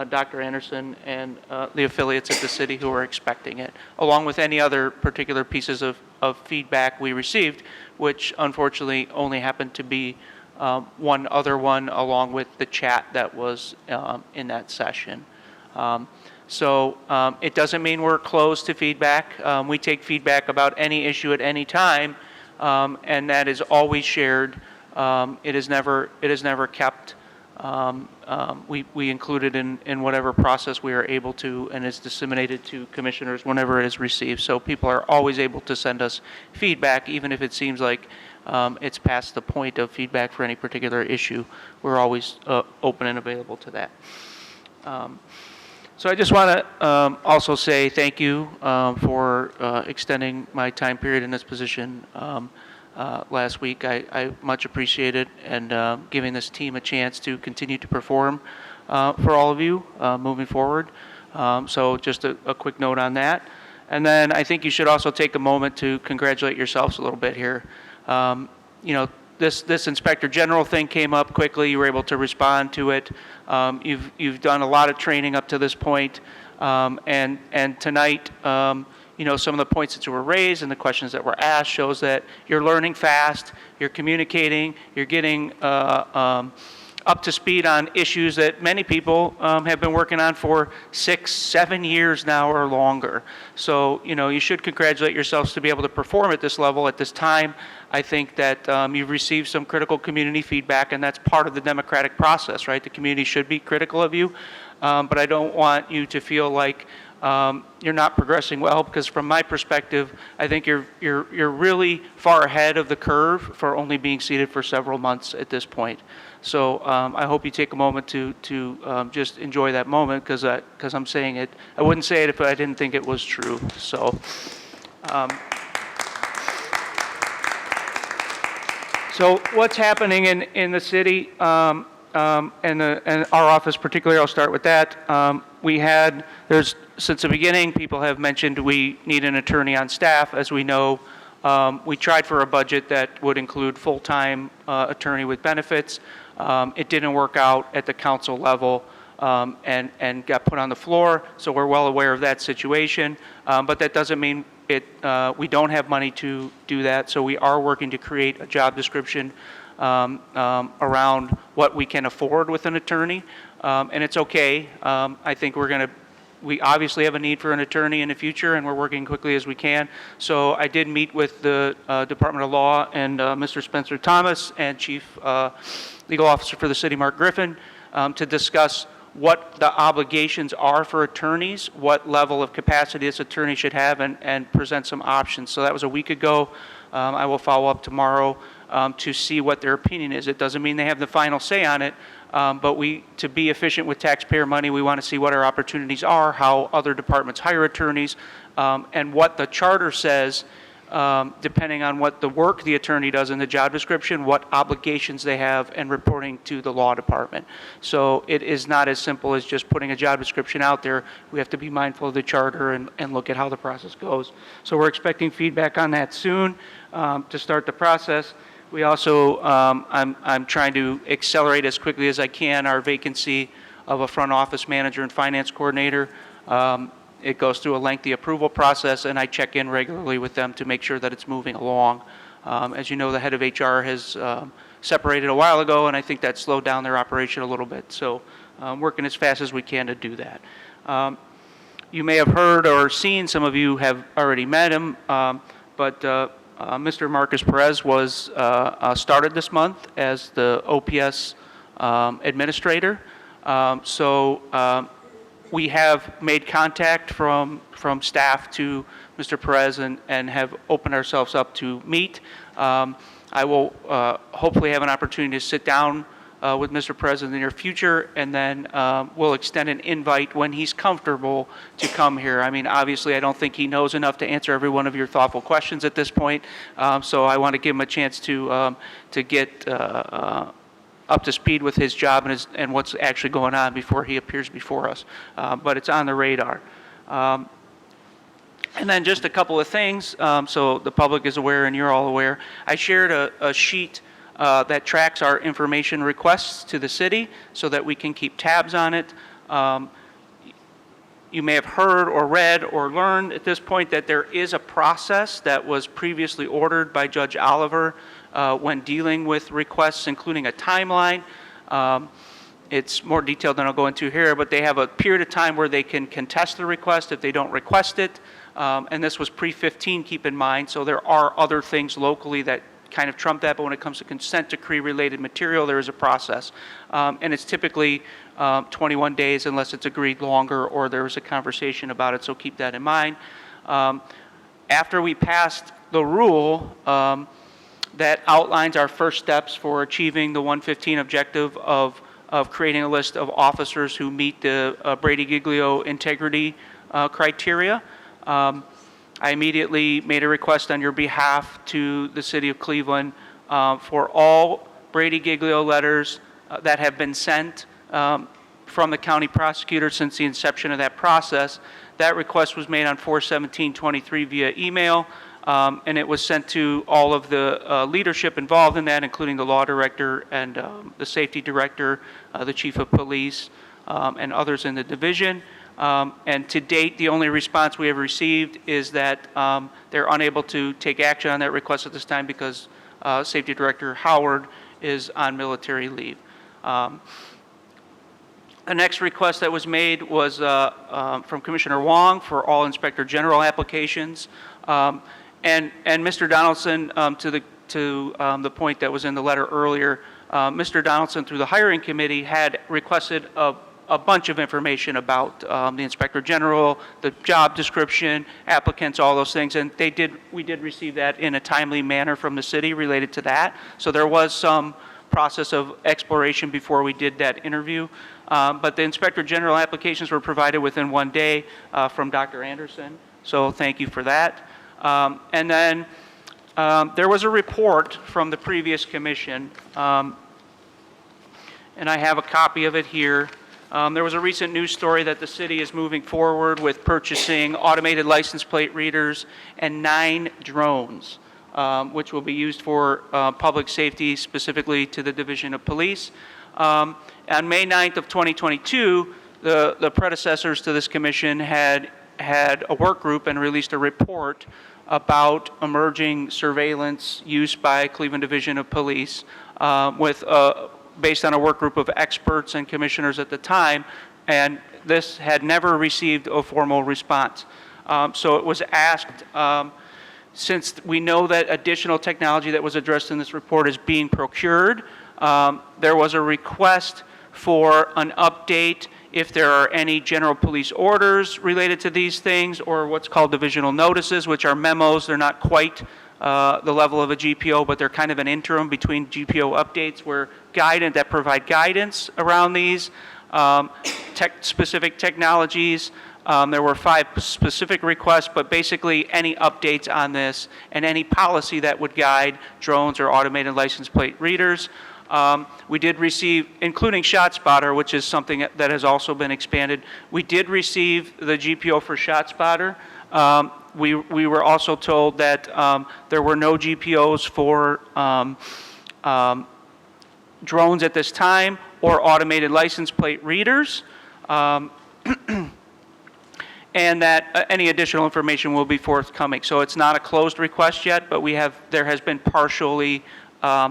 S9: Dr. Anderson and the affiliates at the city who are expecting it, along with any other particular pieces of feedback we received, which unfortunately only happened to be one other one along with the chat that was in that session. So it doesn't mean we're closed to feedback. We take feedback about any issue at any time, and that is always shared. It is never kept. We include it in whatever process we are able to, and is disseminated to commissioners whenever it is received. So people are always able to send us feedback, even if it seems like it's past the point of feedback for any particular issue. We're always open and available to that. So I just want to also say thank you for extending my time period in this position last week. I much appreciate it, and giving this team a chance to continue to perform for all of you moving forward. So just a quick note on that. And then I think you should also take a moment to congratulate yourselves a little bit here. You know, this Inspector General thing came up quickly. You were able to respond to it. You've done a lot of training up to this point, and tonight, you know, some of the points that were raised and the questions that were asked shows that you're learning fast, you're communicating, you're getting up to speed on issues that many people have been working on for 6, 7 years now or longer. So, you know, you should congratulate yourselves to be able to perform at this level at this time. I think that you've received some critical community feedback, and that's part of the democratic process, right? The community should be critical of you, but I don't want you to feel like you're not progressing well, because from my perspective, I think you're really far ahead of the curve for only being seated for several months at this point. So I hope you take a moment to just enjoy that moment, because I'm saying it. I wouldn't say it if I didn't think it was true. So. So what's happening in the city and our office particularly, I'll start with that. Since the beginning, people have mentioned we need an attorney on staff. As we know, we tried for a budget that would include full-time attorney with benefits. It didn't work out at the council level and got put on the floor, so we're well aware of that situation. But that doesn't mean we don't have money to do that, so we are working to create a job description around what we can afford with an attorney, and it's okay. I think we obviously have a need for an attorney in the future, and we're working quickly as we can. So I did meet with the Department of Law and Mr. Spencer Thomas and Chief Legal Officer for the city, Mark Griffin, to discuss what the obligations are for attorneys, what level of capacity this attorney should have, and present some options. So that was a week ago. I will follow up tomorrow to see what their opinion is. It doesn't mean they have the final say on it, but to be efficient with taxpayer money, we want to see what our opportunities are, how other departments hire attorneys, and what the charter says, depending on what the work the attorney does in the job description, what obligations they have, and reporting to the law department. So it is not as simple as just putting a job description out there. We have to be mindful of the charter and look at how the process goes. So we're expecting feedback on that soon to start the process. We also, I'm trying to accelerate as quickly as I can our vacancy of a front office manager and finance coordinator. It goes through a lengthy approval process, and I check in regularly with them to make sure that it's moving along. As you know, the head of HR has separated a while ago, and I think that slowed down their operation a little bit. So working as fast as we can to do that. You may have heard or seen, some of you have already met him, but Mr. Marcus Perez was started this month as the OPS administrator. We have made contact from staff to Mr. Perez and have opened ourselves up to meet. I will hopefully have an opportunity to sit down with Mr. Perez in the near future, and then we'll extend an invite when he's comfortable to come here. I mean, obviously, I don't think he knows enough to answer every one of your thoughtful questions at this point, so I want to give him a chance to get up to speed with his job and what's actually going on before he appears before us. But it's on the radar. And then just a couple of things, so the public is aware and you're all aware. I shared a sheet that tracks our information requests to the city so that we can keep tabs on it. You may have heard or read or learned at this point that there is a process that was previously ordered by Judge Oliver when dealing with requests, including a timeline. It's more detailed than I'll go into here, but they have a period of time where they can contest the request if they don't request it. And this was pre-15, keep in mind, so there are other things locally that kind of trump that, but when it comes to consent decree related material, there is a process. And it's typically 21 days unless it's agreed longer or there's a conversation about it, so keep that in mind. After we passed the rule that outlines our first steps for achieving the 115 objective of creating a list of officers who meet the Brady Giglio integrity criteria, I immediately made a request on your behalf to the City of Cleveland for all Brady Giglio letters that have been sent from the county prosecutor since the inception of that process. That request was made on 4/17/23 via email, and it was sent to all of the leadership involved in that, including the law director and the safety director, the chief of police, and others in the division. And to date, the only response we have received is that they're unable to take action on that request at this time because Safety Director Howard is on military leave. The next request that was made was from Commissioner Wong for all Inspector General applications. And Mr. Donaldson, to the point that was in the letter earlier, Mr. Donaldson, through the hiring committee, had requested a bunch of information about the Inspector General, the job description, applicants, all those things, and we did receive that in a timely manner from the city related to that. So there was some process of exploration before we did that interview. But the Inspector General applications were provided within 1 day from Dr. Anderson, so thank you for that. And then there was a report from the previous commission, and I have a copy of it here. There was a recent news story that the city is moving forward with purchasing automated license plate readers and 9 drones, which will be used for public safety, specifically to the Division of Police. On May 9th of 2022, the predecessors to this commission had a work group and released a report about emerging surveillance use by Cleveland Division of Police based on a work group of experts and commissioners at the time, and this had never received a formal response. So it was asked, since we know that additional technology that was addressed in this report is being procured, there was a request for an update if there are any general police orders related to these things, or what's called divisional notices, which are memos. They're not quite the level of a GPO, but they're kind of an interim between GPO updates that provide guidance around these specific technologies. There were 5 specific requests, but basically any updates on this and any policy that would guide drones or automated license plate readers. We did receive, including ShotSpotter, which is something that has also been expanded. We did receive the GPO for ShotSpotter. We were also told that there were no GPOs for drones at this time or automated license plate readers, and that any additional information will be forthcoming. So it's not a closed request yet, but there has been partially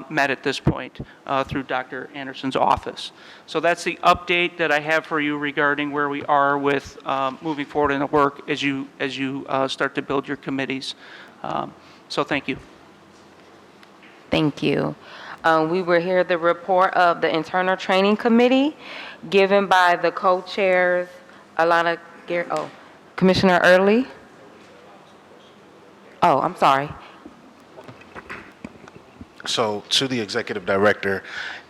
S9: met at this point through Dr. Anderson's office. So that's the update that I have for you regarding where we are with moving forward in the work as you start to build your committees. So thank you.
S6: Thank you. We will hear the report of the Internal Training Committee given by the co-chairs, Alana Commissioner Early. Oh, I'm sorry.
S15: So to the executive director,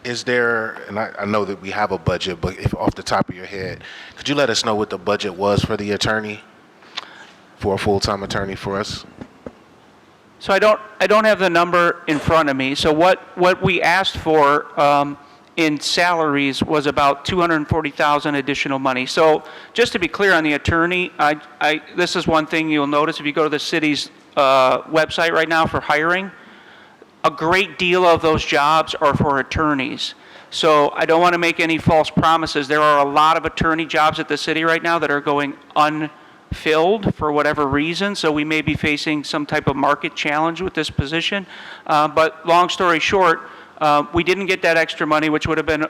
S15: is there, and I know that we have a budget, but if off the top of your head, could you let us know what the budget was for the attorney, for a full-time attorney for us?
S9: So I don't have the number in front of me. So what we asked for
S16: in salaries was about $240,000 additional money. So just to be clear on the attorney, this is one thing you'll notice if you go to the city's website right now for hiring, a great deal of those jobs are for attorneys. So I don't want to make any false promises. There are a lot of attorney jobs at the city right now that are going unfilled for whatever reason, so we may be facing some type of market challenge with this position. But long story short, we didn't get that extra money, which would have been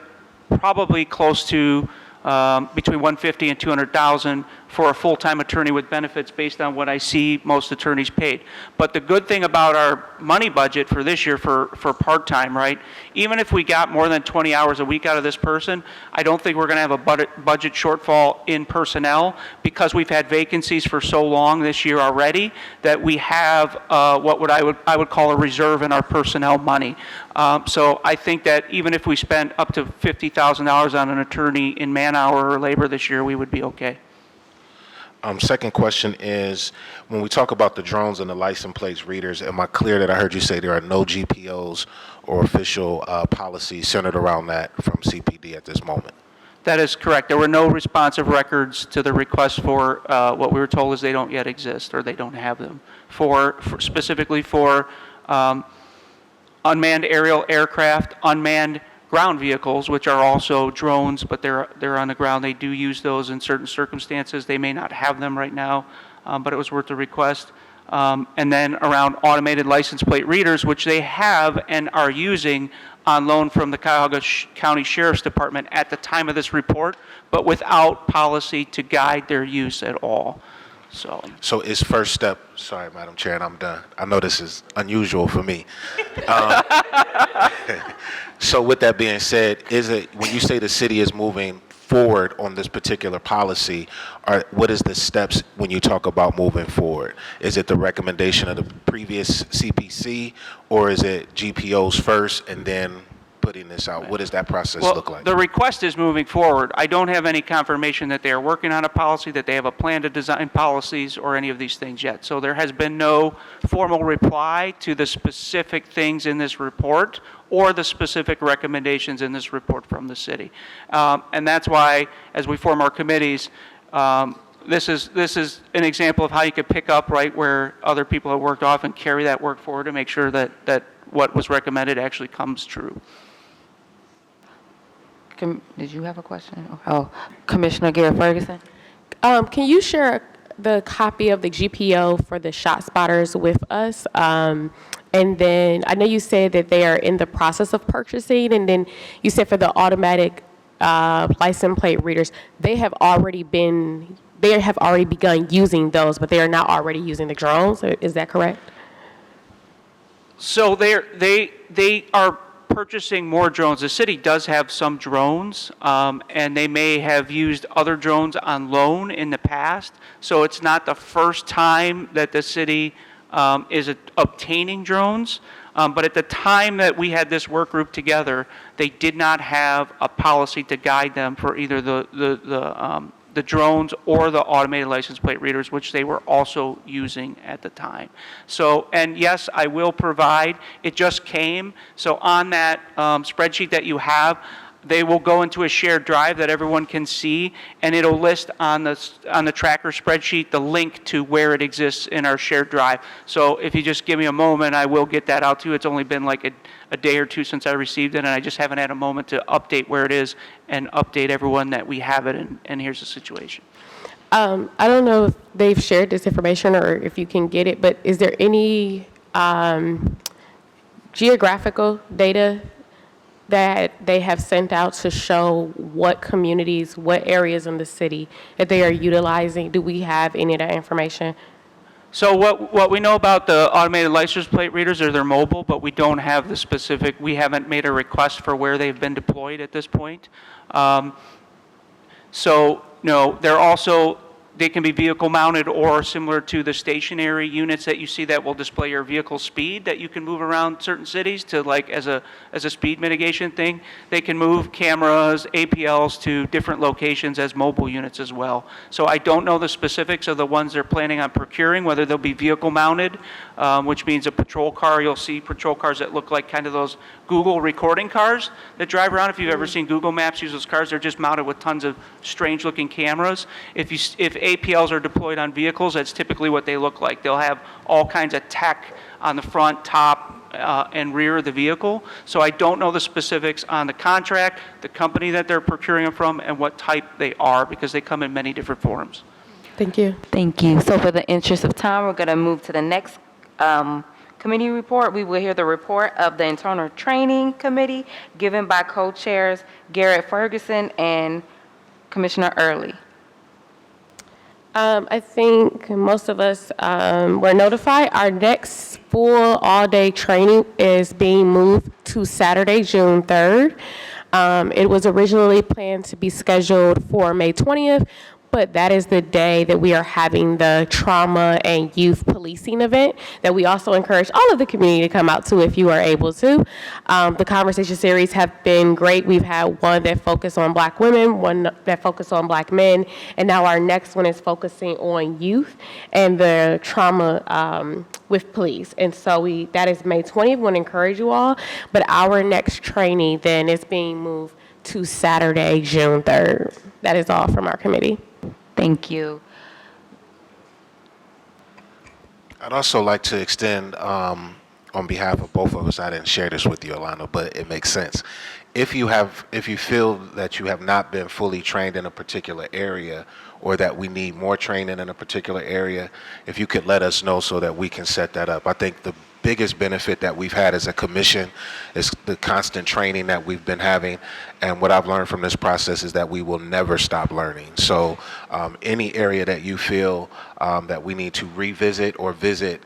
S16: probably close to between $150,000 and $200,000 for a full-time attorney with benefits based on what I see most attorneys paid. But the good thing about our money budget for this year for part-time, right, even if we got more than 20 hours a week out of this person, I don't think we're going to have a budget shortfall in personnel because we've had vacancies for so long this year already that we have what I would call a reserve in our personnel money. So I think that even if we spent up to $50,000 on an attorney in man-hour or labor this year, we would be okay.
S15: Second question is, when we talk about the drones and the license plates readers, am I clear that I heard you say there are no GPOs or official policies centered around that from CPD at this moment?
S16: That is correct. There were no responsive records to the request for what we were told is they don't yet exist or they don't have them specifically for unmanned aerial aircraft, unmanned ground vehicles, which are also drones, but they're on the ground. They do use those in certain circumstances. They may not have them right now, but it was worth the request. And then around automated license plate readers, which they have and are using on loan from the Cuyahoga County Sheriff's Department at the time of this report, but without policy to guide their use at all.
S15: So is first step, sorry, Madam Chair, and I'm done. I know this is unusual for me. So with that being said, is it, when you say the city is moving forward on this particular policy, what is the steps when you talk about moving forward? Is it the recommendation of the previous CPC, or is it GPOs first and then putting this out? What does that process look like?
S16: The request is moving forward. I don't have any confirmation that they are working on a policy, that they have a plan to design policies or any of these things yet. So there has been no formal reply to the specific things in this report or the specific recommendations in this report from the city. And that's why, as we form our committees, this is an example of how you could pick up right where other people have worked off and carry that work forward to make sure that what was recommended actually comes true.
S6: Did you have a question? Oh, Commissioner Garrett Ferguson.
S10: Can you share the copy of the GPO for the shot spotters with us? And then I know you said that they are in the process of purchasing, and then you said for the automatic license plate readers, they have already begun using those, but they are not already using the drones. Is that correct?
S16: So they are purchasing more drones. The city does have some drones, and they may have used other drones on loan in the past. So it's not the first time that the city is obtaining drones. But at the time that we had this work group together, they did not have a policy to guide them for either the drones or the automated license plate readers, which they were also using at the time. So, and yes, I will provide, it just came, so on that spreadsheet that you have, they will go into a shared drive that everyone can see, and it'll list on the tracker spreadsheet the link to where it exists in our shared drive. So if you just give me a moment, I will get that out to you. It's only been like a day or two since I received it, and I just haven't had a moment to update where it is and update everyone that we have it, and here's the situation.
S10: I don't know if they've shared this information or if you can get it, but is there any geographical data that they have sent out to show what communities, what areas in the city that they are utilizing? Do we have any of that information?
S16: So what we know about the automated license plate readers are they're mobile, but we don't have the specific, we haven't made a request for where they've been deployed at this point. So no, they're also they can be vehicle mounted or similar to the stationary units that you see that will display your vehicle speed that you can move around certain cities to like as a speed mitigation thing. They can move cameras, APLs to different locations as mobile units as well. So I don't know the specifics of the ones they're planning on procuring, whether they'll be vehicle mounted, which means a patrol car. You'll see patrol cars that look like kind of those Google recording cars that drive around. If you've ever seen Google Maps use those cars, they're just mounted with tons of strange looking cameras. If APLs are deployed on vehicles, that's typically what they look like. They'll have all kinds of tech on the front, top, and rear of the vehicle. So I don't know the specifics on the contract, the company that they're procuring them from, and what type they are, because they come in many different forms.
S10: Thank you.
S6: Thank you. So for the interest of time, we're going to move to the next committee report. We will hear the report of the Internal Training Committee given by co-chairs Garrett Ferguson and Commissioner Early.
S10: I think most of us were notified. Our next full all-day training is being moved to Saturday, June 3rd. It was originally planned to be scheduled for May 20th, but that is the day that we are having the trauma and youth policing event that we also encourage all of the community to come out to if you are able to. The conversation series have been great. We've had one that focused on Black women, one that focused on Black men, and now our next one is focusing on youth and the trauma with police. And so that is May 20th. We want to encourage you all, but our next training then is being moved to Saturday, June 3rd. That is all from our committee.
S6: Thank you.
S15: I'd also like to extend, on behalf of both of us, I didn't share this with you, Alana, but it makes sense. If you feel that you have not been fully trained in a particular area, or that we need more training in a particular area, if you could let us know so that we can set that up. I think the biggest benefit that we've had as a commission is the constant training that we've been having. And what I've learned from this process is that we will never stop learning. So any area that you feel that we need to revisit or visit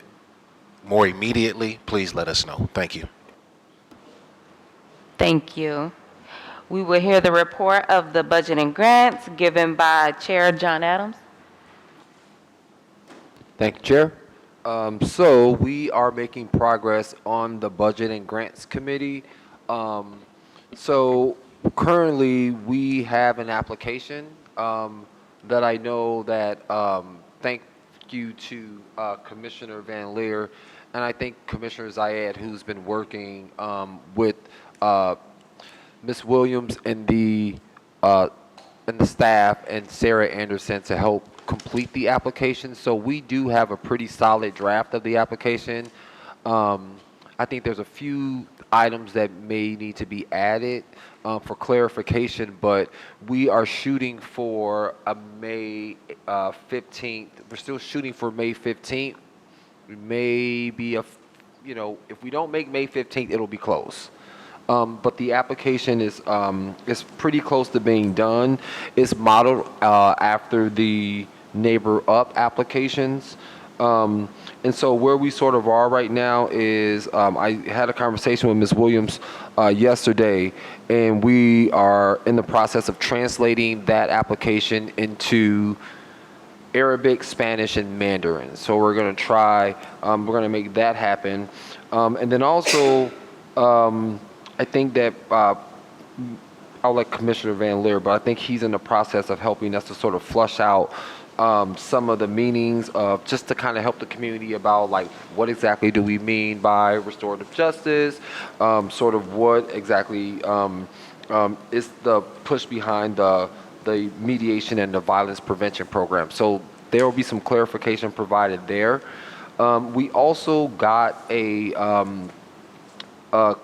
S15: more immediately, please let us know. Thank you.
S6: Thank you. We will hear the report of the budget and grants given by Chair John Adams.
S17: Thank you, Chair. So we are making progress on the Budget and Grants Committee. So currently we have an application that I know that, thank you to Commissioner Van Leer, and I think Commissioner Zayed, who's been working with Ms. Williams and the staff and Sarah Anderson to help complete the application. So we do have a pretty solid draft of the application. I think there's a few items that may need to be added for clarification, but we are shooting for a May 15th. We're still shooting for May 15th. Maybe if we don't make May 15th, it'll be close. But the application is pretty close to being done. It's modeled after the Neighbor Up applications. And so where we sort of are right now is I had a conversation with Ms. Williams yesterday, and we are in the process of translating that application into Arabic, Spanish, and Mandarin. So we're going to try, we're going to make that happen. And then also, I think that I'll let Commissioner Van Leer, but I think he's in the process of helping us to sort of flush out some of the meanings of just to kind of help the community about like what exactly do we mean by restorative justice, sort of what exactly is the push behind the mediation and the violence prevention program. So there will be some clarification provided there. We also got a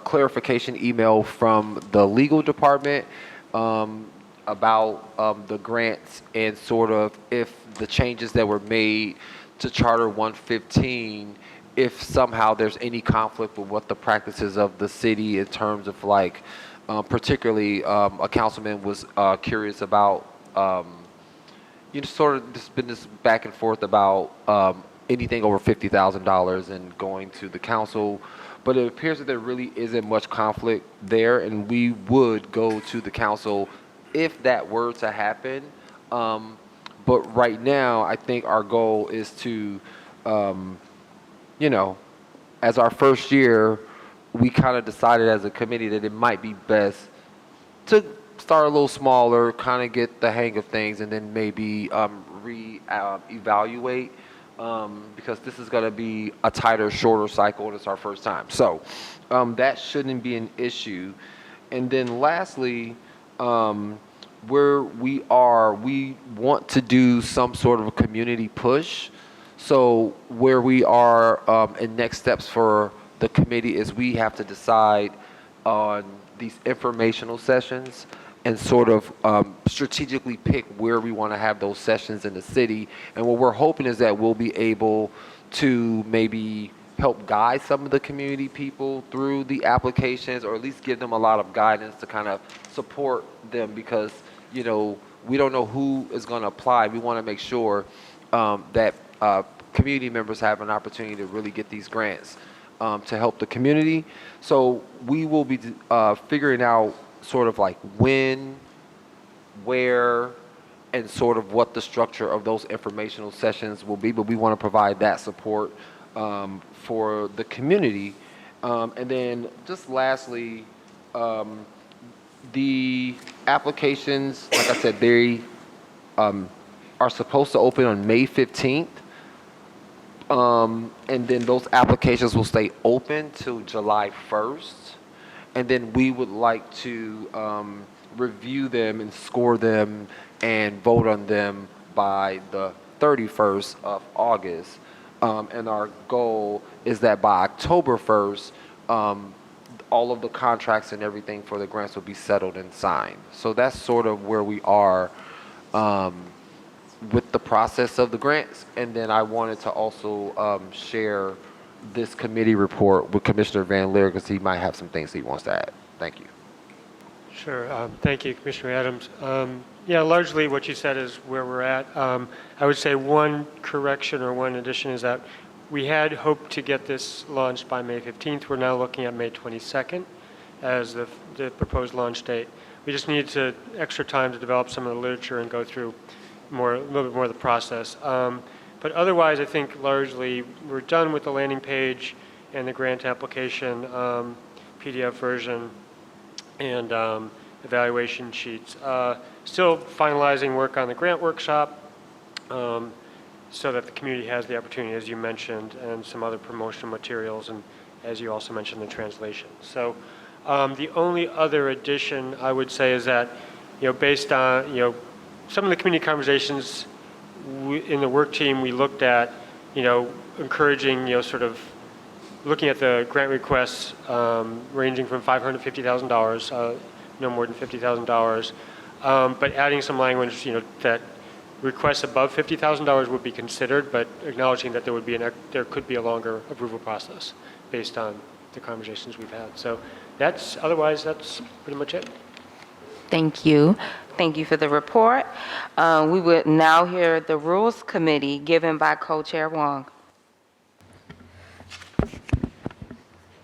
S17: clarification email from the legal department about the grants and sort of if the changes that were made to Charter 115, if somehow there's any conflict with what the practices of the city in terms of like, particularly a councilman was curious about, sort of there's been this back and forth about anything over $50,000 and going to the council. But it appears that there really isn't much conflict there, and we would go to the council if that were to happen. But right now, I think our goal is to, you know, as our first year, we kind of decided as a committee that it might be best to start a little smaller, kind of get the hang of things, and then maybe evaluate because this is going to be a tighter, shorter cycle, and it's our first time. So that shouldn't be an issue. And then lastly, where we want to do some sort of a community push. So where we are in next steps for the committee is we have to decide on these informational sessions and sort of strategically pick where we want to have those sessions in the city. And what we're hoping is that we'll be able to maybe help guide some of the community people through the applications, or at least give them a lot of guidance to kind of support them, because, you know, we don't know who is going to apply. We want to make sure that community members have an opportunity to really get these grants to help the community. So we will be figuring out sort of like when, where, and sort of what the structure of those informational sessions will be, but we want to provide that support for the community. And then just lastly, the applications, like I said, they are supposed to open on May 15th. And then those applications will stay open till July 1st. And then we would like to review them and score them and vote on them by the 31st of August. And our goal is that by October 1st, all of the contracts and everything for the grants will be settled and signed. So that's sort of where we are with the process of the grants. And then I wanted to also share this committee report with Commissioner Van Leer, because he might have some things he wants to add. Thank you.
S7: Sure. Thank you, Commissioner Adams. Yeah, largely what you said is where we're at. I would say one correction or one addition is that we had hoped to get this launched by May 15th. We're now looking at May 22nd as the proposed launch date. We just needed extra time to develop some of the literature and go through a little bit more of the process. But otherwise, I think largely we're done with the landing page and the grant application PDF version and evaluation sheets. Still finalizing work on the grant workshop so that the community has the opportunity, as you mentioned, and some other promotional materials, and as you also mentioned, the translation. So the only other addition I would say is that, you know, based on, you know, some of the community conversations in the work team, we looked at, you know, encouraging, you know, sort of looking at the grant requests ranging from $500 to $50,000, no more than $50,000, but adding some language, you know, that requests above $50,000 would be considered, but acknowledging that there could be a longer approval process based on the conversations we've had. So otherwise that's pretty much it.
S6: Thank you. Thank you for the report. We would now hear the Rules Committee given by Co-Chair Wong.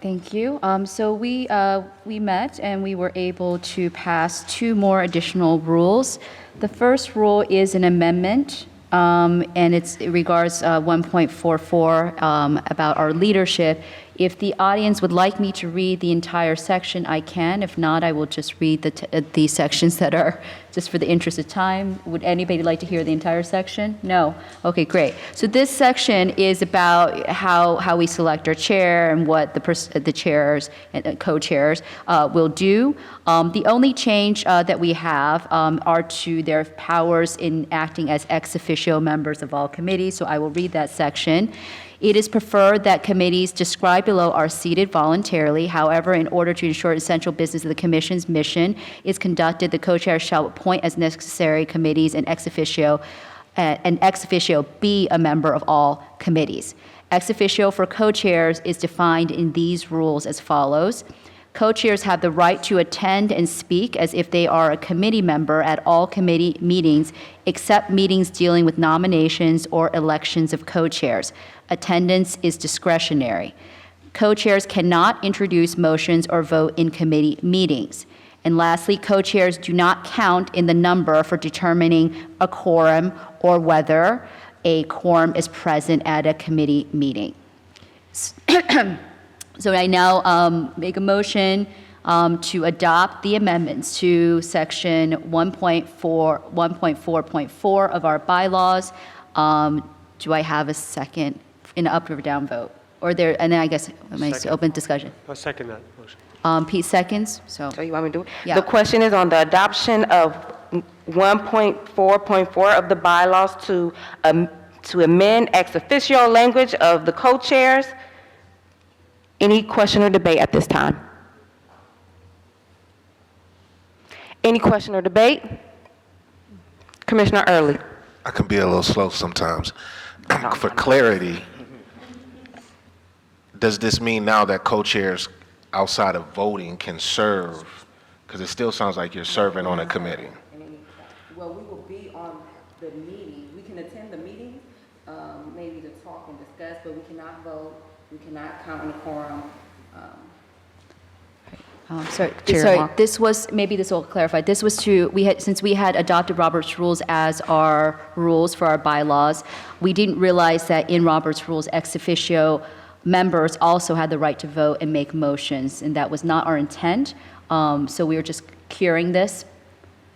S8: Thank you. So we met and we were able to pass 2 more additional rules. The first rule is an amendment, and it regards 1.44 about our leadership. If the audience would like me to read the entire section, I can. If not, I will just read the sections that are just for the interest of time. Would anybody like to hear the entire section? No? Okay, great. So this section is about how we select our chair and what the chairs and co-chairs will do. The only change that we have are to their powers in acting as ex officio members of all committees. So I will read that section. It is preferred that committees described below are seated voluntarily. However, in order to ensure essential business of the Commission's mission is conducted, the co-chair shall appoint as necessary committees and ex officio be a member of all committees. Ex officio for co-chairs is defined in these rules as follows. Co-chairs have the right to attend and speak as if they are a committee member at all committee meetings, except meetings dealing with nominations or elections of co-chairs. Attendance is discretionary. Co-chairs cannot introduce motions or vote in committee meetings. And lastly, co-chairs do not count in the number for determining a quorum or whether a quorum is present at a committee meeting. So I now make a motion to adopt the amendments to section 1.4.4 of our bylaws. Do I have a second, an up or down vote? Or there, and then I guess, open discussion.
S7: I'll second that motion.
S8: Pete seconds, so.
S6: So you want me to do it?
S8: Yeah.
S6: The question is on the adoption of 1.4.4 of the bylaws to amend ex officio language of the co-chairs. Any question or debate at this time? Any question or debate? Commissioner Early.
S15: I can be a little slow sometimes. For clarity, does this mean now that co-chairs outside of voting can serve? Because it still sounds like you're serving on a committee.
S6: Well, we will be on the meeting. We can attend the meeting, maybe to talk and discuss, but we cannot vote. We cannot count on a quorum.
S8: Sorry,
S6: Chair Wong.
S8: this was, maybe this will clarify, this was since we had adopted Robert's rules as our rules for our bylaws, we didn't realize that in Robert's rules, ex officio members also had the right to vote and make motions, and that was not our intent. So we were just curing this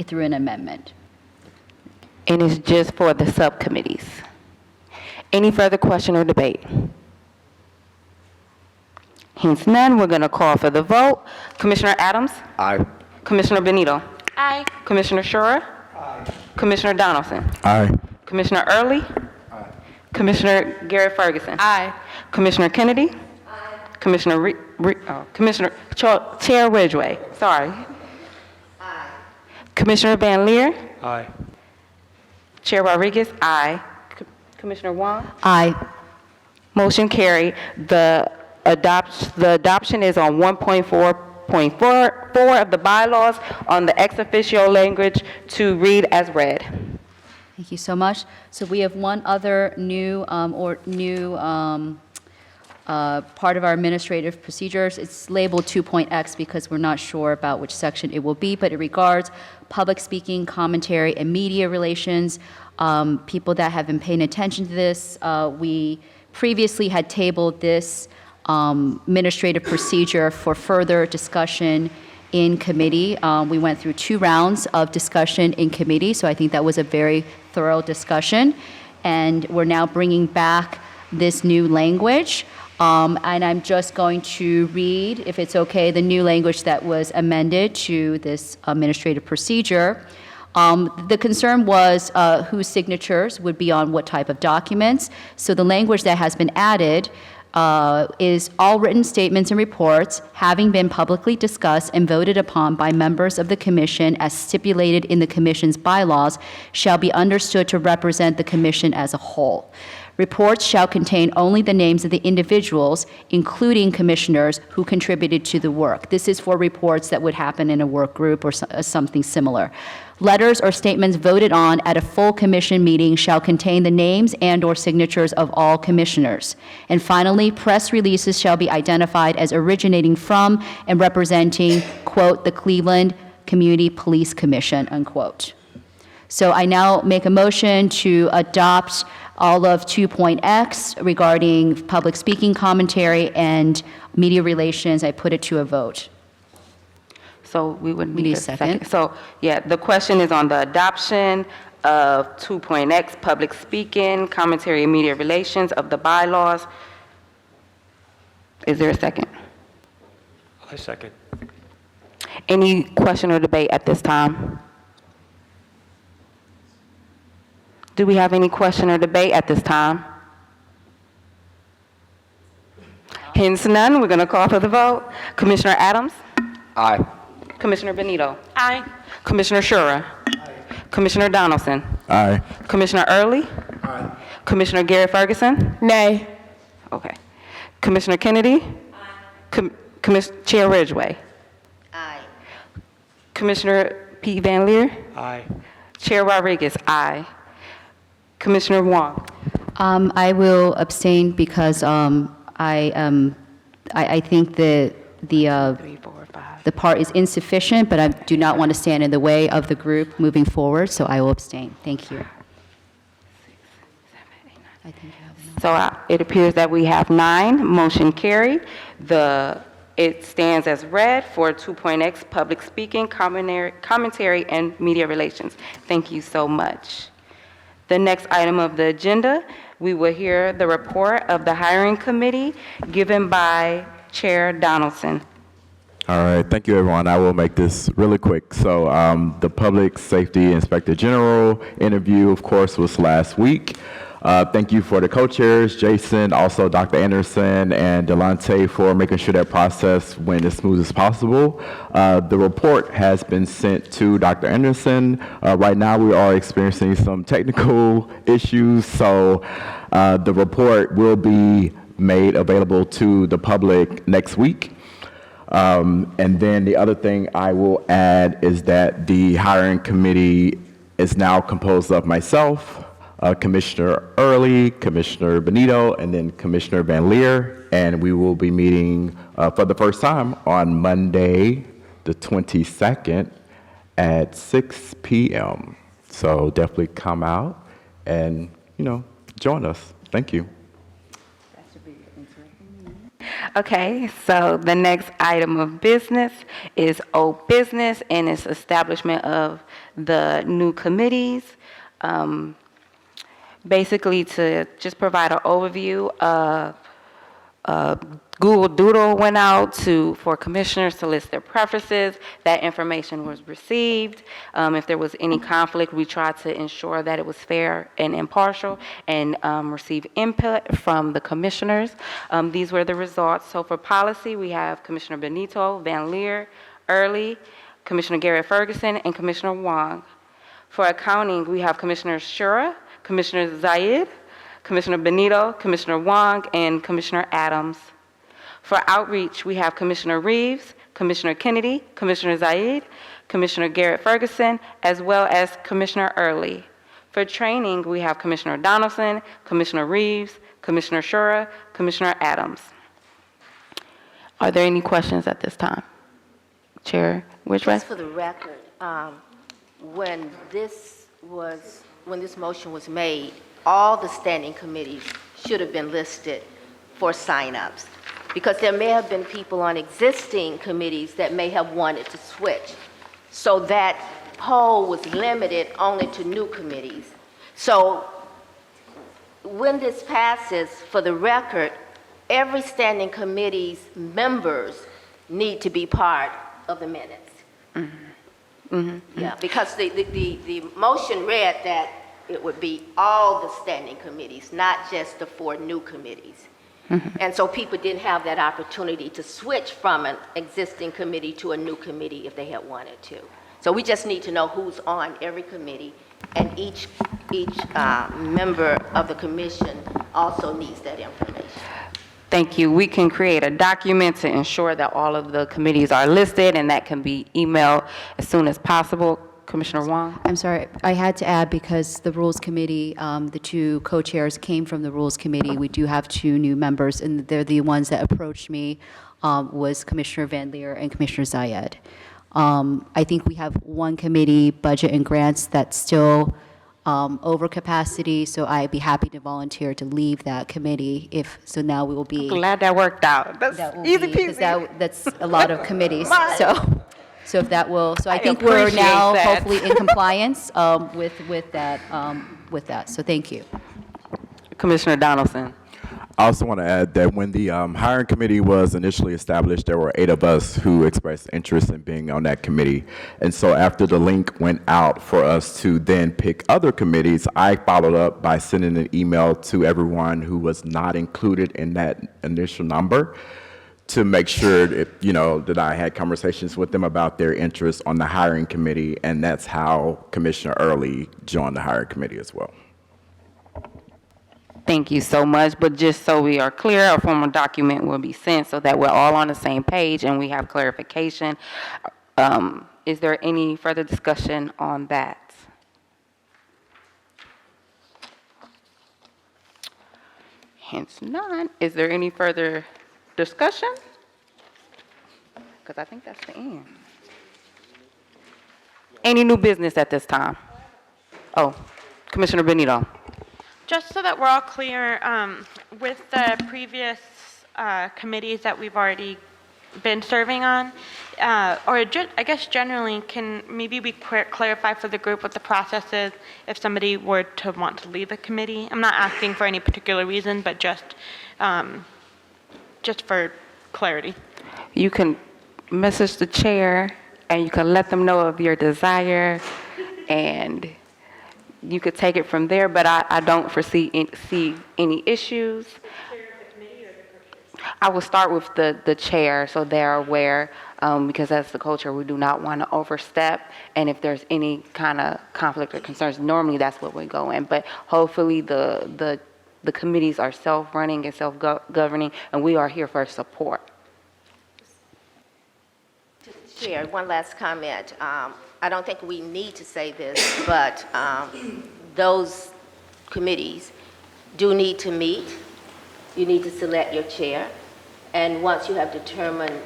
S8: through an amendment.
S6: And it's just for the subcommittees. Any further question or debate? Hence none, we're going to call for the vote. Commissioner Adams?
S17: Aye.
S6: Commissioner Benito?
S4: Aye.
S6: Commissioner Schura? Aye. Commissioner Donaldson?
S17: Aye.
S6: Commissioner Early? Aye. Commissioner Garrett Ferguson?
S4: Aye.
S6: Commissioner Kennedy? Aye. Commissioner Chair Ridgway? Sorry. Aye. Commissioner Van Leer?
S7: Aye.
S6: Chair Rodriguez? Aye. Commissioner Wong?
S8: Aye.
S6: Motion carried. The adoption is on 1.4.4 of the bylaws on the ex officio language to read as read.
S8: Thank you so much. So we have one other new part of our administrative procedures. It's labeled 2.x because we're not sure about which section it will be, but it regards public speaking, commentary, and media relations. People that have been paying attention to this, we previously had tabled this administrative procedure for further discussion in committee. We went through 2 rounds of discussion in committee, so I think that was a very thorough discussion. And we're now bringing back this new language. And I'm just going to read, if it's okay, the new language that was amended to this administrative procedure. The concern was whose signatures would be on what type of documents. So the language that has been added is all written statements and reports having been publicly discussed and voted upon by members of the commission as stipulated in the commission's bylaws shall be understood to represent the commission as a whole. Reports shall contain only the names of the individuals, including commissioners, who contributed to the work. This is for reports that would happen in a work group or something similar. Letters or statements voted on at a full commission meeting shall contain the names and/or signatures of all commissioners. And finally, press releases shall be identified as originating from and representing, quote, the Cleveland Community Police Commission, unquote. So I now make a motion to adopt all of 2.x regarding public speaking, commentary, and media relations. I put it to a vote.
S6: So we would need a second. So, yeah, the question is on the adoption of 2.x, public speaking, commentary, and media relations of the bylaws. Is there a second?
S7: I second.
S6: Any question or debate at this time? Do we have any question or debate at this time? Hence none, we're going to call for the vote. Commissioner Adams?
S17: Aye.
S6: Commissioner Benito?
S4: Aye.
S6: Commissioner Schura? Aye. Commissioner Donaldson?
S17: Aye.
S6: Commissioner Early?
S15: Aye.
S6: Commissioner Garrett Ferguson?
S10: Nay.
S6: Okay. Commissioner Kennedy? Aye. Chair Ridgway?
S3: Aye.
S6: Commissioner Pete Van Leer?
S7: Aye.
S6: Chair Rodriguez? Aye. Commissioner Wong?
S8: I will abstain because I think that the part is insufficient, but I do not want to stand in the way of the group moving forward, so I will abstain. Thank you. I think I have enough.
S6: So it appears that we have 9, motion carried. It stands as read for 2.x, public speaking, commentary, and media relations. Thank you so much. The next item of the agenda, we will hear the report of the hiring committee given by Chair Donaldson.
S18: All right, thank you, everyone. I will make this really quick. So the Public Safety Inspector General interview, of course, was last week. Thank you for the co-chairs, Jason, also Dr. Anderson, and Delonte for making sure that process went as smooth as possible. The report has been sent to Dr. Anderson. Right now, we are experiencing some technical issues, so the report will be made available to the public next week. And then the other thing I will add is that the hiring committee is now composed of myself, Commissioner Early, Commissioner Benito, and then Commissioner Van Leer, and we will be meeting for the first time on Monday, the 22nd at 6 p.m. So definitely come out and, join us. Thank you.
S6: Okay, so the next item of business is old business, and it's establishment of the new committees. Basically, to just provide an overview of Google Doodle went out for commissioners to list their preferences. That information was received. If there was any conflict, we tried to ensure that it was fair and impartial and receive input from the commissioners. These were the results. So for policy, we have Commissioner Benito, Van Leer, Early, Commissioner Garrett Ferguson, and Commissioner Wong. For accounting, we have Commissioner Shura, Commissioner Zayed, Commissioner Benito, Commissioner Wong, and Commissioner Adams. For outreach, we have Commissioner Reeves, Commissioner Kennedy, Commissioner Zayed, Commissioner Garrett Ferguson, as well as Commissioner Early. For training, we have Commissioner Donaldson, Commissioner Reeves, Commissioner Shura, Commissioner Adams. Are there any questions at this time? Chair Ridgway?
S3: Just for the record, when this motion was made, all the standing committees should have been listed for signups, because there may have been people on existing committees that may have wanted to switch. So that poll was limited only to new committees. So when this passes, for the record, every standing committee's members need to be part of the minutes. Yeah, because the motion read that it would be all the standing committees, not just the 4 new committees. And so people didn't have that opportunity to switch from an existing committee to a new committee if they had wanted to. So we just need to know who's on every committee, and each member of the commission also needs that information.
S6: Thank you. We can create a document to ensure that all of the committees are listed, and that can be emailed as soon as possible. Commissioner Wong?
S8: I'm sorry, I had to add, because the Rules Committee, the 2 co-chairs came from the Rules Committee. We do have 2 new members, and they're the ones that approached me, was Commissioner Van Leer and Commissioner Zayed. I think we have 1 committee, Budget and Grants, that's still over capacity, so I'd be happy to volunteer to leave that committee so now we will be.
S6: Glad that worked out. That's easy peasy.
S8: That's a lot of committees, so if that will, so I think
S6: I
S8: we're now
S6: appreciate that.
S8: hopefully in compliance with that, so thank you.
S6: Commissioner Donaldson?
S18: I also want to add that when the hiring committee was initially established, there were 8 of us who expressed interest in being on that committee. And so after the link went out for us to then pick other committees, I followed up by sending an email to everyone who was not included in that initial number to make sure that I had conversations with them about their interest on the hiring committee, and that's how Commissioner Early joined the hiring committee as well.
S6: Thank you so much, but just so we are clear, a formal document will be sent so that we're all on the same page and we have clarification. Is there any further discussion on that? Hence none. Is there any further discussion? because I think that's the end. Any new business at this time? Oh, Commissioner Benito.
S4: Just so that we're all clear, with the previous committees that we've already been serving on, I guess generally, can maybe we clarify for the group what the process is if somebody were to want to leave a committee? I'm not asking for any particular reason, but just for clarity.
S6: You can message the chair, and you can let them know of your desire, and you could take it from there, but I don't foresee any issues. I will start with the chair, so they're aware, because as the co-chair, we do not want to overstep, and if there's any kind of conflict or concerns, normally that's what we go in, but hopefully the committees are self-running and self-governing, and we are here for support.
S3: Chair, one last comment. I don't think we need to say this, but those committees do need to meet. You need to select your chair. And once you have determined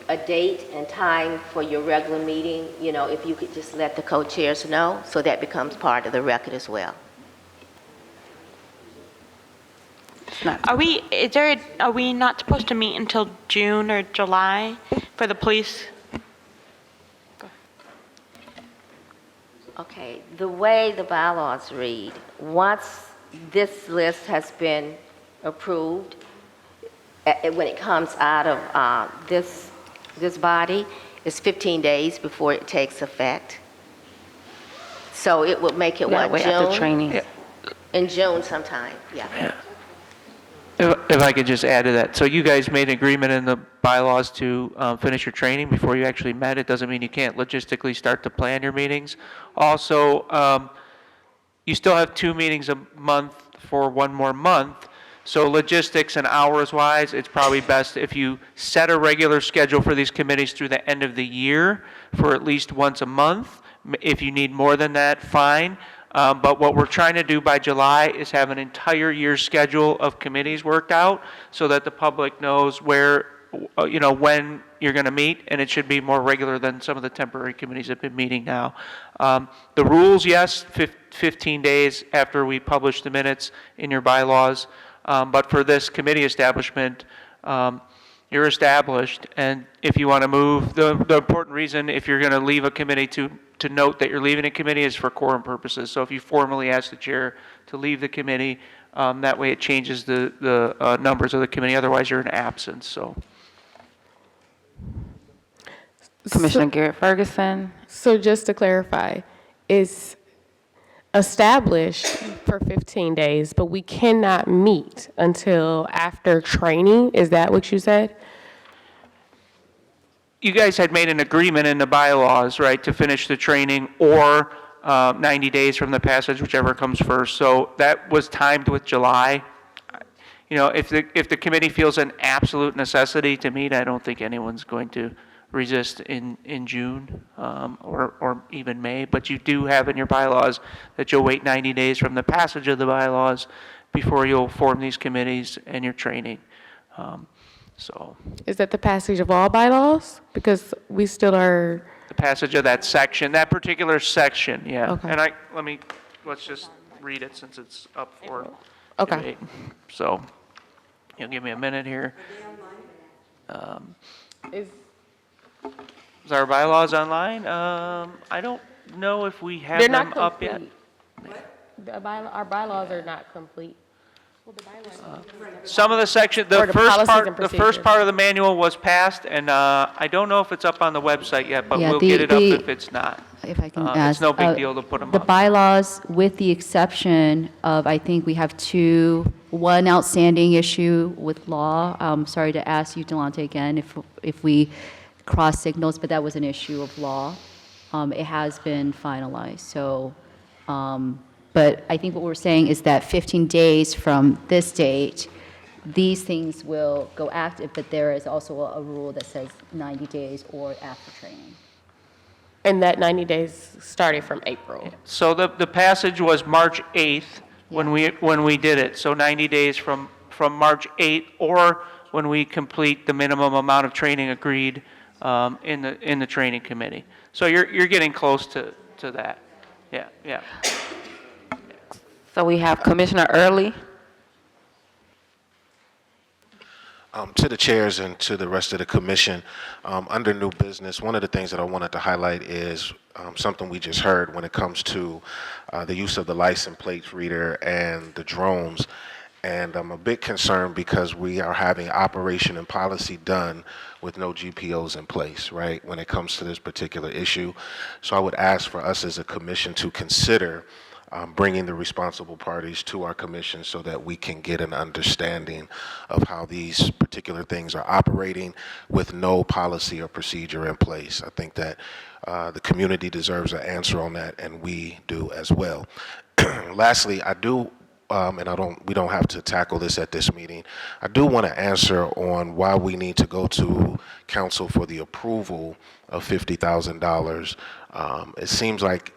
S3: a date and time for your regular meeting, if you could just let the co-chairs know, so that becomes part of the record as well.
S4: Are we not supposed to meet until June or July for the police?
S3: Okay, the way the bylaws read, once this list has been approved, when it comes out of this body, it's 15 days before it takes effect. So it would make it what,
S6: Wait,
S3: June?
S6: after training.
S16: Yeah.
S3: In June sometime, yeah.
S16: If I could just add to that. So you guys made an agreement in the bylaws to finish your training before you actually met. It doesn't mean you can't logistically start to plan your meetings. Also, you still have 2 meetings a month for 1 more month. So logistics and hours-wise, it's probably best if you set a regular schedule for these committees through the end of the year for at least once a month. If you need more than that, fine. But what we're trying to do by July is have an entire year's schedule of committees worked out so that the public knows where, when you're going to meet, and it should be more regular than some of the temporary committees have been meeting now. The rules, yes, 15 days after we publish the minutes in your bylaws. But for this committee establishment, you're established, and if you want to move, the important reason if you're going to leave a committee to note that you're leaving a committee is for quorum purposes. So if you formally ask the chair to leave the committee, that way it changes the numbers of the committee. Otherwise, you're in absence. So.
S6: Commissioner Garrett Ferguson.
S10: So just to clarify, it's established for 15 days, but we cannot meet until after training. Is that what you said?
S16: You guys had made an agreement in the bylaws, right, to finish the training or 90 days from the passage, whichever comes first. So that was timed with July. If the committee feels an absolute necessity to meet, I don't think anyone's going to resist in June or even May. But you do have in your bylaws that you'll wait 90 days from the passage of the bylaws before you'll form these committees and your training. So
S10: Is that the passage of all bylaws? Because we still are.
S16: the passage of that section, that particular section, yeah.
S10: Okay.
S16: And let's just read it since it's up for
S10: Okay.
S16: debate. So you'll give me a minute here.
S10: Is
S16: Is our bylaws online? I don't know if we have
S10: They're
S16: them
S10: not
S16: up yet.
S10: complete. Our bylaws are not complete.
S16: Some of the section,
S10: Or the policies and
S16: the first
S10: procedures.
S16: part of the manual was passed, and I don't know if it's up on the website yet, but
S8: Yeah,
S16: we'll
S8: the-
S16: get it up
S8: the-
S16: if it's not.
S8: If I can
S16: It's
S8: ask.
S16: no big deal to put them
S8: The
S16: up.
S8: bylaws, with the exception of, I think we have one outstanding issue with law. Sorry to ask you, Delonte, again, if we cross signals, but that was an issue of law. It has been finalized, so, but I think what we're saying is that 15 days from this date, these things will go active, but there is also a rule that says 90 days or after training.
S10: And that 90 days started from April.
S16: So the passage was March 8th when we did it, so 90 days from March 8th, or when we complete the minimum amount of training agreed in the training committee. So you're getting close to that. Yeah, yeah.
S6: So we have Commissioner Early.
S15: To the chairs and to the rest of the commission, under new business, one of the things that I wanted to highlight is something we just heard when it comes to the use of the license plate reader and the drones. And I'm a bit concerned because we are having operation and policy done with no GPOs in place, right, when it comes to this particular issue. So I would ask for us as a commission to consider bringing the responsible parties to our commission so that we can get an understanding of how these particular things are operating with no policy or procedure in place. I think that the community deserves an answer on that, and we do as well. Lastly, I do, and we don't have to tackle this at this meeting, I do want to answer on why we need to go to council for the approval of $50,000. It seems like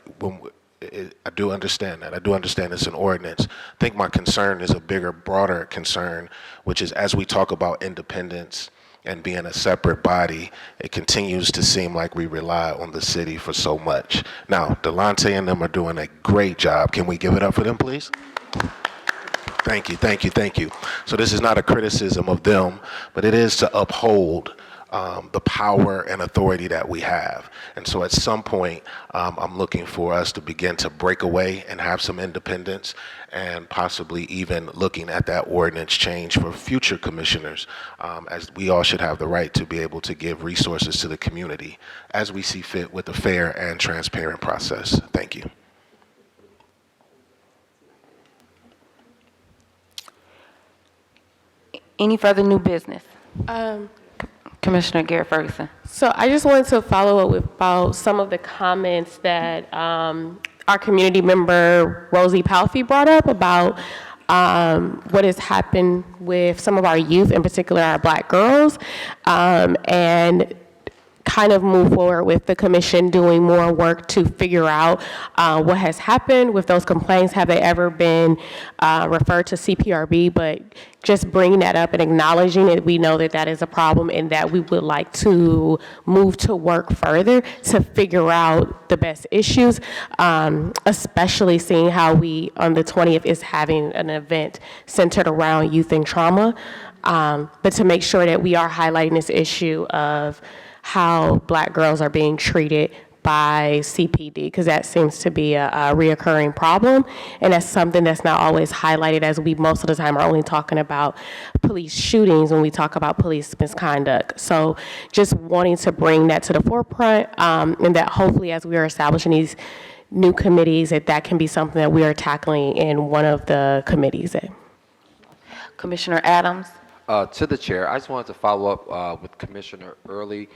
S15: I do understand that. I do understand it's an ordinance. I think my concern is a bigger, broader concern, which is as we talk about independence and being a separate body, it continues to seem like we rely on the city for so much. Now, Delonte and them are doing a great job. Can we give it up for them, please? Thank you, thank you, thank you. So this is not a criticism of them, but it is to uphold the power and authority that we have. And so at some point, I'm looking for us to begin to break away and have some independence, and possibly even looking at that ordinance change for future commissioners, as we all should have the right to be able to give resources to the community as we see fit with a fair and transparent process. Thank you.
S6: Any further new business? Commissioner Garrett Ferguson.
S10: So I just wanted to follow up with about some of the comments that our community member Rosie Palfy brought up about what has happened with some of our youth, in particular our Black girls, and kind of move forward with the commission doing more work to figure out what has happened with those complaints. Have they ever been referred to CPRB? But just bringing that up and acknowledging it, we know that that is a problem and that we would like to move to work further to figure out the best issues, especially seeing how we, on the 20th, is having an event centered around youth and trauma, but to make sure that we are highlighting this issue of how Black girls are being treated by CPD, because that seems to be a reoccurring problem, and that's something that's not always highlighted, as we most of the time are only talking about police shootings when we talk about police misconduct. So just wanting to bring that to the forefront, and that hopefully as we are establishing these new committees, that can be something that we are tackling in one of the committees.
S6: Commissioner Adams.
S17: To the chair, I just wanted to follow up with Commissioner Early.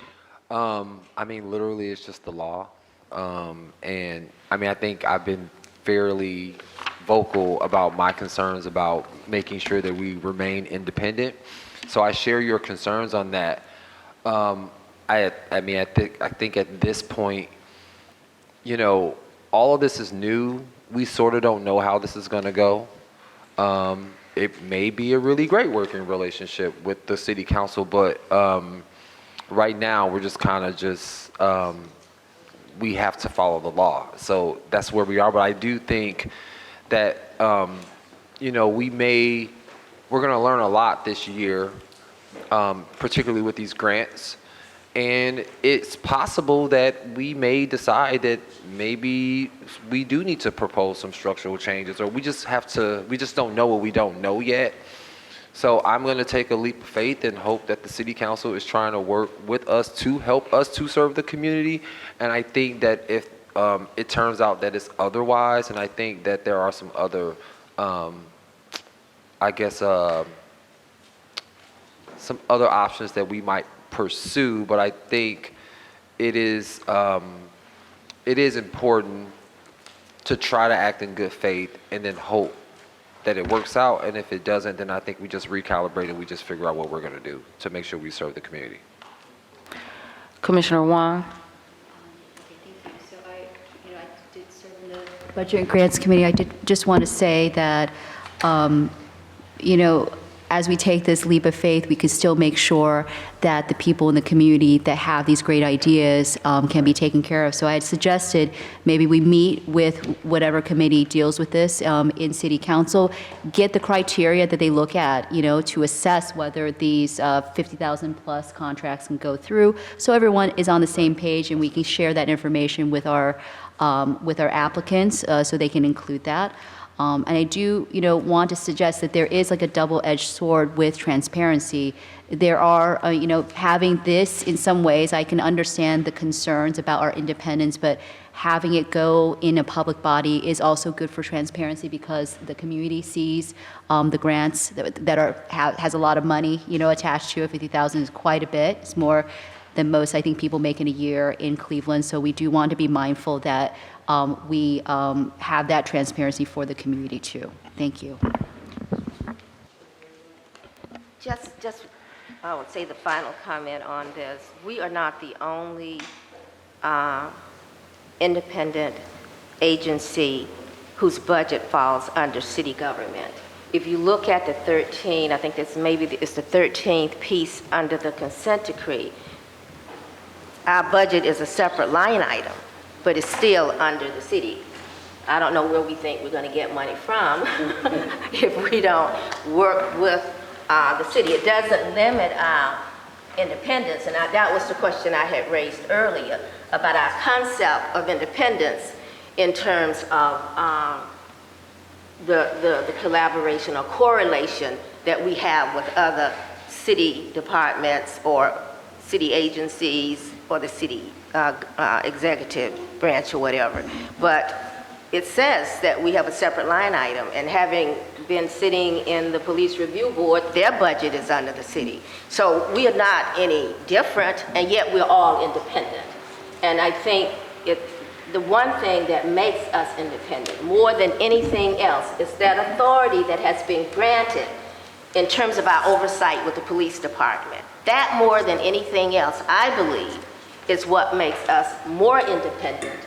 S17: I mean, literally, it's just the law. And I mean, I think I've been fairly vocal about my concerns about making sure that we remain independent. So I share your concerns on that. I think at this point, you know, all of this is new. We sort of don't know how this is going to go. It may be a really great working relationship with the city council, but right now we're just kind of we have to follow the law. So that's where we are. But I do think that, you know, we're going to learn a lot this year, particularly with these grants. And it's possible that we may decide that maybe we do need to propose some structural changes, or we just don't know what we don't know yet. So I'm going to take a leap of faith and hope that the city council is trying to work with us to help us to serve the community. And I think that if it turns out that it's otherwise, and I think that there are some other, some other options that we might pursue, but I think it is important to try to act in good faith and then hope that it works out. And if it doesn't, then I think we just recalibrate and we just figure out what we're going to do to make sure we serve the community.
S6: Commissioner Wong.
S8: So I did serve in the Budget and Grants Committee. I did just want to say that, as we take this leap of faith, we can still make sure that the people in the community that have these great ideas can be taken care of. So I had suggested maybe we meet with whatever committee deals with this in City Council, get the criteria that they look at, to assess whether these 50,000 plus contracts can go through, so everyone is on the same page and we can share that information with our applicants so they can include that. And I do, want to suggest that there is like a double-edged sword with transparency. There are, having this in some ways, I can understand the concerns about our independence, but having it go in a public body is also good for transparency because the community sees the grants that has a lot of money, attached to it. 50,000 is quite a bit. It's more than most, I think, people make in a year in Cleveland. So we do want to be mindful that we have that transparency for the community too. Thank you.
S3: Just, I would say the final comment on this. We are not the only independent agency whose budget falls under city government. If you look at the 13, I think it's the 13th piece under the consent decree, our budget is a separate line item, but it's still under the city. I don't know where we think we're going to get money from if we don't work with the city. It doesn't limit our independence, and that was the question I had raised earlier about our concept of independence in terms of the collaboration or correlation that we have with other city departments or city agencies or the city executive branch or whatever. But it says that we have a separate line item, and having been sitting in the police review board, their budget is under the city. So we are not any different, and yet we're all independent. And I think the one thing that makes us independent more than anything else is that authority that has been granted in terms of our oversight with the police department. That more than anything else, I believe, is what makes us more independent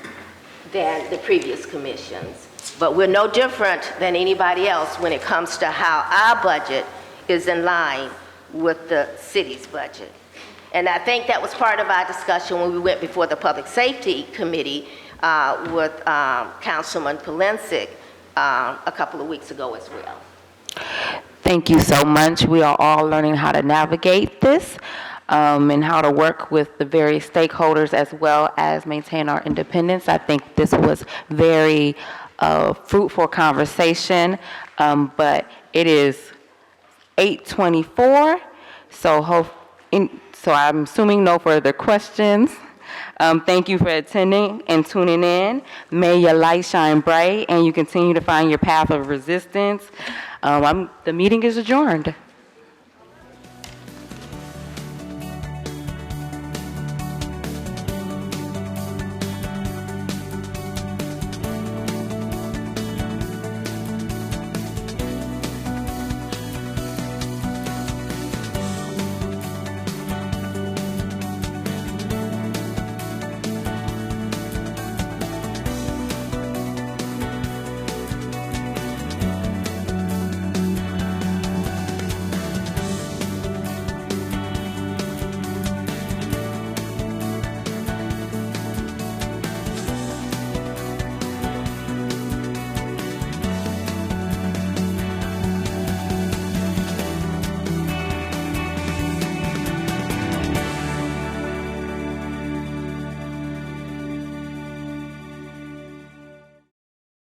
S3: than the previous commissions. But we're no different than anybody else when it comes to how our budget is in line with the city's budget. And I think that was part of our discussion when we went before the Public Safety Committee with Councilman Polensek a couple of weeks ago as well.
S6: Thank you so much. We are all learning how to navigate this and how to work with the various stakeholders as well as maintain our independence. I think this was very fruitful conversation, but it is 8:24, so I'm assuming no further questions. Thank you for attending and tuning in. May your light shine bright and you continue to find your path of resistance. The meeting is adjourned.